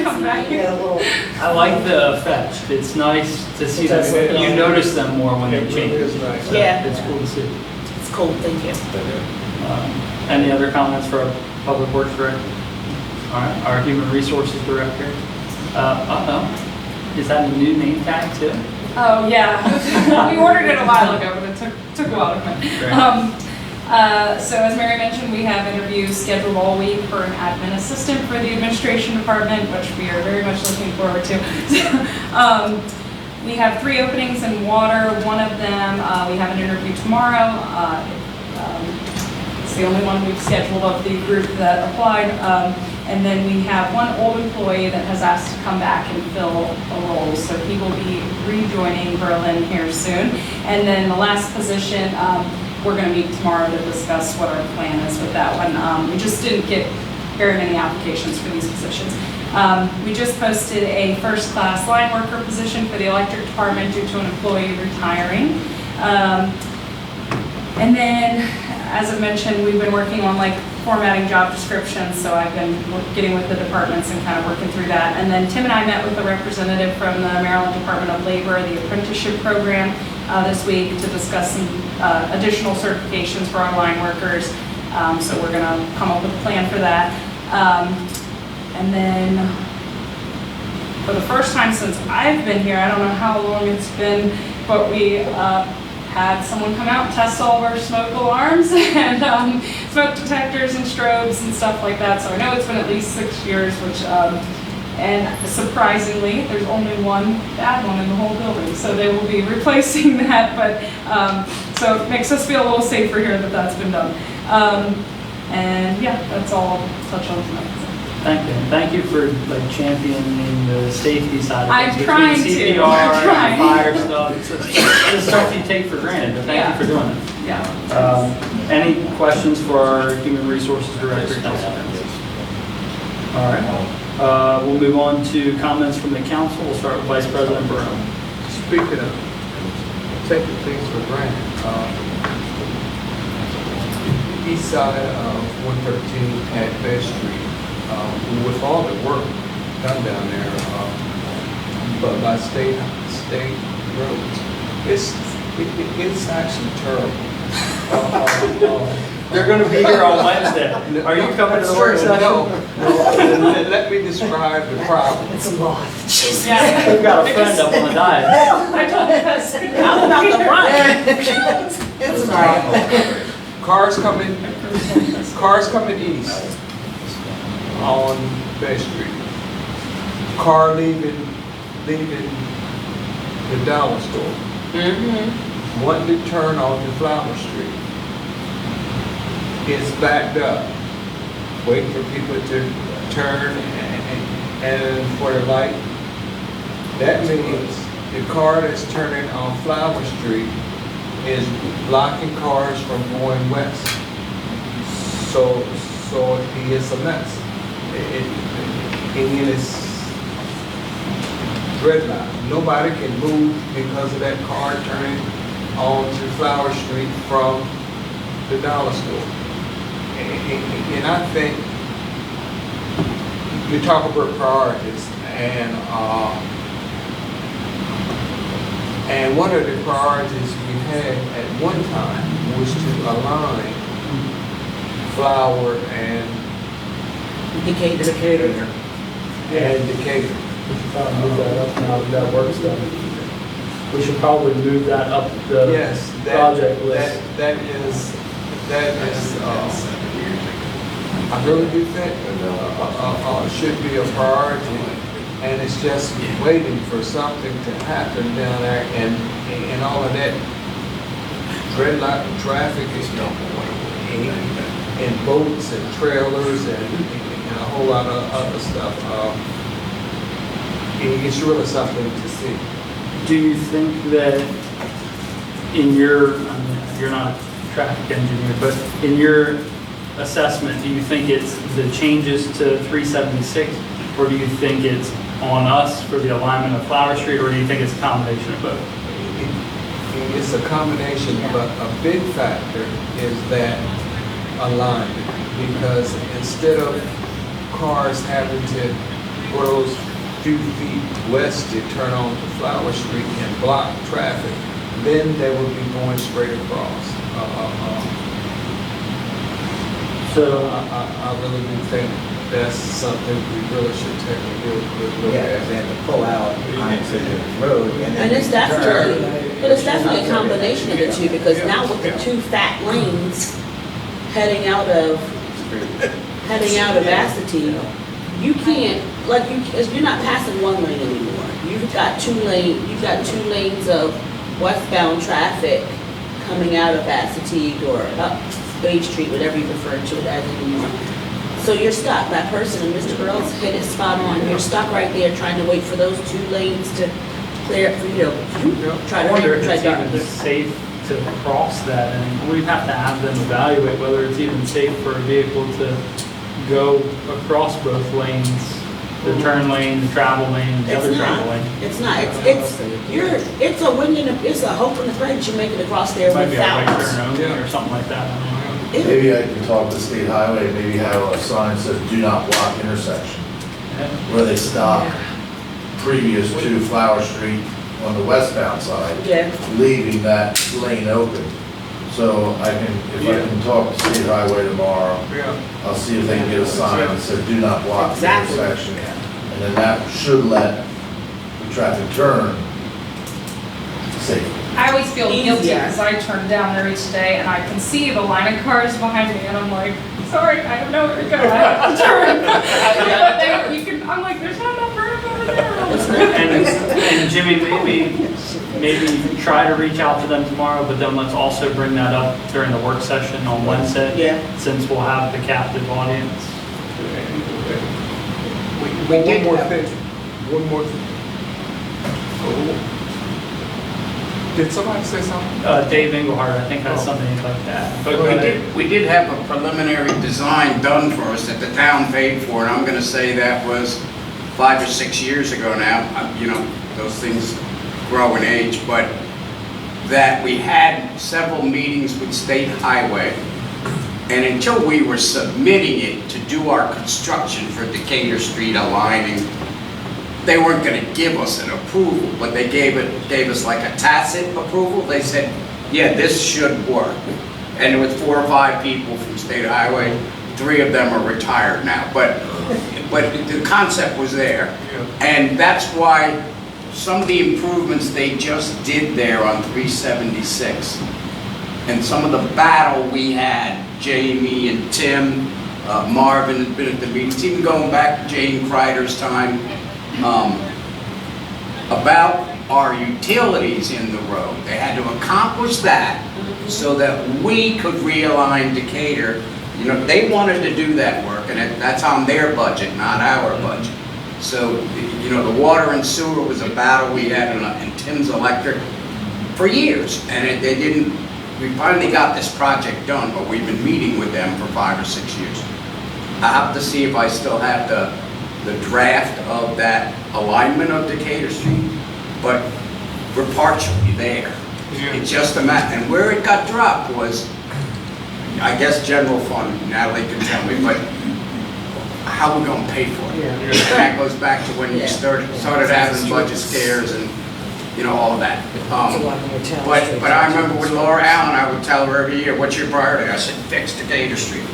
Come back. I like the effect. It's nice to see them, you notice them more when they change. So Yeah. It's cool to see. It's cool, thank you. Any other comments for our Public Works Director? All right, our Human Resources Director. Is that a new name tag too? Oh, yeah. We ordered it a while ago, but it took a while to come. So as Mary mentioned, we have interviews scheduled all week for an admin assistant for the administration department, which we are very much looking forward to. We have 3 openings in water. One of them, we have an interview tomorrow. It's the only one we've scheduled of the group that applied. And then we have one old employee that has asked to come back and fill a role. So he will be rejoining Berlin here soon. And then the last position, we're going to meet tomorrow to discuss what our plan is with that one. We just didn't get very many applications for these positions. We just posted a first-class line worker position for the electric department due to an employee retiring. And then, as I mentioned, we've been working on formatting job descriptions, so I've been getting with the departments and kind of working through that. And then Tim and I met with a representative from the Maryland Department of Labor, the apprenticeship program, this week to discuss some additional certifications for our line workers. So we're going to come up with a plan for that. And then for the first time since I've been here, I don't know how long it's been, but we had someone come out and test all of our smoke alarms and smoke detectors and strobes and stuff like that. So I know it's been at least 6 years, which, and surprisingly, there's only one bad one in the whole building. So they will be replacing that, but, so it makes us feel a little safer here that that's been done. And yeah, that's all I'll touch on tonight. Thank you. Thank you for championing the safety side of I'm things. trying to. Between CPR I'm and trying. fire stuff. It's stuff you take for granted, but thank you for doing it. Yeah. Any questions for our Human Resources Director? All right. We'll move on to comments from the council. We'll start with Vice President Burrow. Speaking of taking things for granted, east side of 113 at Best Street, with all the work done down there, but by state roads, it's actually terrible. They're going to be here on Wednesday. Are you coming to the work session? No. Let me describe the problem. It's a lot. Yeah. We've got a friend up on the diet. I told you guys, I'm about to run. It's a problem. Cars coming east on Bay Street. Car leaving the dollar store. Wanting to turn onto Flower Street. It's backed up. Waiting for people to turn and for the light. That means the car that's turning on Flower Street is blocking cars from going west. So it's a mess. It's dreadlock. Nobody can move because of that car turning onto Flower Street from the dollar store. And I think you talk about priorities, and one of the priorities we had at one time was to align Flower and Decatur. And Decatur. That works done. we should probably move that up the Yes, project list. that is, I really do think, should be a priority, and it's just waiting for something to happen down there, and all of that red light traffic is, and boats and trailers and a whole lot of other stuff. It's really something to see. Do you think that in your, I mean, you're not a traffic engineer, but in your assessment, do you think it's the changes to 376, or do you think it's on us for the alignment of Flower Street, or do you think it's a combination of both? It's a combination, but a big factor is that alignment, because instead of cars having to go those few feet west to turn on to Flower Street and block traffic, then they would be going straight across. So I really do think that's something we really should take a real good look Yeah, at. they have to pull out onto the road and then. And it's turn. definitely a combination of the two, because now with the two fat lanes heading out of Assateague, you can't, like, you're not passing one lane anymore. You've got two lanes of westbound traffic coming out of Assateague or up Bay Street, whatever you refer to it as anymore. So you're stuck. That person, and Mr. Earls hit it spot on. You're stuck right there trying to wait for those two lanes to clear up for you to try I to wonder if try it's to even safe to cross that, and we'd have to have them evaluate whether it's even safe for a vehicle to go across both lanes, the turn lane, the travel lane, the other travel lane. It's not. It's a win and it's a hope and a pray that you make it across there Might be a right without. turn only or something like that. I don't know. Maybe I can talk to State Highway, maybe have a sign that says do not block intersection, where they stop previous to Flower Street on the westbound side, Yeah. leaving that lane open. So I can, if I can talk to State Highway tomorrow, I'll see if they can get a sign that says do not block the Exactly. intersection. And then that should let the traffic turn safely. I always feel guilty Easier. because I turn down there each day and I can see the line of cars behind me and I'm like, sorry, I don't know where to go. I have to turn. I'm like, there's not enough room over there. And Jimmy, maybe try to reach out to them tomorrow, but then let's also bring that up during the work session on Wednesday. Yeah. Since we'll have the captive audience. One more thing. Did somebody say something? Dave Engelhardt, I think has something like that. But We did have a preliminary design done for us that the town paid for, and I'm gonna say that was 5 or 6 years ago now. You know, those things grow in age, but that we had several meetings with State Highway, and until we were submitting it to do our construction for Decatur Street aligning, they weren't gonna give us an approval, but they gave us like a tacit approval. They said, yeah, this should work. And there was 4 or 5 people from State Highway, 3 of them are retired now, but the concept was there. And that's why some of the improvements they just did there on 376, and some of the battle we had, Jamie and Tim, Marvin has been at the meetings, even going back to Jane Kreider's time, about our utilities in the road. They had to accomplish that so that we could realign Decatur. You know, they wanted to do that work, and that's on their budget, not our budget. So, you know, the water and sewer was a battle we had in Tim's Electric for years, and we finally got this project done, but we've been meeting with them for 5 or 6 years. I have to see if I still have the draft of that alignment of Decatur Street, but we're partially there. It's just a matter, and where it got dropped was, I guess, general fund. Natalie can tell me, but how are we going to pay for it? And that goes back to when you started having budget scares and, you know, all of that. But I remember with Laura Allen, I would tell her every year, "What's your priority?" I said, "Fix Decatur Street."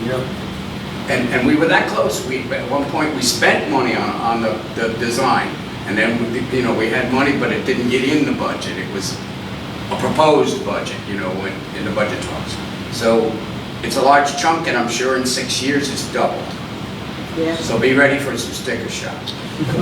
And we were that close. At one point, we spent money on the design. And then, you know, we had money, but it didn't get in the budget. It was a proposed budget, you know, in the budget talks. So it's a large chunk, and I'm sure in 6 years it's doubled. Yeah. So be ready for some sticker shock.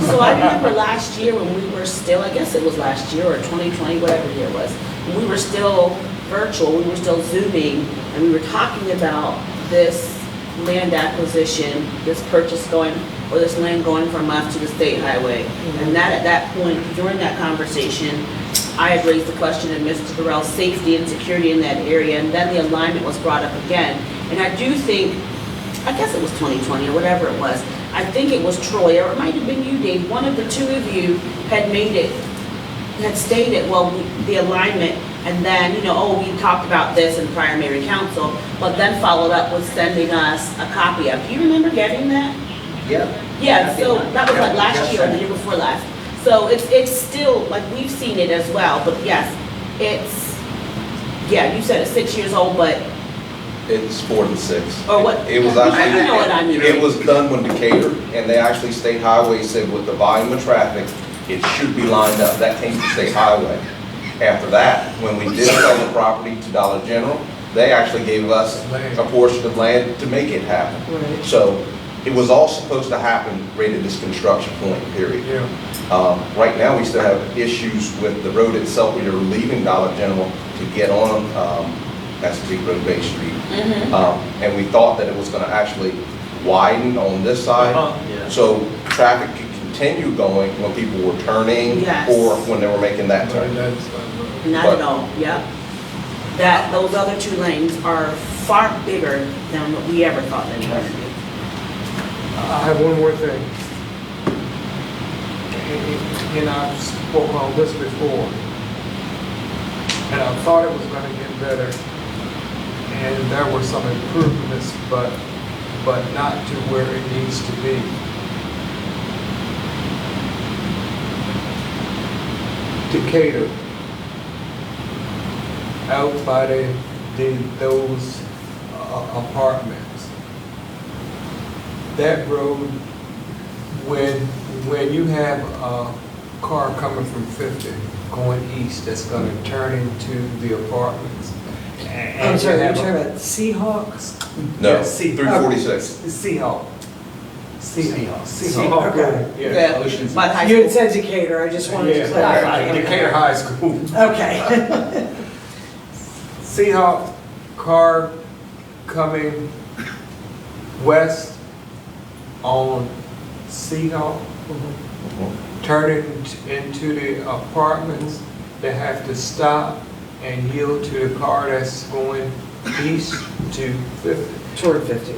So I remember last year when we were still, I guess it was last year or 2020, whatever year it was, when we were still virtual, we were still Zooming, and we were talking about this land acquisition, this purchase going, or this land going from us to the state highway. And that, at that point, during that conversation, I had raised the question of Mr. Burrell's safety and security in that area, and then the alignment was brought up again. And I do think, I guess it was 2020 or whatever it was, I think it was Troy, or it might have been you, Dave, one of the two of you had made it, had stated, well, the alignment, and then, you know, oh, we talked about this in prior mayor and council, but then followed up with sending us a copy of. Do you remember getting that? Yep. Yeah, so that was like last year or the year before last. So it's still, like, we've seen it as well, but yes, it's, yeah, you said it's 6 years old, but, It's 4 to 6. or what? It was You actually, know what I mean. it was done when Decatur, and they actually, State Highway said with the volume of traffic, it should be lined up. That came from State Highway. After that, when we did sell the property to Dollar General, they actually gave us a portion of land to make it happen. Right. So it was all supposed to happen right at this construction point, period. Yeah. Right now, we still have issues with the road itself. We are leaving Dollar General to get on Massapequa Road, Bay Street. And we thought that it was going to actually widen on this side. So traffic could continue going when people were turning Yes. or when they were making that turn. Not at all, yep. That, those other two lanes are far bigger than what we ever thought they were. I have one more thing. And I've spoken on this before. And I thought it was gonna get better. And there were some improvements, but not to where it needs to be. Decatur. Out by those apartments. That road, when you have a car coming from 50 going east, that's gonna turn into the apartments. I'm sorry, you're talking about Seahawks? No, Yeah, see- 346. Seahawk. Seahawk. Seahawk, okay. Yeah. By the high You had school. said Decatur, I just wanted to Yeah, clarify. Decatur High School. Okay. Seahawk car coming west on Seahawk, turning into the apartments, they have to stop and yield to the car that's going east to 50. Toward 50.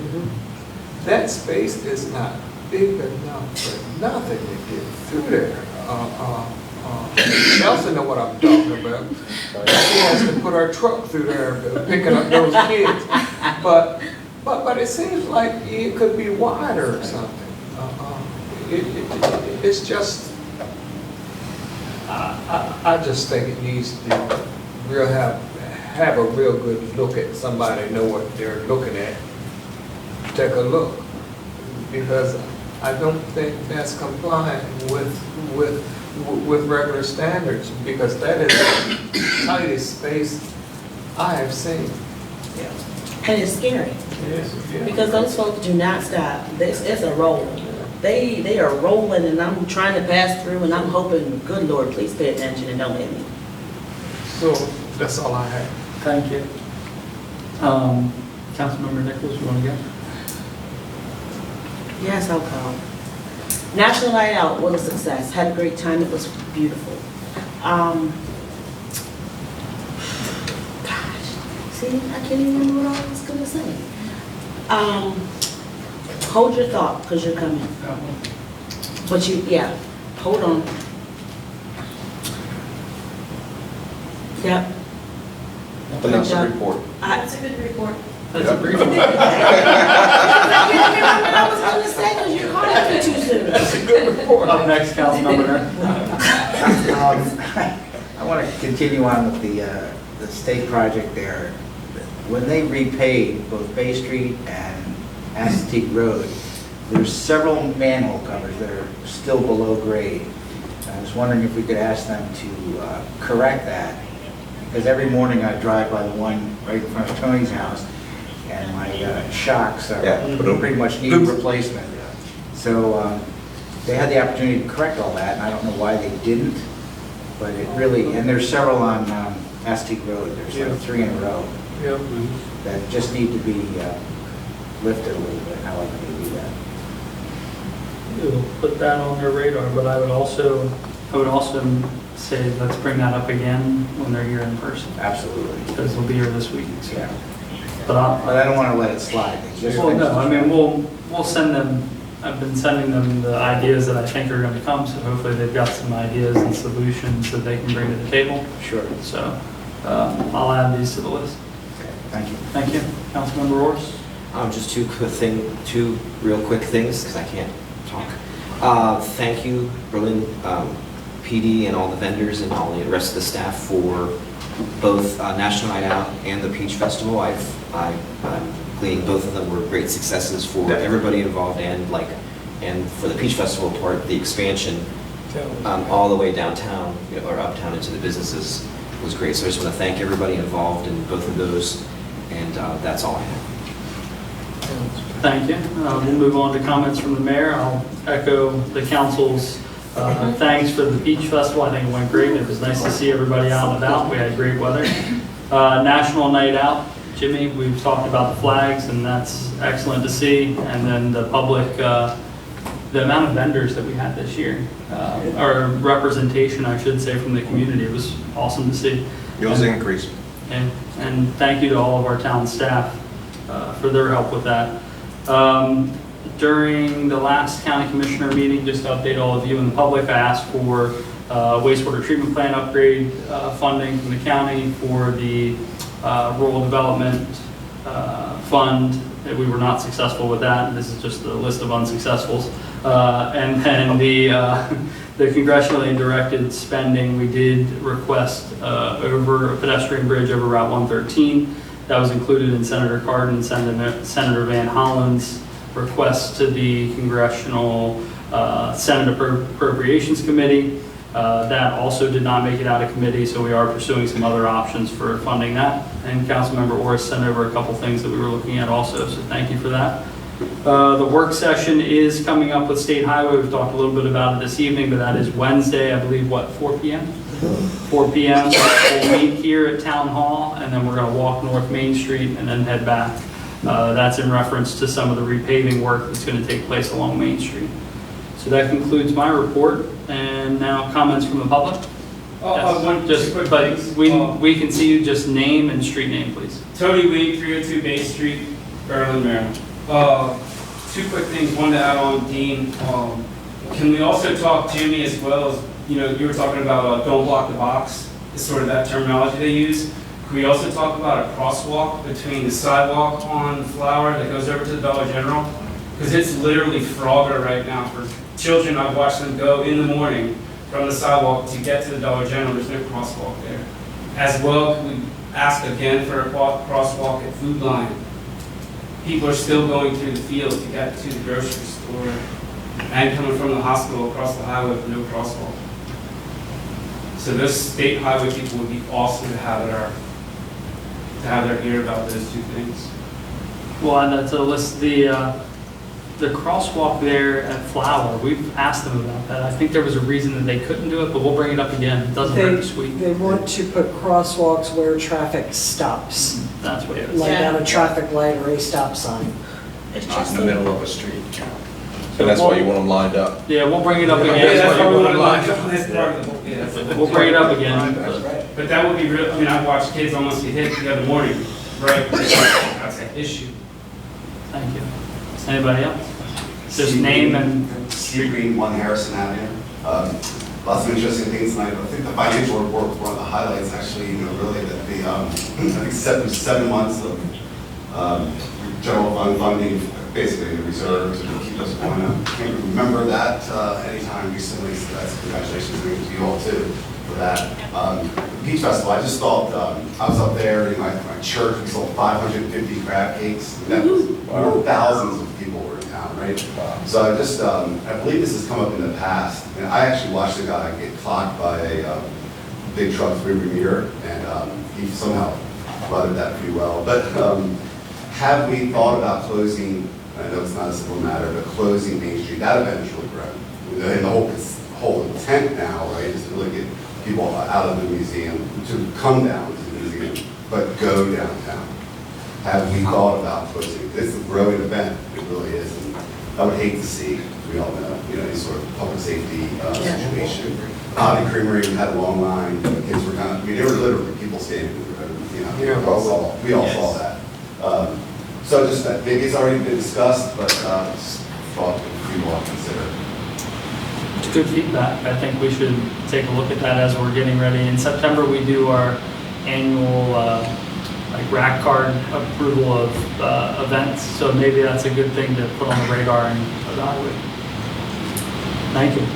That space is not big enough for nothing to get through there. Nelson know what I'm talking about. She has to put her truck through there, picking up those kids. But it seems like it could be wider or something. It's just, I just think it needs to real have a real good look at somebody, know what they're looking at. Take a look, because I don't think that's compliant with regular standards, because that is the tightest space I have seen. And it's scary, Yes, yeah. because those folks do not stop. It's a roll. They are rolling, and I'm trying to pass through, and I'm hoping, good Lord, please pay attention and don't hit me. So that's all I have. Thank you. Councilmember Nichols, you want to go? Yes, I'll come. National Night Out was a success. Had a great time. It was beautiful. Gosh, see, I can't even remember what I was gonna say. Hold your thought, because you're coming. But yeah, hold on. Yep. And that's a report. That's a good report. That's a brief. I can't remember what I was gonna say, because you called me too soon. That's a good report. Up next, Councilmember. I want to continue on with the state project there. When they repaved both Bay Street and Assateague Road, there's several manhole covers that are still below grade. I was wondering if we could ask them to correct that, because every morning I drive by the one right in front of Tony's house, and my shocks are pretty much need replacement. So they had the opportunity to correct all that, and I don't know why they didn't, but it really, and there's several on Astic Road, there's like 3 in a row that just need to be lifted a little bit. How like they do that? We'll put that on their radar, but I would also say let's bring that up again when they're here in person. Absolutely. Because they'll be here this week. So. Yeah. But I don't want to let it slide. Well, no, I mean, we'll send them, I've been sending them the ideas that I think are going to come, so hopefully they've got some ideas and solutions that they can bring to the table. Sure. So I'll add these to the list. Okay, thank you. Thank you. Councilmember Roars? Just two real quick things, because I can't talk. Thank you, Berlin PD and all the vendors and all the rest of the staff for both National Night Out and the Peach Festival. I'm gleaning both of them were great successes for everybody involved, and for the Peach Festival part, the expansion all the way downtown, or uptown into the businesses was great. So I just want to thank everybody involved in both of those, and that's all I have. Thank you. We'll move on to comments from the mayor. I'll echo the council's thanks for the Peach Festival. I think it went great. It was nice to see everybody out and about. We had great weather. National Night Out. Jimmy, we've talked about the flags, and that's excellent to see. And then the public, the amount of vendors that we had this year, or representation, I should say, from the community, it was awesome to see. It was an increase. And thank you to all of our town staff for their help with that. During the last county commissioner meeting, just to update all of you and the public, I asked for wastewater treatment plant upgrade funding from the county for the rural development fund. We were not successful with that. This is just a list of unsuccessfuls. And then the congressionally directed spending, we did request over a pedestrian bridge over Route 113. That was included in Senator Cardin, Senator Van Hollen's request to the Congressional Senate Appropriations Committee. That also did not make it out of committee, so we are pursuing some other options for funding that. And Councilmember Orris sent over a couple things that we were looking at also, so thank you for that. The work session is coming up with State Highway. We've talked a little bit about it this evening, but that is Wednesday, I believe, 4 p.m.? 4 p.m. We'll meet here at Town Hall, and then we're going to walk North Main Street and then head back. That's in reference to some of the repaving work that's going to take place along Main Street. So that concludes my report, and now comments from the public. We can see you, just name and street name, please. Tony Wing, 302 Bay Street, Berlin, Maryland. Two quick things, one to add on, Dean. Can we also talk, Jimmy, as well as, you were talking about don't block the box, is sort of that terminology they use. Can we also talk about a crosswalk between the sidewalk on Flower that goes over to the Dollar General? Because it's literally Frogger right now for children. I've watched them go in the morning from the sidewalk to get to the Dollar General. There's no crosswalk there. As well, can we ask again for a crosswalk at Food Lion? People are still going through the field to get to the grocery store and coming from the hospital across the highway with no crosswalk. So those state highway people would be awesome to have their ear about those two things. Well, and to list the crosswalk there at Flower, we've asked them about that. I think there was a reason that they couldn't do it, but we'll bring it up again. It doesn't hurt to sweet. They want to put crosswalks where traffic stops. That's what it is. Like at a traffic light or a stop sign. It's Not just in the middle of a street. So that's why you want them lined up. Yeah, we'll bring it up again. Yeah, that's why we want to line up. That's part of the whole, yeah. We'll bring it up again. But that would be real, I've watched kids almost get hit the other morning, right? That's an issue. Thank you. Anybody else? Just name and... Steve Green, 1 Harrison Avenue. Lots of interesting things tonight. I think the financial report was one of the highlights, actually, really, that the, I think 7 months of general fund funding, basically the reserve to keep us going. I can't remember that anytime recently, so that's congratulations to you all too for that. Peach Festival, I just thought, I was up there in my church, we sold 550 crab cakes. That was thousands of people were in town, right? So I just, I believe this has come up in the past, and I actually watched a guy get clocked by a big truck through Revere, and he somehow weathered that pretty well. But have we thought about closing, I know it's not a simple matter, but closing Main Street, that eventually grow. And the whole intent now, right, is to really get people out of the museum, to come down to the museum, but go downtown. Have we thought about closing? It's a growing event, it really is. And I would hate to see, we all know, any sort of public safety situation. Bobby Creamery had a long line, the kids were they were literally people standing in the road, we all saw that. So just that, maybe it's already been discussed, but just thought we want to consider. It's good feedback. I think we should take a look at that as we're getting ready. In September, we do our annual rack card approval of events, so maybe that's a good thing to put on the radar and evaluate. Thank you.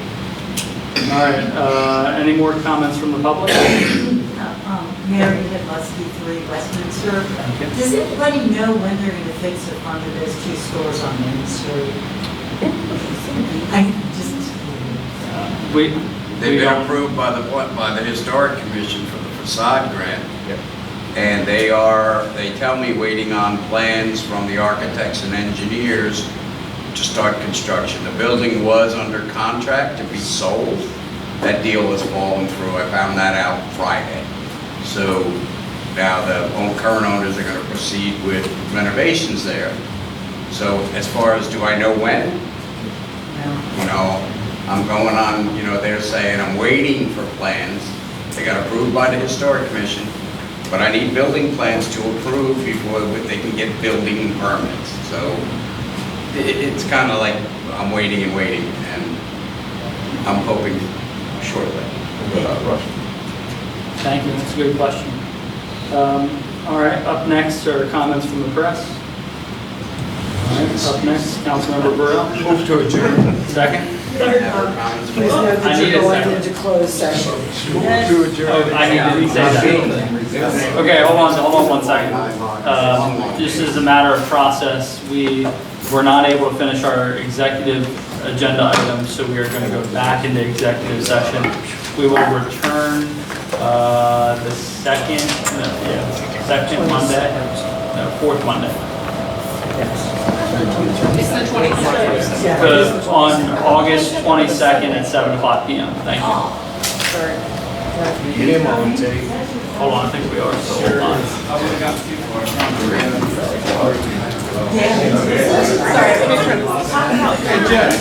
All right, any more comments from the public? Mary Hidlusky, 3 Westminster. Does anybody know when they're going to fix it under those 2 stores on Main Street? They've been approved by the Historic Commission for the facade grant. And they tell me waiting on plans from the architects and engineers to start construction. The building was under contract to be sold. That deal has fallen through. I found that out Friday. So now the current owners are going to proceed with renovations there. So as far as do I know when? I'm going on, they're saying I'm waiting for plans. They got approved by the Historic Commission, but I need building plans to approve before they can get building permits. So it's kind of like I'm waiting and waiting, and I'm hoping shortly. Thank you, that's a good question. All right, up next are comments from the press. All right, up next, Councilmember Burrell. Move to adjourn. Second? Please note that you're going into closed session. To adjourn. Oh, I didn't say that. Okay, hold on 1 second. Just as a matter of process, we were not able to finish our executive agenda items, so we are going to go back into executive session. We will return the second Monday, fourth Monday. It's the 22nd. On August 22nd at 7 o'clock p.m. Thank you. Get him on tape. Hold on, I think we are, so hold on. Sorry, let me turn this. Hey, Jeff.